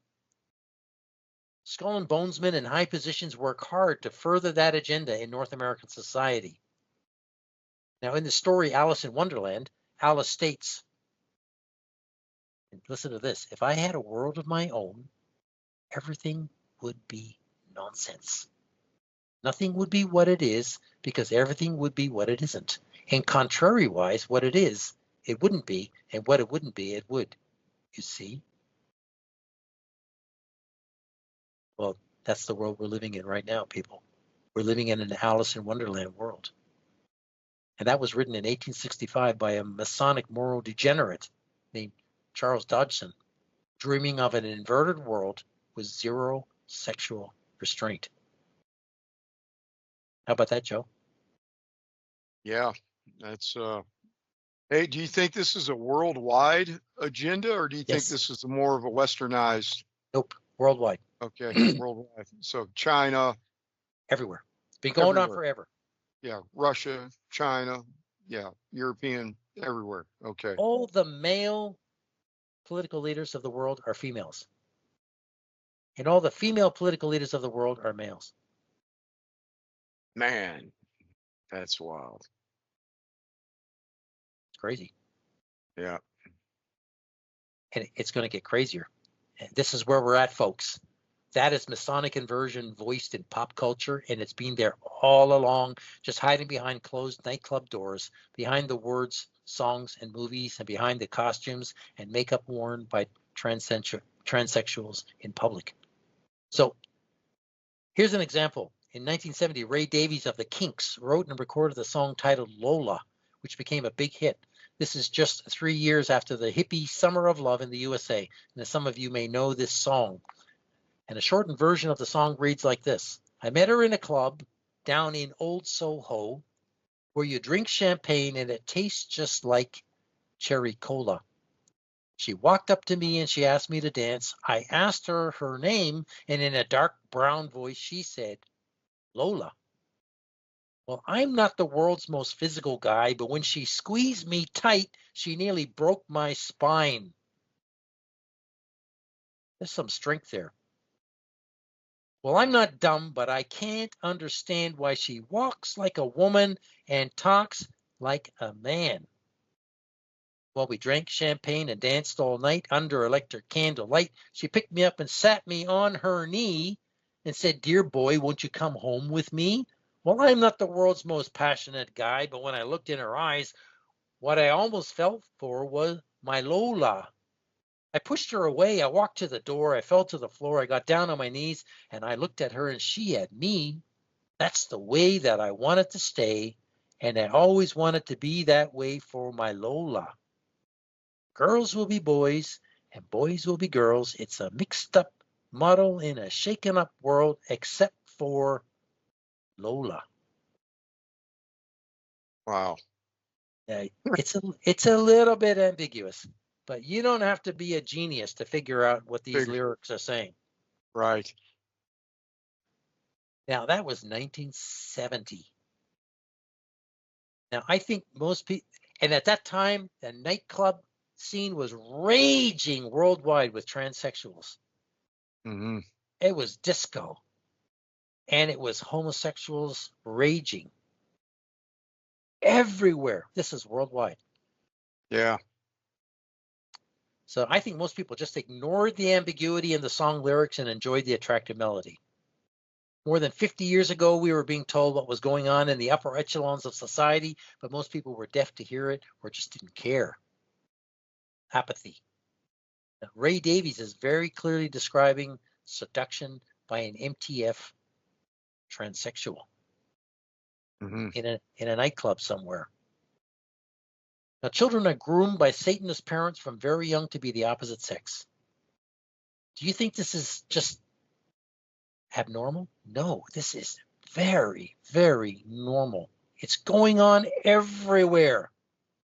Skull and Bonesmen in high positions work hard to further that agenda in North American society. Now, in the story Alice in Wonderland, Alice states, and listen to this, if I had a world of my own, everything would be nonsense. Nothing would be what it is because everything would be what it isn't. And contrary-wise, what it is, it wouldn't be, and what it wouldn't be, it would. You see? Well, that's the world we're living in right now, people. We're living in an Alice in Wonderland world. And that was written in 1865 by a Masonic moral degenerate named Charles Dodgson, dreaming of an inverted world with zero sexual restraint. How about that, Joe? Yeah, that's hey, do you think this is a worldwide agenda, or do you think Yes. this is more of a westernized? Nope. Worldwide. Okay, worldwide. So China, Everywhere. It's been going on everywhere. forever. Yeah, Russia, China, yeah, European, everywhere. Okay. All the male political leaders of the world are females. And all the female political leaders of the world are males. Man, that's wild. It's crazy. Yeah. And it's going to get crazier. And this is where we're at, folks. That is Masonic inversion voiced in pop culture, and it's been there all along, just hiding behind closed nightclub doors, behind the words, songs, and movies, and behind the costumes and makeup worn by transsexuals in public. So here's an example. In 1970, Ray Davies of the Kinks wrote and recorded the song titled Lola, which became a big hit. This is just 3 years after the hippie Summer of Love in the USA. And some of you may know this song. And a shortened version of the song reads like this. I met her in a club down in Old Soho where you drink champagne and it tastes just like cherry cola. She walked up to me and she asked me to dance. I asked her her name, and in a dark brown voice she said, Lola. Well, I'm not the world's most physical guy, but when she squeezed me tight, she nearly broke my spine. There's some strength there. Well, I'm not dumb, but I can't understand why she walks like a woman and talks like a man. Well, we drank champagne and danced all night under electric candlelight. She picked me up and sat me on her knee and said, Dear boy, won't you come home with me? Well, I'm not the world's most passionate guy, but when I looked in her eyes, what I almost felt for was my Lola. I pushed her away. I walked to the door. I fell to the floor. I got down on my knees and I looked at her and she at me. That's the way that I wanted to stay. And I always wanted to be that way for my Lola. Girls will be boys and boys will be girls. It's a mixed up muddle in a shaken up world except for Lola. Wow. It's a little bit ambiguous, but you don't have to be a genius to figure out what these lyrics are saying. Right. Now, that was 1970. Now, I think most people, and at that time, the nightclub scene was raging worldwide with transsexuals. Mm-hmm. It was disco, and it was homosexuals raging everywhere. This is worldwide. Yeah. So I think most people just ignored the ambiguity in the song lyrics and enjoyed the attractive melody. More than 50 years ago, we were being told what was going on in the upper echelons of society, but most people were deaf to hear it or just didn't care. Apathy. Now, Ray Davies is very clearly describing seduction by an MTF transsexual in a nightclub somewhere. Now, children are groomed by Satanist parents from very young to be the opposite sex. Do you think this is just abnormal? No, this is very, very normal. It's going on everywhere.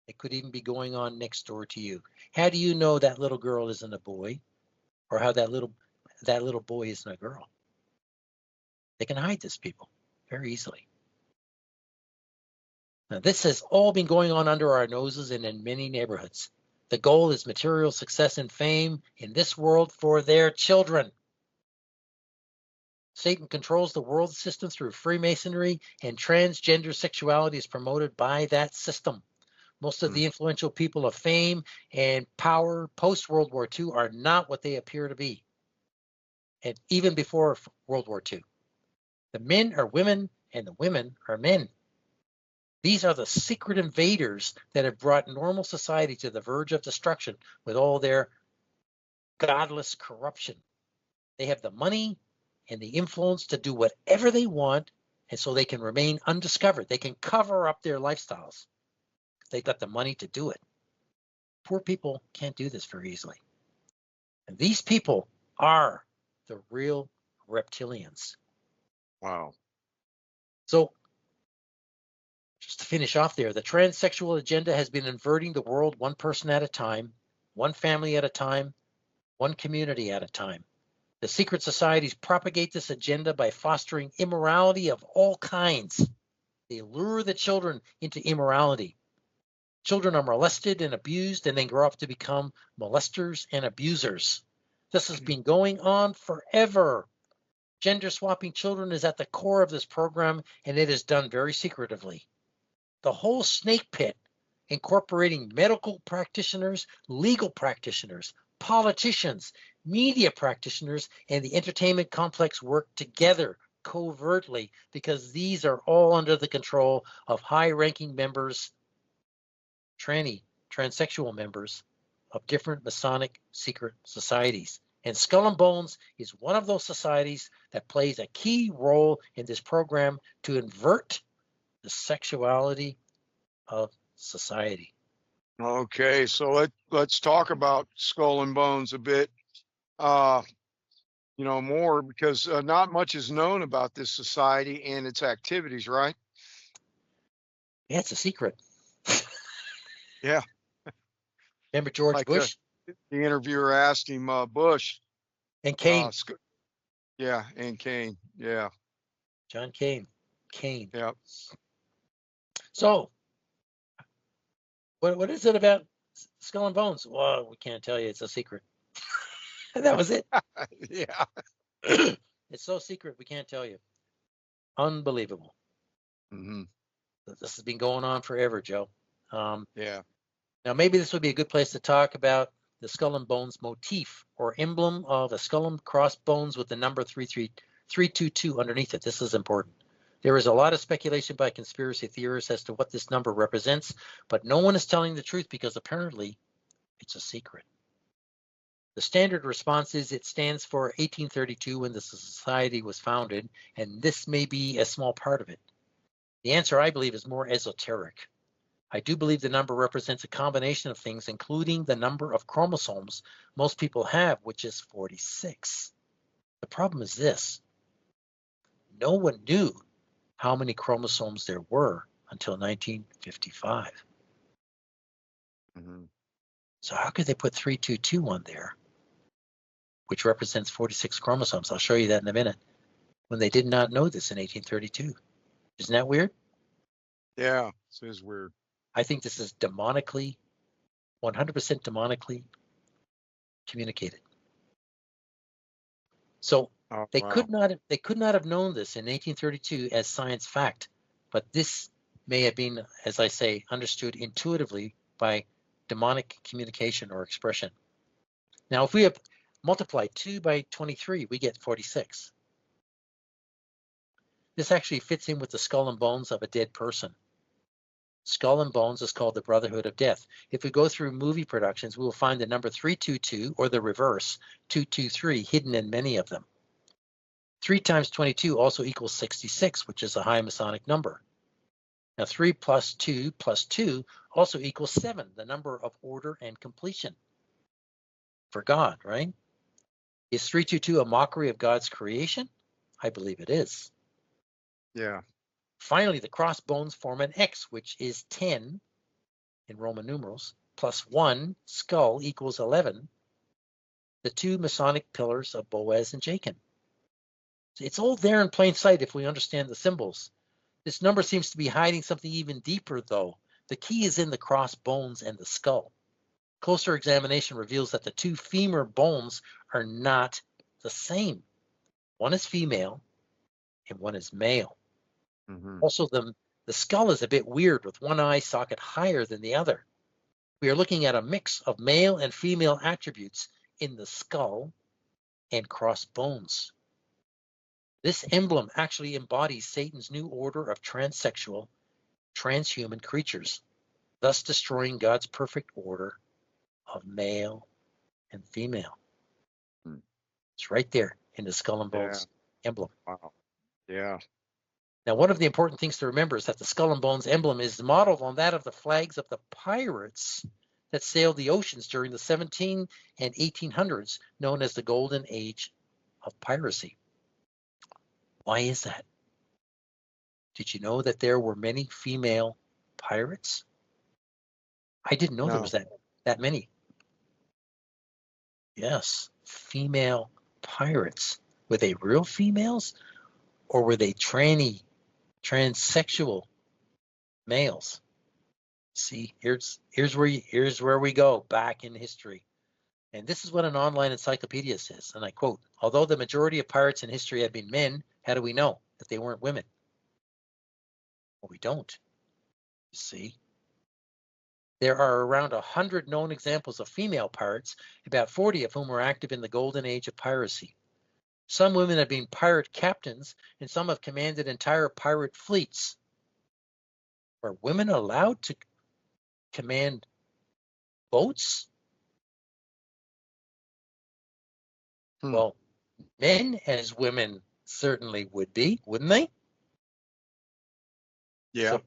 It could even be going on next door to you. How do you know that little girl isn't a boy, or how that little boy isn't a girl? They can hide this, people, very easily. Now, this has all been going on under our noses and in many neighborhoods. The goal is material success and fame in this world for their children. Satan controls the world system through Freemasonry, and transgender sexuality is promoted by that system. Most of the influential people of fame and power post-World War II are not what they appear to be, and even before World War II. The men are women, and the women are men. These are the secret invaders that have brought normal society to the verge of destruction with all their godless corruption. They have the money and the influence to do whatever they want, and so they can remain undiscovered. They can cover up their lifestyles. They've got the money to do it. Poor people can't do this very easily. And these people are the real reptilians. Wow. So, just to finish off there, the transsexual agenda has been inverting the world one person at a time, one family at a time, one community at a time. The secret societies propagate this agenda by fostering immorality of all kinds. They lure the children into immorality. Children are molested and abused and then grow up to become molesters and abusers. This has been going on forever. Gender swapping children is at the core of this program, and it is done very secretively. The whole snake pit, incorporating medical practitioners, legal practitioners, politicians, media practitioners, and the entertainment complex work together covertly because these are all under the control of high-ranking members, transsexual members of different Masonic secret societies. And Skull and Bones is one of those societies that plays a key role in this program to invert the sexuality of society. Okay, so let's talk about Skull and Bones a bit, more because not much is known about this society and its activities, right? Yeah, it's a secret. Yeah. Remember George Like Bush? The interviewer asked him, Bush. And Kane. Yeah, and Kane. Yeah. John Kane. Yeah. So, what is it about Skull and Bones? Well, we can't tell you. It's a secret. And that was it. Yeah. It's so secret, we can't tell you. Unbelievable. Mm-hmm. This has been going on forever, Joe. Yeah. Now, maybe this would be a good place to talk about the Skull and Bones motif or emblem of a skull and crossbones with the number 322 underneath it. This is important. There is a lot of speculation by conspiracy theorists as to what this number represents, but no one is telling the truth because apparently it's a secret. The standard response is it stands for 1832 when the society was founded, and this may be a small part of it. The answer, I believe, is more esoteric. I do believe the number represents a combination of things, including the number of chromosomes most people have, which is 46. The problem is this. No one knew how many chromosomes there were until 1955. Mm-hmm. So how could they put 322 on there, which represents 46 chromosomes? I'll show you that in a minute. When they did not know this in 1832. Isn't that weird? Yeah, it is weird. I think this is demonically, 100% demonically communicated. So they could not have known this in 1832 as science fact, but this may have been, as I say, understood intuitively by demonic communication or expression. Now, if we have multiplied 2 by 23, we get 46. This actually fits in with the skull and bones of a dead person. Skull and Bones is called the Brotherhood of Death. If we go through movie productions, we will find the number 322, or the reverse, 223, hidden in many of them. 3 times 22 also equals 66, which is a high Masonic number. Now 3 plus 2 also equals 7, the number of order and completion for God, right? Is 322 a mockery of God's creation? I believe it is. Yeah. Finally, the crossbones form an X, which is 10 in Roman numerals, plus 1 skull equals 11, the 2 Masonic pillars of Boaz and Jachin. It's all there in plain sight if we understand the symbols. This number seems to be hiding something even deeper, though. The key is in the crossbones and the skull. Closer examination reveals that the 2 femur bones are not the same. One is female and one is male. Mm-hmm. Also, the skull is a bit weird with one eye socket higher than the other. We are looking at a mix of male and female attributes in the skull and crossbones. This emblem actually embodies Satan's new order of transsexual, transhuman creatures, thus destroying God's perfect order of male and female. It's right there in the skull and bones emblem. Wow. Yeah. Now, one of the important things to remember is that the skull and bones emblem is modeled on that of the flags of the pirates that sailed the oceans during the 17 and 1800s, known as the Golden Age of piracy. Why is that? Did you know that there were many female pirates? I didn't know there was that many. Yes, female pirates. Were they real females, or were they transsexual males? See, here's where we go back in history. And this is what an online encyclopedia says, and I quote, "Although the majority of pirates in history have been men, how do we know that they weren't women?" Well, we don't. You see, there are around 100 known examples of female pirates, about 40 of whom were active in the golden age of piracy. Some women have been pirate captains, and some have commanded entire pirate fleets. Are women allowed to command boats? Well, men as women certainly would be, wouldn't they? Yeah.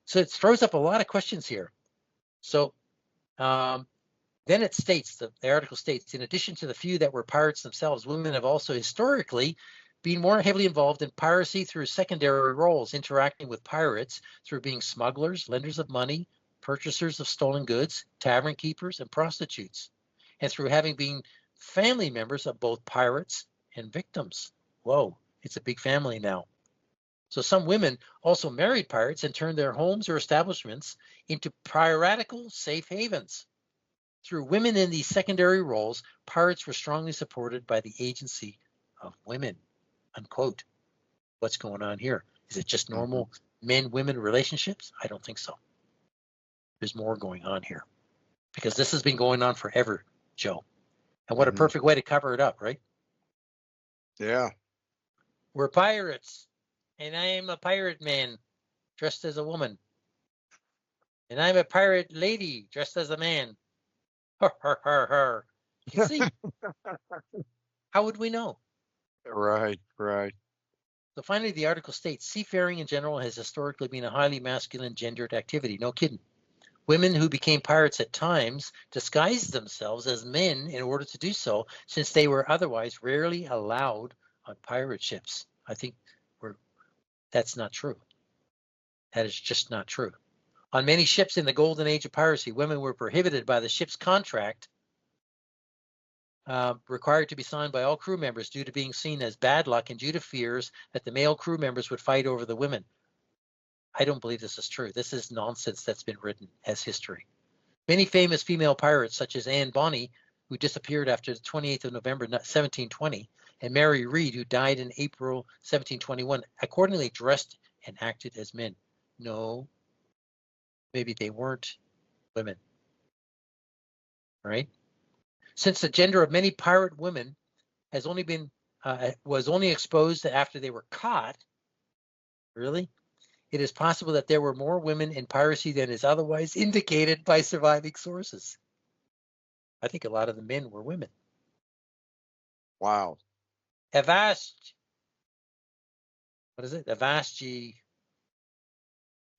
So it throws up a lot of questions here. So then it states, the article states, in addition to the few that were pirates themselves, women have also historically been more heavily involved in piracy through secondary roles, interacting with pirates through being smugglers, lenders of money, purchasers of stolen goods, tavern keepers, and prostitutes, and through having been family members of both pirates and victims. Whoa, it's a big family now. So some women also married pirates and turned their homes or establishments into piratical safe havens. Through women in these secondary roles, pirates were strongly supported by the agency of women, unquote. What's going on here? Is it just normal men-women relationships? I don't think so. There's more going on here, because this has been going on forever, Joe. And what a perfect way to cover it up, right? Yeah. We're pirates, and I am a pirate man dressed as a woman. And I'm a pirate lady dressed as a man. Har, har, har, har. You see, how would we know? Right. So finally, the article states, seafaring in general has historically been a highly masculine gendered activity. No kidding. Women who became pirates at times disguised themselves as men in order to do so, since they were otherwise rarely allowed on pirate ships. I think that's not true. That is just not true. On many ships in the golden age of piracy, women were prohibited by the ship's contract, required to be signed by all crew members due to being seen as bad luck and due to fears that the male crew members would fight over the women. I don't believe this is true. This is nonsense that's been written as history. Many famous female pirates, such as Anne Bonny, who disappeared after the 28th of November 1720, and Mary Read, who died in April 1721, accordingly dressed and acted as men. No, maybe they weren't women, right? Since the gender of many pirate women has only been was only exposed after they were caught, really, it is possible that there were more women in piracy than is otherwise indicated by surviving sources. I think a lot of the men were women. Wow. Avast, what is it? Avast ye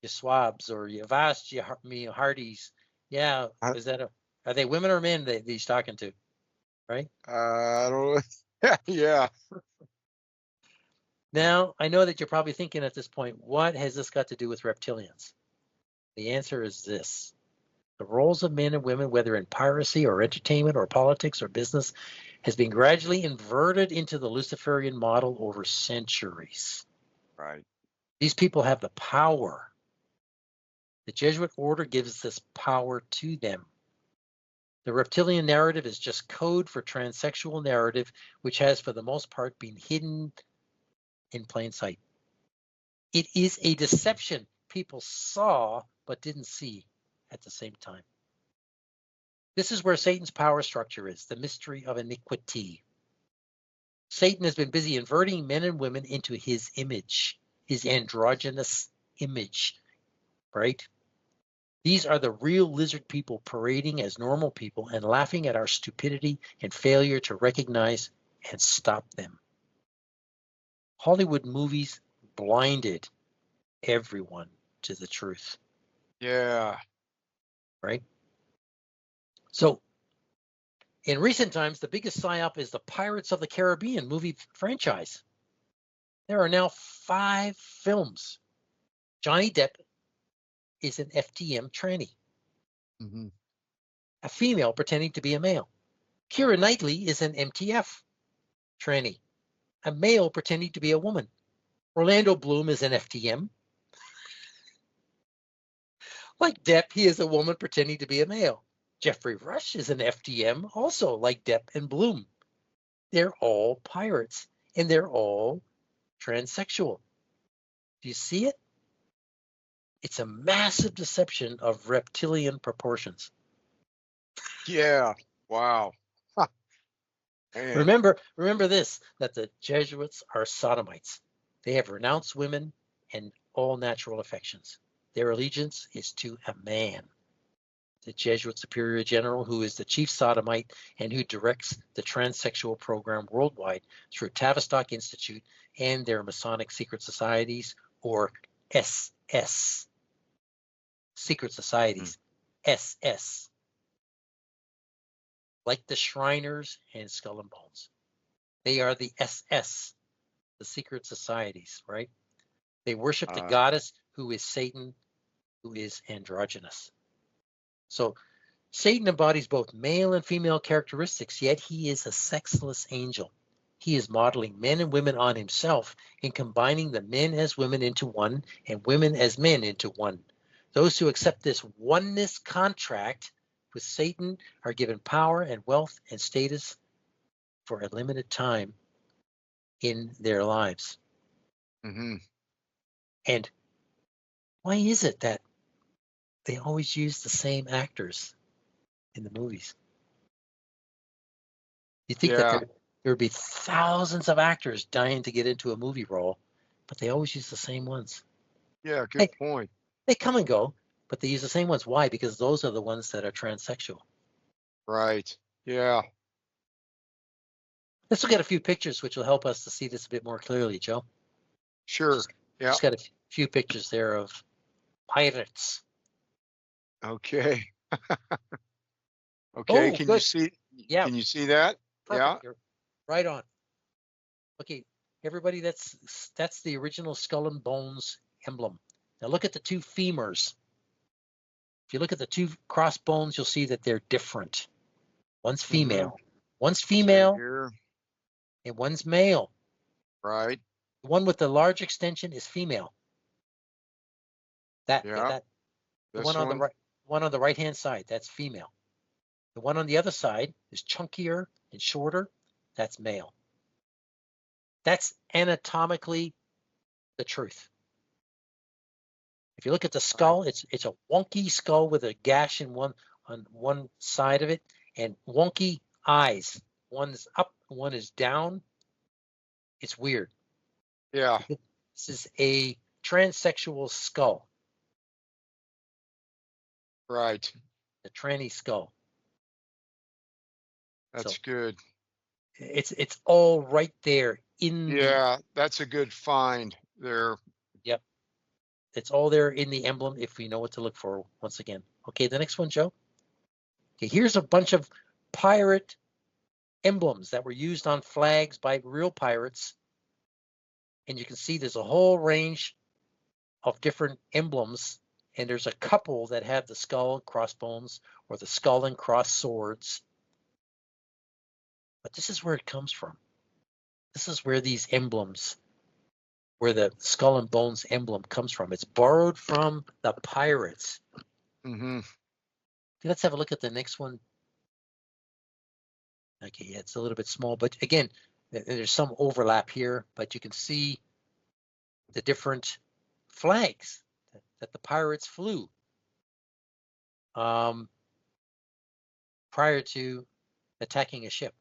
swabs or avast ye me hearties. Yeah, is that are they women or men that he's talking to? Right? I don't know. Yeah. Now, I know that you're probably thinking at this point, what has this got to do with reptilians? The answer is this. The roles of men and women, whether in piracy or entertainment or politics or business, has been gradually inverted into the Luciferian model over centuries. Right. These people have the power. The Jesuit order gives this power to them. The reptilian narrative is just code for transsexual narrative, which has for the most part been hidden in plain sight. It is a deception people saw but didn't see at the same time. This is where Satan's power structure is, the mystery of iniquity. Satan has been busy inverting men and women into his image, his androgynous image, right? These are the real lizard people parading as normal people and laughing at our stupidity and failure to recognize and stop them. Hollywood movies blinded everyone to the truth. Yeah. Right? So, in recent times, the biggest psyop is the Pirates of the Caribbean movie franchise. There are now 5 films. Johnny Depp is an FTM tranny, Mm-hmm. a female pretending to be a male. Keira Knightley is an MTF tranny, a male pretending to be a woman. Orlando Bloom is an FTM. Like Depp, he is a woman pretending to be a male. Jeffrey Rush is an FTM, also like Depp and Bloom. They're all pirates, and they're all transsexual. Do you see it? It's a massive deception of reptilian proportions. Yeah. Wow. Huh. Man. Remember this, that the Jesuits are sodomites. They have renounced women and all natural affections. Their allegiance is to a man. The Jesuit Superior General, who is the chief sodomite and who directs the transsexual program worldwide through Tavistock Institute and their Masonic secret societies, or SS. Secret societies. SS. Like the Shriners and Skull and Bones. They are the SS, the secret societies, right? They worship the goddess who is Satan, who is androgynous. So Satan embodies both male and female characteristics, yet he is a sexless angel. He is modeling men and women on himself and combining the men as women into one and women as men into one. Those who accept this oneness contract with Satan are given power and wealth and status for a limited time in their lives. Mm-hmm. And why is it that they always use the same actors in the movies? You think that there would be thousands of actors dying to get into a movie role, but they always use the same ones. Yeah, good point. They come and go, but they use the same ones. Why? Because those are the ones that are transsexual. Right. Yeah. Let's look at a few pictures which will help us to see this a bit more clearly, Joe. Sure. Yeah. Just got a few pictures there of pirates. Okay. Okay. Oh, Can good. you see? Yeah. Can you see that? Perfect. Yeah. You're right on. Okay, everybody, that's the original Skull and Bones emblem. Now look at the 2 femurs. If you look at the 2 crossbones, you'll see that they're different. One's female. One's female and one's male. Right. The one with the large extension is female. The one on the right hand side, that's female. The one on the other side is chunkier and shorter. That's male. That's anatomically the truth. If you look at the skull, it's a wonky skull with a gash on one side of it, and wonky eyes. One's up, one is down. It's weird. Yeah. This is a transsexual skull, Right. a tranny skull. That's So good. it's all right there in the. Yeah, that's a good find there. Yep. It's all there in the emblem if we know what to look for once again. Okay, the next one, Joe. Okay, here's a bunch of pirate emblems that were used on flags by real pirates. And you can see there's a whole range of different emblems. And there's a couple that have the skull and crossbones or the skull and cross swords. But this is where it comes from. This is where these emblems, where the skull and bones emblem comes from. It's borrowed from the pirates. Mm-hmm. Let's have a look at the next one. Okay, yeah, it's a little bit small, but again, there's some overlap here, but you can see the different flags that the pirates flew prior to attacking a ship.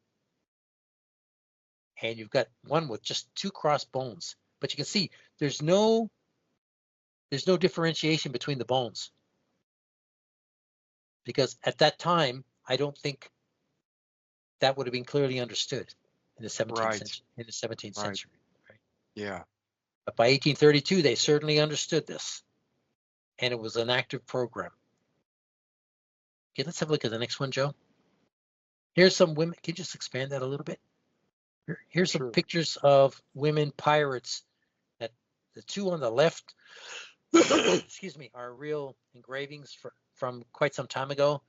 And you've got one with just two crossed bones, but you can see there's no differentiation between the bones, because at that time I don't think that would have been clearly understood in the 17th Right. century. In the 17th Right. century, right? Yeah. But by 1832, they certainly understood this, and it was an active program. Okay, let's have a look at the next one, Joe. Here's some women. Can you just expand that a little bit? Here's some Sure. pictures of women pirates. That the two on the left, excuse me, are real engravings from quite some time ago.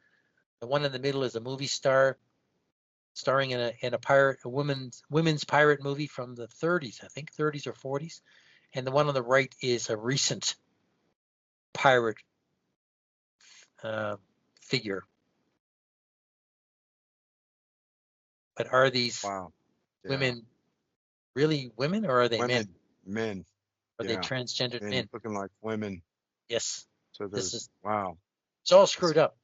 The one in the middle is a movie star starring in a women's pirate movie from the 30s, I think 30s or 40s, and the one on the right is a recent pirate figure. But are these Wow. Yeah. women really women, or are they men? Men. Are they transgendered men? Looking like women. Yes. So This is wow. It's all screwed up.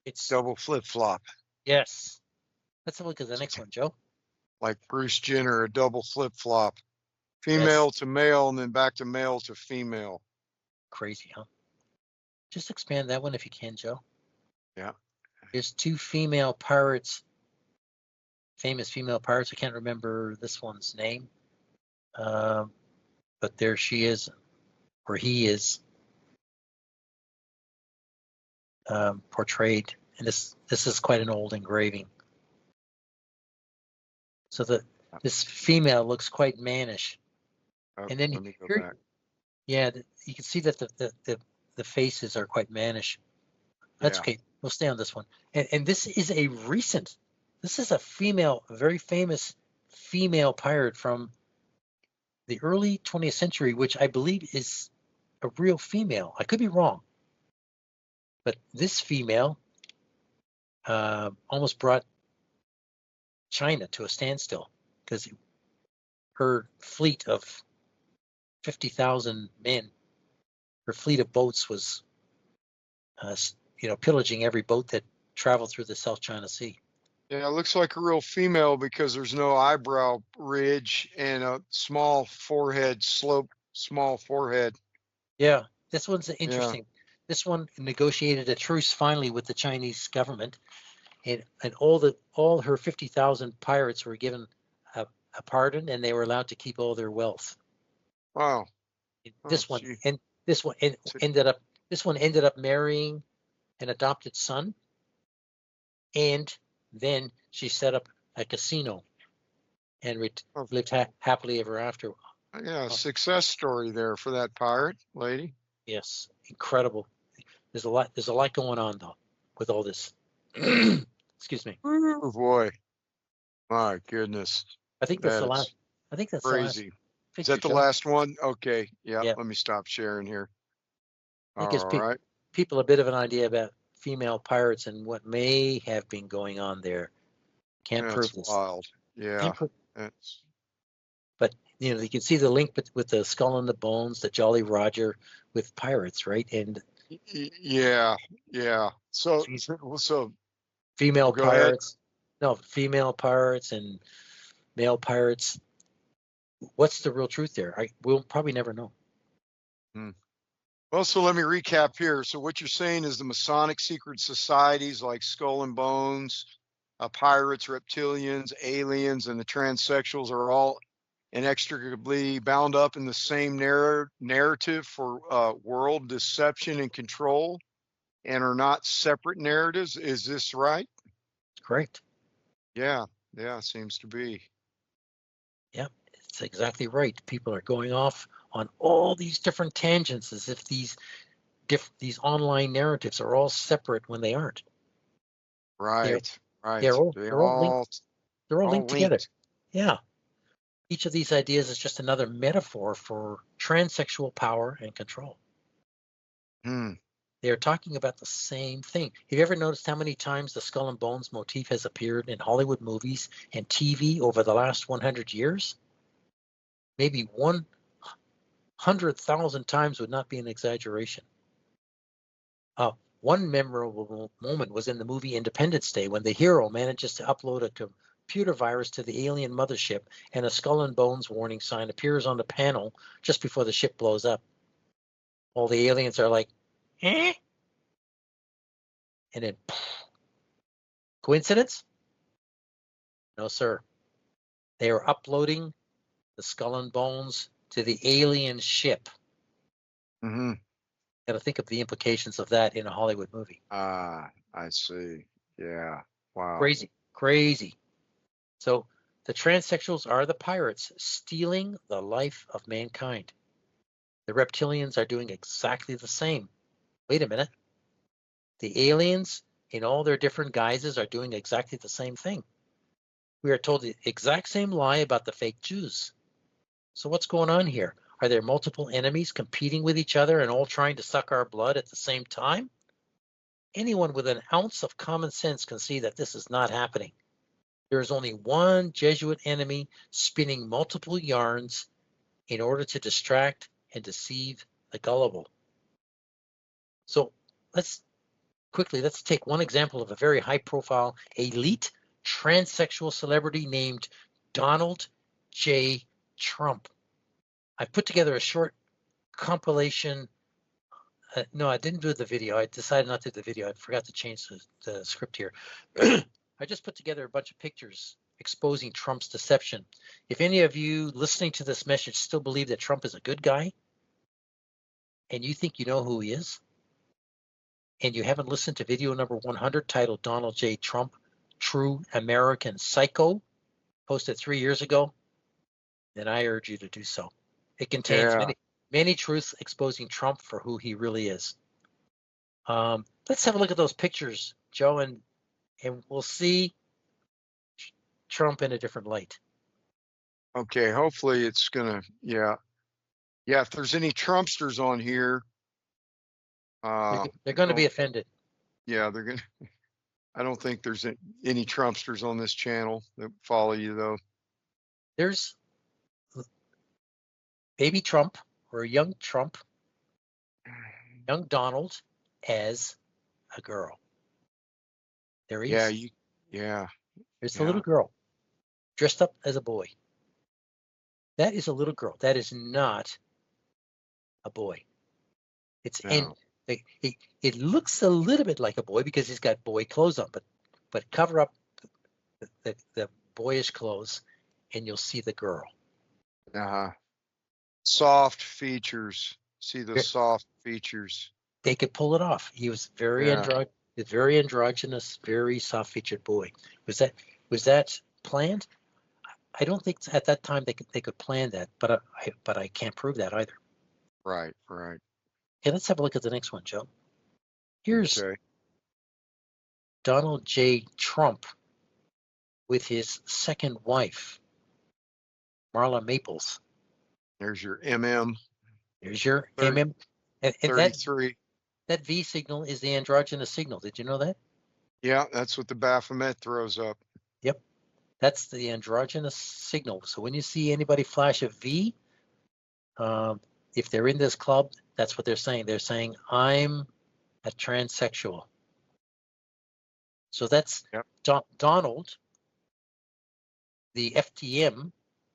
It's Double flip flop. yes. Let's have a look at the next one, Joe. Like Bruce Jenner, a double flip flop. Female to male and then back to male to female. Crazy, huh? Just expand that one if you can, Joe. Yeah. There's two female pirates, famous female pirates. I can't remember this one's name. But there she is, or he is, portrayed. And this is quite an old engraving. So this female looks quite mannish. Oh, And then let me go here, back. yeah, you can see that the faces are quite mannish. That's okay. We'll stay on this one. And this is this is a female, a very famous female pirate from the early 20th century, which I believe is a real female. I could be wrong. But this female almost brought China to a standstill because her fleet of 50,000 men, her fleet of boats was, pillaging every boat that traveled through the South China Sea. Yeah, it looks like a real female because there's no eyebrow ridge and a small forehead slope, small forehead. Yeah, this one's interesting. Yeah. This one negotiated a truce finally with the Chinese government, and all her 50,000 pirates were given a pardon, and they were allowed to keep all their wealth. Wow. This one ended up marrying an adopted son, and then she set up a casino and lived happily ever after. Yeah, success story there for that pirate lady. Yes, incredible. There's a lot going on though with all this. Excuse me. Oh boy. My goodness. I think that's the last. I think that's crazy. The last picture, is that the last one? Okay. Yeah. Let me stop sharing here. It gives people a bit of an idea about female pirates and what may have been going on there. Can't prove this. Wild. Yeah. But you can see the link with the skull and the bones, the Jolly Roger with pirates, right? And yeah. So female pirates. No, female pirates and male pirates. What's the real truth there? We'll probably never know. Hmm. Well, so let me recap here. So what you're saying is the Masonic secret societies like Skull and Bones, pirates, reptilians, aliens, and the transsexuals are all inextricably bound up in the same narrative for world deception and control, and are not separate narratives. Is this right? Correct. Yeah, yeah, seems to be. Yeah, it's exactly right. People are going off on all these different tangents as if these online narratives are all separate when they aren't. Right, right. They're all They they're all linked. all They're all all linked together. linked. Yeah. Each of these ideas is just another metaphor for transsexual power and control. Hmm. They are talking about the same thing. Have you ever noticed how many times the skull and bones motif has appeared in Hollywood movies and TV over the last 100 years? Maybe 100,000 times would not be an exaggeration. One memorable moment was in the movie Independence Day when the hero manages to upload a computer virus to the alien mothership and a skull and bones warning sign appears on the panel just before the ship blows up. All the aliens are like, eh? And then, coincidence? No, sir. They are uploading the skull and bones to the alien ship. Mm-hmm. Got to think of the implications of that in a Hollywood movie. Ah, I see. Yeah. Wow. Crazy, crazy. So the transsexuals are the pirates stealing the life of mankind. The reptilians are doing exactly the same. Wait a minute. The aliens, in all their different guises, are doing exactly the same thing. We are told the exact same lie about the fake Jews. So what's going on here? Are there multiple enemies competing with each other and all trying to suck our blood at the same time? Anyone with an ounce of common sense can see that this is not happening. There is only one Jesuit enemy spinning multiple yarns in order to distract and deceive the gullible. So let's take one example of a very high profile elite transsexual celebrity named Donald J. Trump. I put together a short compilation. No, I didn't do the video. I decided not to do the video. I forgot to change the script here. I just put together a bunch of pictures exposing Trump's deception. If any of you listening to this message still believe that Trump is a good guy, and you think you know who he is, and you haven't listened to video number 100 titled Donald J. Trump, True American Psycho, posted 3 years ago, then I urge you to do so. It contains Yeah. many truths exposing Trump for who he really is. Let's have a look at those pictures, Joe, and we'll see Trump in a different light. Okay. Hopefully it's gonna. Yeah. Yeah. If there's any Trumpsters on here, They're going to be don't. offended. Yeah, they're gonna. I don't think there's any Trumpsters on this channel that follow you though. There's baby Trump or young Trump, young Donald as a girl. There he Yeah. is. Yeah. There's the Yeah. little girl dressed up as a boy. That is a little girl. That is not a boy. No. It looks a little bit like a boy because he's got boy clothes on, but cover up the boyish clothes and you'll see the girl. Uh-huh. Soft features. See the soft features. They could pull it off. He was very androgynous, very soft-featured boy. Was that planned? I don't think at that time they could plan that, but I can't prove that either. Right. Right. Okay, let's have a look at the next one, Joe. Here's Okay. Donald J. Trump with his second wife, Marla Maples. There's your MM. There's your 30, MM. And 33. that V signal is the androgynous signal. Did you know that? Yeah, that's what the Baphomet throws up. Yep. That's the androgynous signal. So when you see anybody flash a V, if they're in this club, that's what they're saying. They're saying, I'm a transsexual. So that's Yep. Donald the FTM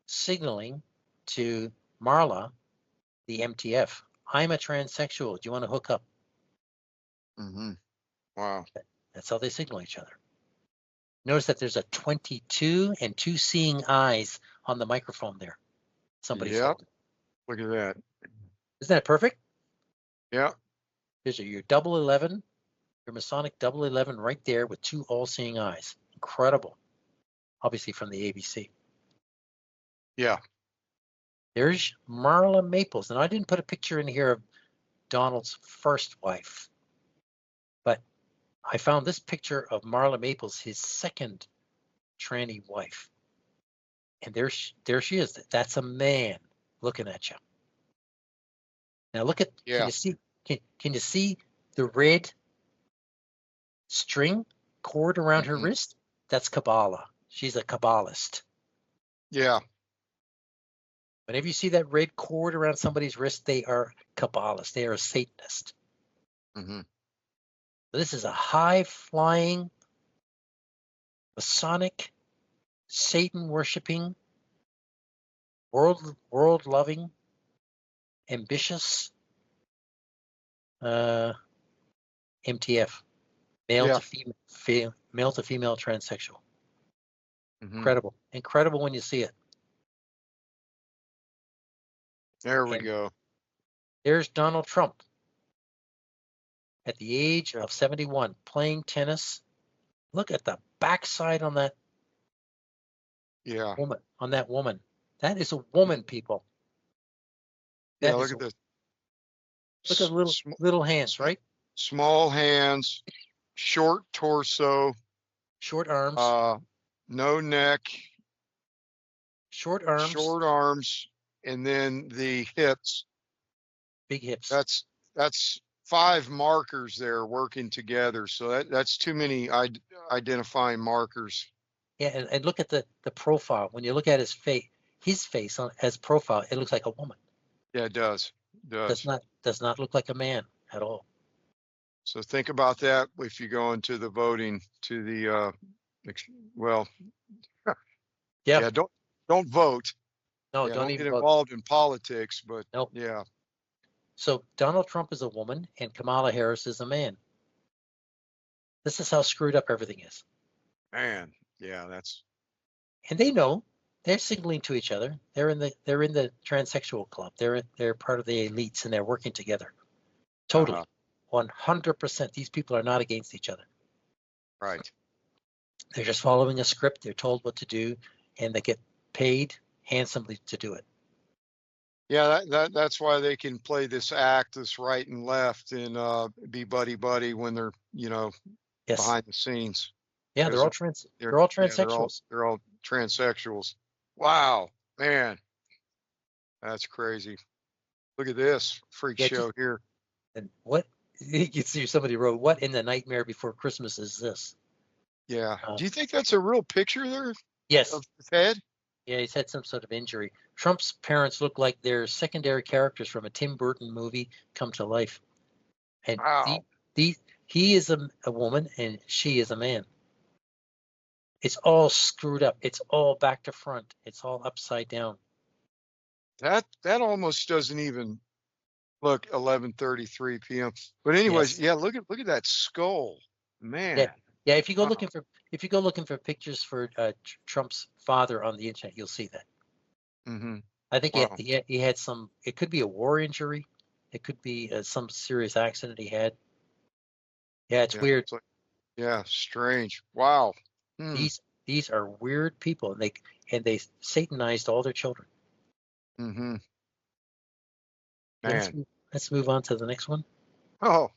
signaling to Marla, the MTF. I'm a transsexual. Do you want to hook up? Mm-hmm. Wow. That's how they signal each other. Notice that there's a 22 and 2 seeing eyes on the microphone there. Somebody's Yep. holding. Look at that. Isn't that perfect? Yeah. There's your double 11, your Masonic double 11 right there with 2 all-seeing eyes. Incredible. Obviously from the ABC. Yeah. There's Marla Maples. And I didn't put a picture in here of Donald's first wife, but I found this picture of Marla Maples, his second tranny wife. And there she is. That's a man looking at you. Now look at, Yeah. can you see the red string cord around her wrist? That's Kabbalah. She's a Kabbalist. Yeah. Whenever you see that red cord around somebody's wrist, they are Kabbalists. They are a Satanist. Mm-hmm. This is a high-flying, Masonic, Satan-worshipping, world-loving, ambitious MTF, male to female transsexual. Mm-hmm. Incredible when you see it. There we And go. there's Donald Trump at the age of 71 playing tennis. Look at the backside on that woman. That is a woman, people. Yeah, look at this. Look at little hands, right? Small hands, short torso, short arms, no neck, short arms, and then the hips. big hips. That's 5 markers there working together. So that's too many identifying markers. Yeah, and look at the profile. When you look at his face as profile, it looks like a woman. Yeah, it does. Does not look like a man at all. So think about that if you go into the voting to the yeah, don't vote. No, Yeah, don't don't even get vote. involved in politics, but nope. Yeah. So Donald Trump is a woman and Kamala Harris is a man. This is how screwed up everything is. Man, yeah, that's. And they know they're signaling to each other. They're in the transsexual club. They're part of the elites and they're working together. Totally. 100%. These people are not against each other. Right. They're just following a script. They're told what to do, and they get paid handsomely to do it. Yeah, that's why they can play this act, this right and left, and be buddy when they're behind the scenes. Yeah, they're all transsexuals. They're all transsexuals. Wow, man, that's crazy. Look at this freak show here. And what you can see somebody wrote, "What in the nightmare before Christmas is this?" Yeah. Do you think that's a real picture there? Yes. Of his head? Yeah, he's had some sort of injury. Trump's parents look like they're secondary characters from a Tim Burton movie come to life. And wow. He is a woman and she is a man. It's all screwed up. It's all back to front. It's all upside down. That almost doesn't even look 11:33 p.m. But anyways, yeah, look at that skull, man. Yeah. If you go looking for pictures for Trump's father on the internet, you'll see that. Mm-hmm. I think he had some. It could be a war injury. It could be some serious accident he had. Yeah, it's weird. Yeah, strange. Wow. These are weird people, and they satanized all their children. Mm-hmm. Man. Let's move on to the next one. Oh,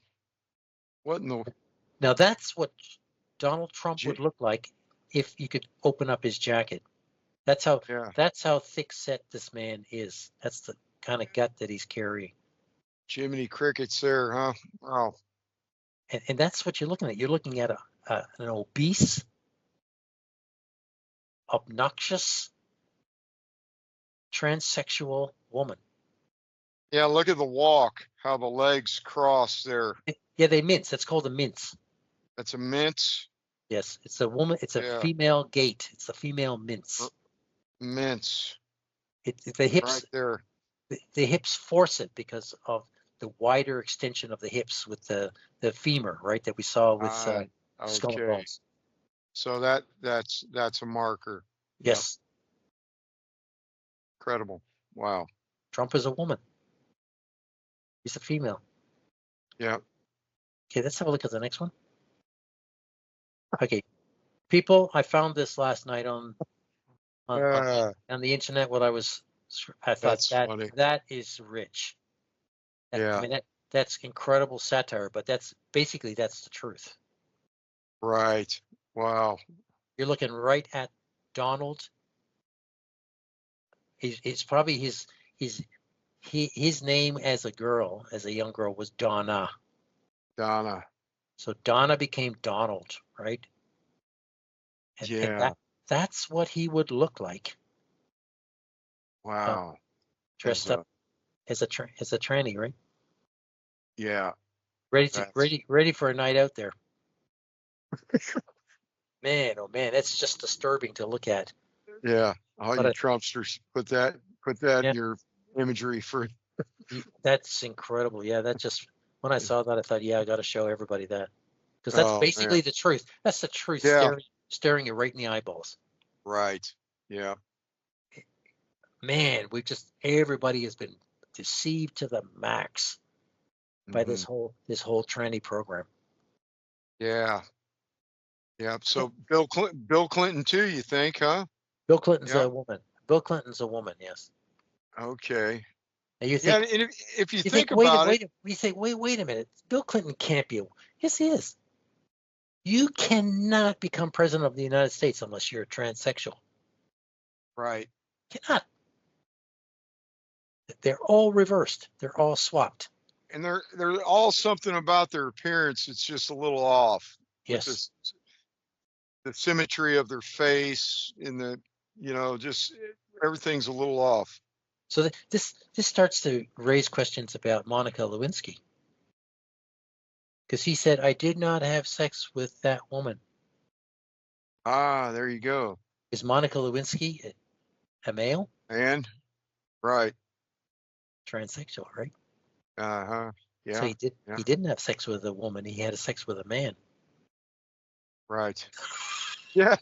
what in the? Now that's what Donald Trump would look like if you could open up his jacket. That's how thick set this man is. That's the kind of gut that he's carrying. Jiminy crickets there, huh? Wow. And that's what you're looking at. You're looking at an obese, obnoxious, transsexual woman. Yeah, look at the walk, how the legs cross there. Yeah, they mince. That's called a mince. That's a mince? Yes, it's a woman. It's a female gait. It's a female mince. immense. The hips, Right there. the hips force it because of the wider extension of the hips with the femur, right, that we saw with skull and Okay. bones. So that's a marker. Yep. Yes. Incredible. Wow. Trump is a woman. He's a female. Yeah. Okay, let's have a look at the next one. Okay, people, I found this last night on Uh, the internet. I thought that's funny. that is rich. I Yeah. mean, that's incredible satire, but that's the truth. Right. Wow. You're looking right at Donald. It's probably his name as a young girl was Donna. Donna. So Donna became Donald, right? And Yeah. that's what he would look like, Wow. dressed up as a tranny, right? Yeah. Ready for a night out there. Man, oh man, that's just disturbing to look at. Yeah. All But you Trumpsters put that Yeah. in your imagery for. That's incredible. Yeah, that just when I saw that, I thought, yeah, I got to show everybody that because that's Oh, basically man. the truth. That's the truth Yeah. staring you right in the eyeballs. Right. Yeah. Man, everybody has been deceived to the max by this Mhm. whole tranny program. Yeah. Yeah. So Bill Clinton too, you think, huh? Bill Clinton's Yeah. a woman. Bill Clinton's a woman, yes. Okay. And you Yeah, think and if you you think think about it, wait a minute. Bill Clinton can't be yes, he is. You cannot become president of the United States unless you're a transsexual. right. Cannot. They're all reversed. They're all swapped. And they're all something about their appearance. It's just a little off with Yes. the symmetry of their face and just everything's a little off. So this starts to raise questions about Monica Lewinsky. Because he said, I did not have sex with that woman. Ah, there you go. Is Monica Lewinsky a male? And right. Transsexual, right? Uh-huh. So Yeah. Yeah. he didn't have sex with a woman, he had sex with a man. Right. Yeah.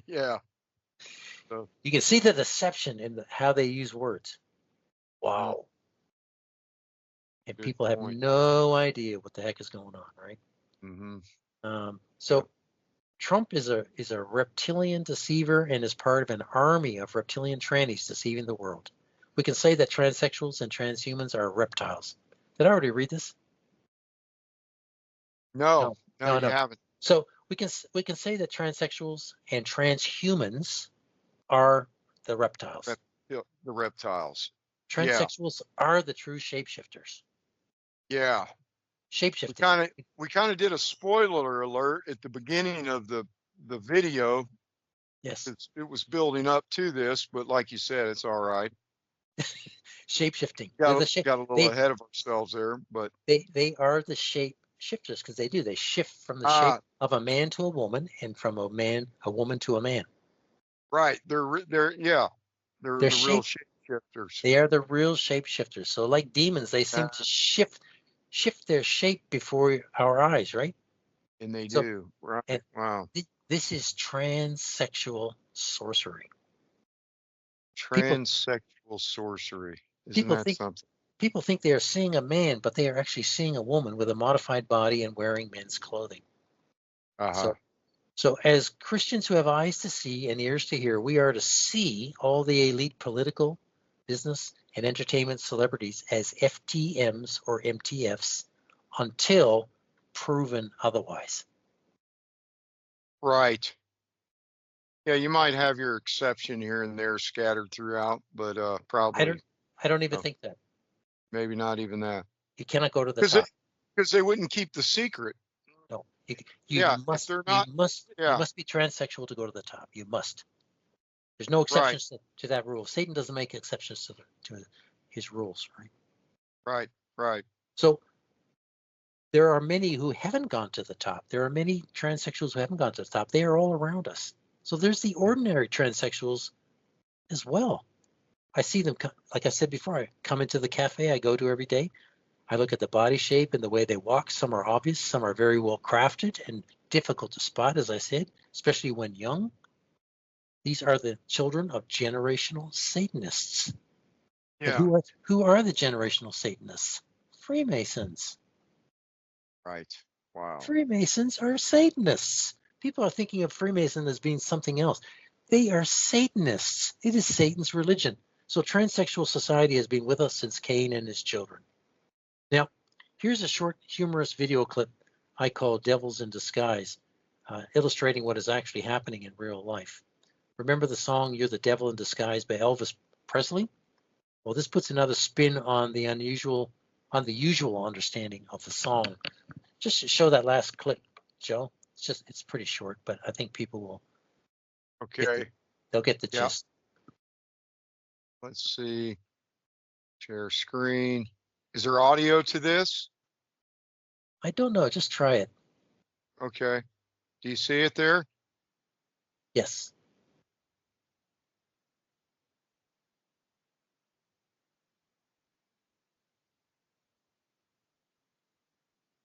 Yeah. So, You can see the deception in how they use words. Wow. And good people have point. no idea what the heck is going on, right? Mm-hmm. So Trump is a reptilian deceiver and is part of an army of reptilian trannies deceiving the world. We can say that transsexuals and transhumans are reptiles. Did I already read this? No, you No. haven't. So we can say that transsexuals and transhumans are the reptiles. The reptiles. Yeah. Transsexuals are the true shapeshifters. Yeah. Shapeshifting. We kind of did a spoiler alert at the beginning of the video. Yes. It was building up to this, but like you said, it's all right. Shapeshifting. Got a little ahead of ourselves there, but they are the shape shifters because they shift from the shape of a man to a woman and from a woman to a man. Right. They're the real shapeshifters. They are the real shapeshifters. So like demons, they seem to shift their shape before our eyes, right? And they do. Right. And wow. This is transsexual sorcery. Transsexual sorcery. Isn't that something? People think they are seeing a man, but they are actually seeing a woman with a modified body and wearing men's clothing. Uh-huh. So as Christians who have eyes to see and ears to hear, we are to see all the elite political, business, and entertainment celebrities as FTMs or MTFs until proven otherwise. Right. Yeah, you might have your exception here and there scattered throughout, but probably. I don't even think that. Maybe not even that. You cannot go to the top. Because they wouldn't keep the secret. No, you must be transsexual to go to the top. You must. There's no exceptions to that rule. Satan doesn't make exceptions to his rules, right? Right. So there are many who haven't gone to the top. There are many transsexuals who haven't gone to the top. They are all around us. So there's the ordinary transsexuals as well. I see them, like I said before, I come into the cafe I go to every day. I look at the body shape and the way they walk. Some are obvious, some are very well crafted and difficult to spot, as I said, especially when young. These are the children of generational Satanists. And Yeah. who are the generational Satanists? Freemasons. Right. Wow. Freemasons are Satanists. People are thinking of Freemason as being something else. They are Satanists. It is Satan's religion. So transsexual society has been with us since Cain and his children. Now, here's a short humorous video clip I call Devils in Disguise, illustrating what is actually happening in real life. Remember the song You're the Devil in Disguise by Elvis Presley? Well, this puts another spin on the usual understanding of the song. Just to show that last clip, Joe. It's pretty short, but I think people will Okay. they'll get the Yeah. gist. Let's see. Share screen. Is there audio to this? I don't know, just try it. Okay. Do you see it there? Yes.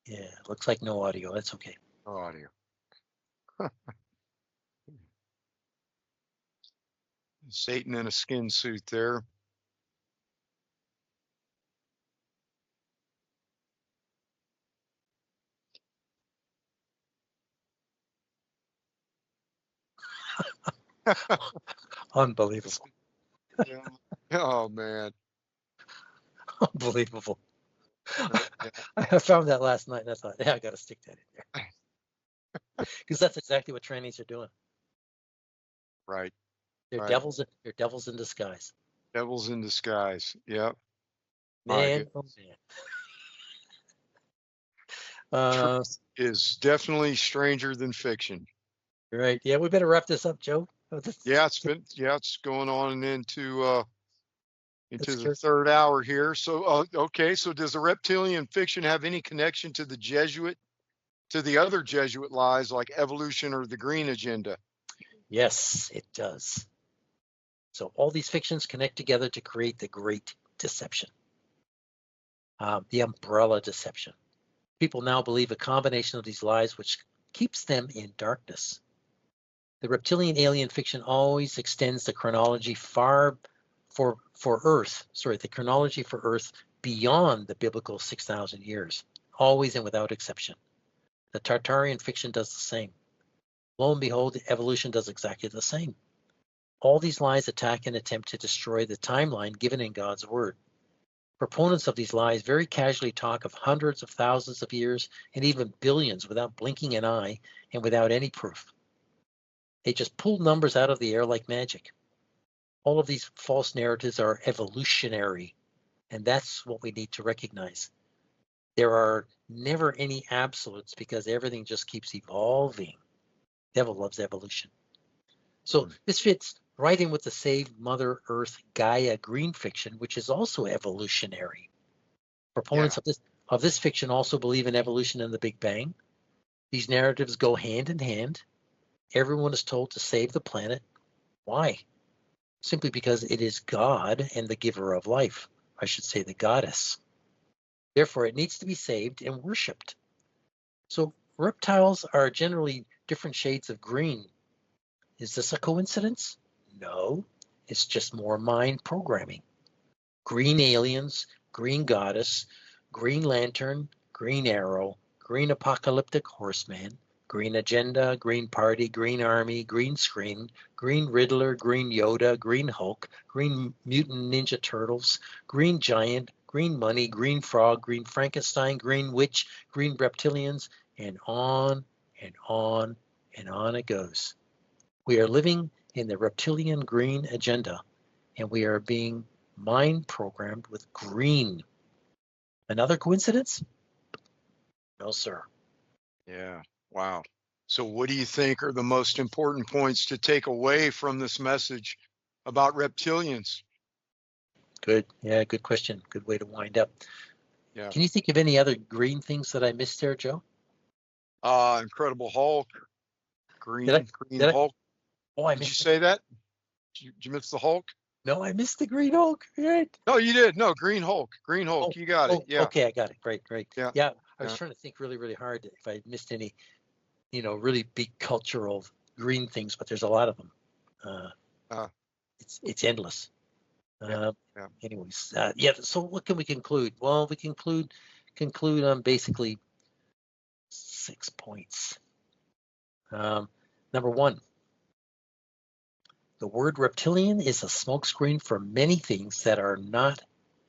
Yeah, looks like no audio. That's okay. No audio. Satan in a skin suit there. Unbelievable. Yeah. Oh man. Unbelievable. Yeah. I found that last night and I thought, yeah, I got to stick that in there. Because that's exactly what trannies are doing. Right. They're Right. devils in disguise. Devils in disguise. Yep. My Man, oh goodness. man. Uh, Truth is definitely stranger than fiction. right. Yeah, we better wrap this up, Joe. Oh, Yeah, it's going on into that's the good. third hour here. So okay, so does the reptilian fiction have any connection to the other Jesuit lies like evolution or the green agenda? Yes, it does. So all these fictions connect together to create the great deception, the umbrella deception. People now believe a combination of these lies which keeps them in darkness. The reptilian alien fiction always extends the chronology far for Earth, the chronology for Earth beyond the biblical 6,000 years, always and without exception. The Tartarian fiction does the same. Lo and behold, evolution does exactly the same. All these lies attack and attempt to destroy the timeline given in God's word. Proponents of these lies very casually talk of hundreds of thousands of years and even billions without blinking an eye and without any proof. They just pull numbers out of the air like magic. All of these false narratives are evolutionary, and that's what we need to recognize. There are never any absolutes because everything just keeps evolving. Devil loves evolution. So this fits right in with the Save Mother Earth Gaia green fiction, which is also evolutionary. Proponents Yeah. of this fiction also believe in evolution and the Big Bang. These narratives go hand in hand. Everyone is told to save the planet. Why? Simply because it is God and the giver of life. I should say the goddess. Therefore, it needs to be saved and worshipped. So reptiles are generally different shades of green. Is this a coincidence? No, it's just more mind programming. Green aliens, green goddess, green lantern, green arrow, green apocalyptic horseman, green agenda, green party, green army, green screen, green Riddler, green Yoda, green Hulk, green mutant ninja turtles, green giant, green money, green frog, green Frankenstein, green witch, green reptilians, and on and on and on it goes. We are living in the reptilian green agenda, and we are being mind programmed with green. Another coincidence? No, sir. Yeah. Wow. So what do you think are the most important points to take away from this message about reptilians? Good. Yeah, good question. Good way to wind up. Yeah. Can you think of any other green things that I missed there, Joe? Incredible Hulk, Did I? green Did I? Hulk. Oh, I Did you missed it. say that? Did you miss the Hulk? No, I missed the Green Hulk. Right. No, you did. No, Green Hulk. Green Hulk. Oh, You got it. oh, Yeah. okay, I got it. Great, great. Yeah. Yeah, I was Yeah. trying to think really, really hard if I missed any, really big cultural green things, but there's a lot of them. Uh, Uh, it's endless. yeah. Uh, Yeah. anyways, yeah. So what can we conclude? Well, we conclude on basically 6 points. Number one, the word reptilian is a smokescreen for many things that are not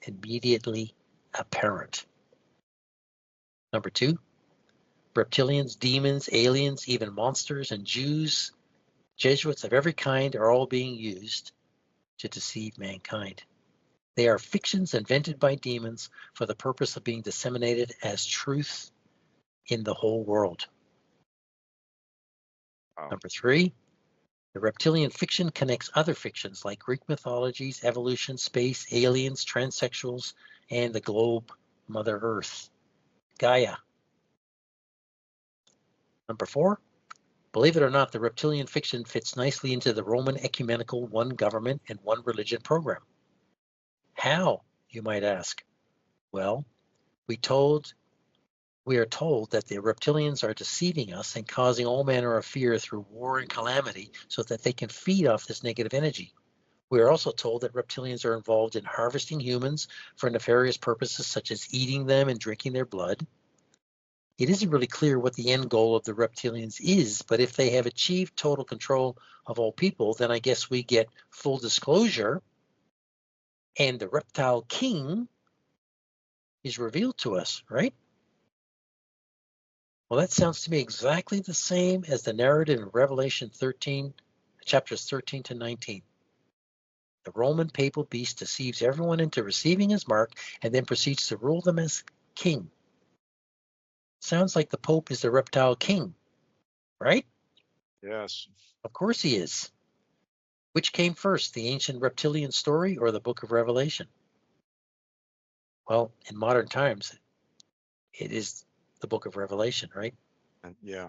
immediately apparent. Number two, reptilians, demons, aliens, even monsters, and Jews, Jesuits of every kind are all being used to deceive mankind. They are fictions invented by demons for the purpose of being disseminated as truth in the whole world. Wow. Number three, the reptilian fiction connects other fictions like Greek mythologies, evolution, space, aliens, transsexuals, and the globe, Mother Earth, Gaia. Number four, believe it or not, the reptilian fiction fits nicely into the Roman ecumenical one government and one religion program. How, you might ask? Well, we are told that the reptilians are deceiving us and causing all manner of fear through war and calamity so that they can feed off this negative energy. We are also told that reptilians are involved in harvesting humans for nefarious purposes such as eating them and drinking their blood. It isn't really clear what the end goal of the reptilians is, but if they have achieved total control of all people, then I guess we get full disclosure and the reptile king is revealed to us, right? Well, that sounds to me exactly the same as the narrative in Revelation 13, chapters 13 to 19. The Roman papal beast deceives everyone into receiving his mark and then proceeds to rule them as king. Sounds like the Pope is the reptile king, right? Yes. Of course he is. Which came first, the ancient reptilian story or the book of Revelation? Well, in modern times, it is the book of Revelation, right? Yeah.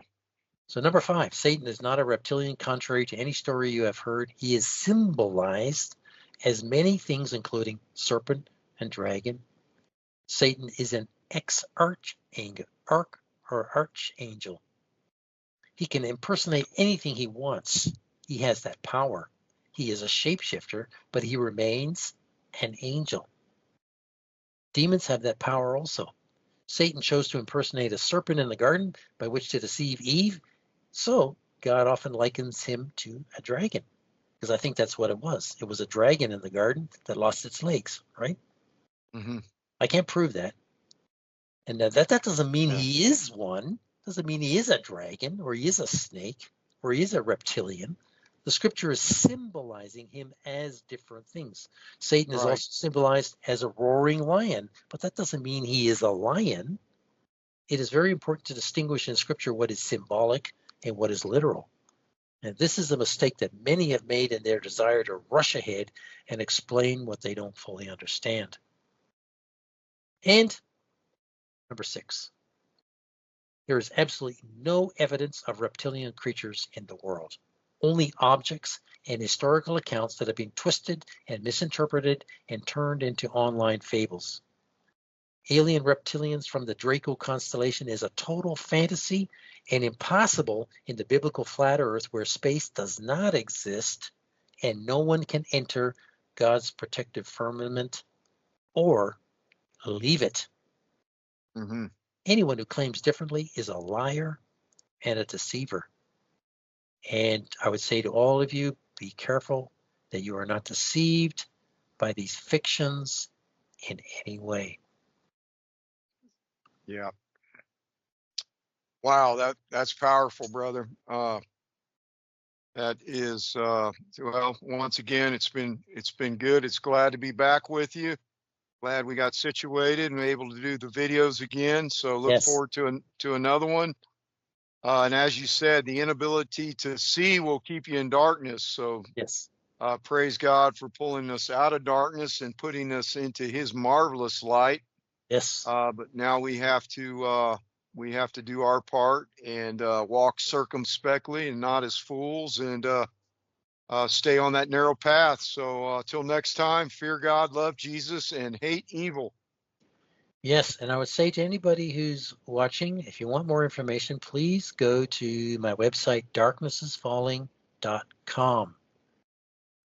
So number five, Satan is not a reptilian contrary to any story you have heard. He is symbolized as many things, including serpent and dragon. Satan is an archangel. He can impersonate anything he wants. He has that power. He is a shapeshifter, but he remains an angel. Demons have that power also. Satan chose to impersonate a serpent in the garden by which to deceive Eve. So God often likens him to a dragon, because I think that's what it was. It was a dragon in the garden that lost its legs, right? Mm-hmm. I can't prove that. And that doesn't mean Yeah. he is one. Doesn't mean he is a dragon or he is a snake or he is a reptilian. The scripture is symbolizing him as different things. Satan is Right. also symbolized as a roaring lion, but that doesn't mean he is a lion. It is very important to distinguish in scripture what is symbolic and what is literal. And this is a mistake that many have made in their desire to rush ahead and explain what they don't fully understand. And number six, there is absolutely no evidence of reptilian creatures in the world. Only objects and historical accounts that have been twisted and misinterpreted and turned into online fables. Alien reptilians from the Draco constellation is a total fantasy and impossible in the biblical flat earth where space does not exist and no one can enter God's protective firmament or leave it. Mm-hmm. Anyone who claims differently is a liar and a deceiver. And I would say to all of you, be careful that you are not deceived by these fictions in any way. Yeah. Wow. That's powerful, brother. That is well, once again, it's been good. It's glad to be back with you. Glad we got situated and able to do the videos again. So look Yes, forward to another one. And as you said, the inability to see will keep you in darkness. So yes, praise God for pulling us out of darkness and putting us into His marvelous light. yes, But now we have to do our part and walk circumspectly and not as fools. And stay on that narrow path. So till next time, fear God, love Jesus, and hate evil. Yes, and I would say to anybody who's watching, if you want more information, please go to my website, darknessisfalling.com.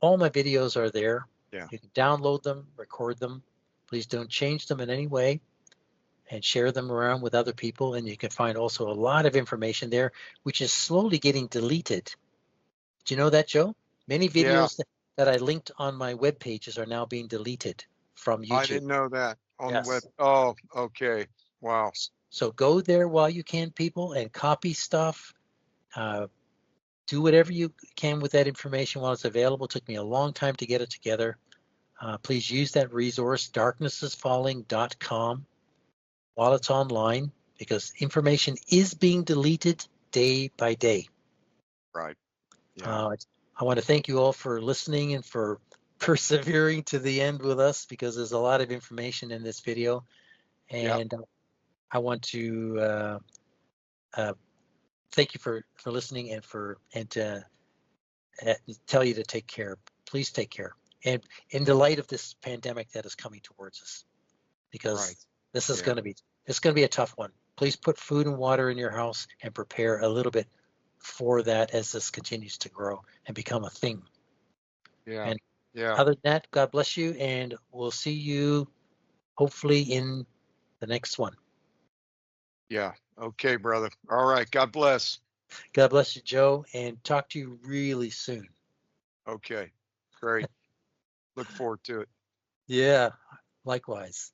All my videos are there. Yeah. You can download them, record them. Please don't change them in any way, and share them around with other people. And you can find also a lot of information there, which is slowly getting deleted. Do you know that, Joe? Many Yeah, videos that I linked on my web pages are now being deleted from I YouTube. didn't know that on the web. Yes. Oh, okay. Wow. So go there while you can, people, and copy stuff. Do whatever you can with that information while it's available. It took me a long time to get it together. Please use that resource, darknessisfalling.com, while it's online, because information is being deleted day by day. Right. Yeah. I want to thank you all for listening and for persevering to the end with us, because there's a lot of information in this video. Yep. And I want to thank you for listening, and tell you to take care. Please take care. And in the light of this pandemic that is coming towards us, Right. because this is Yeah. going to be a tough one. Please put food and water in your house and prepare a little bit for that as this continues to grow and become a thing. Yeah. And Yeah. other than that, God bless you, and we'll see you hopefully in the next one. Yeah. Okay, brother. All right. God bless. God bless you, Joe, and talk to you really soon. Okay. Great. Look forward to it. Yeah, likewise.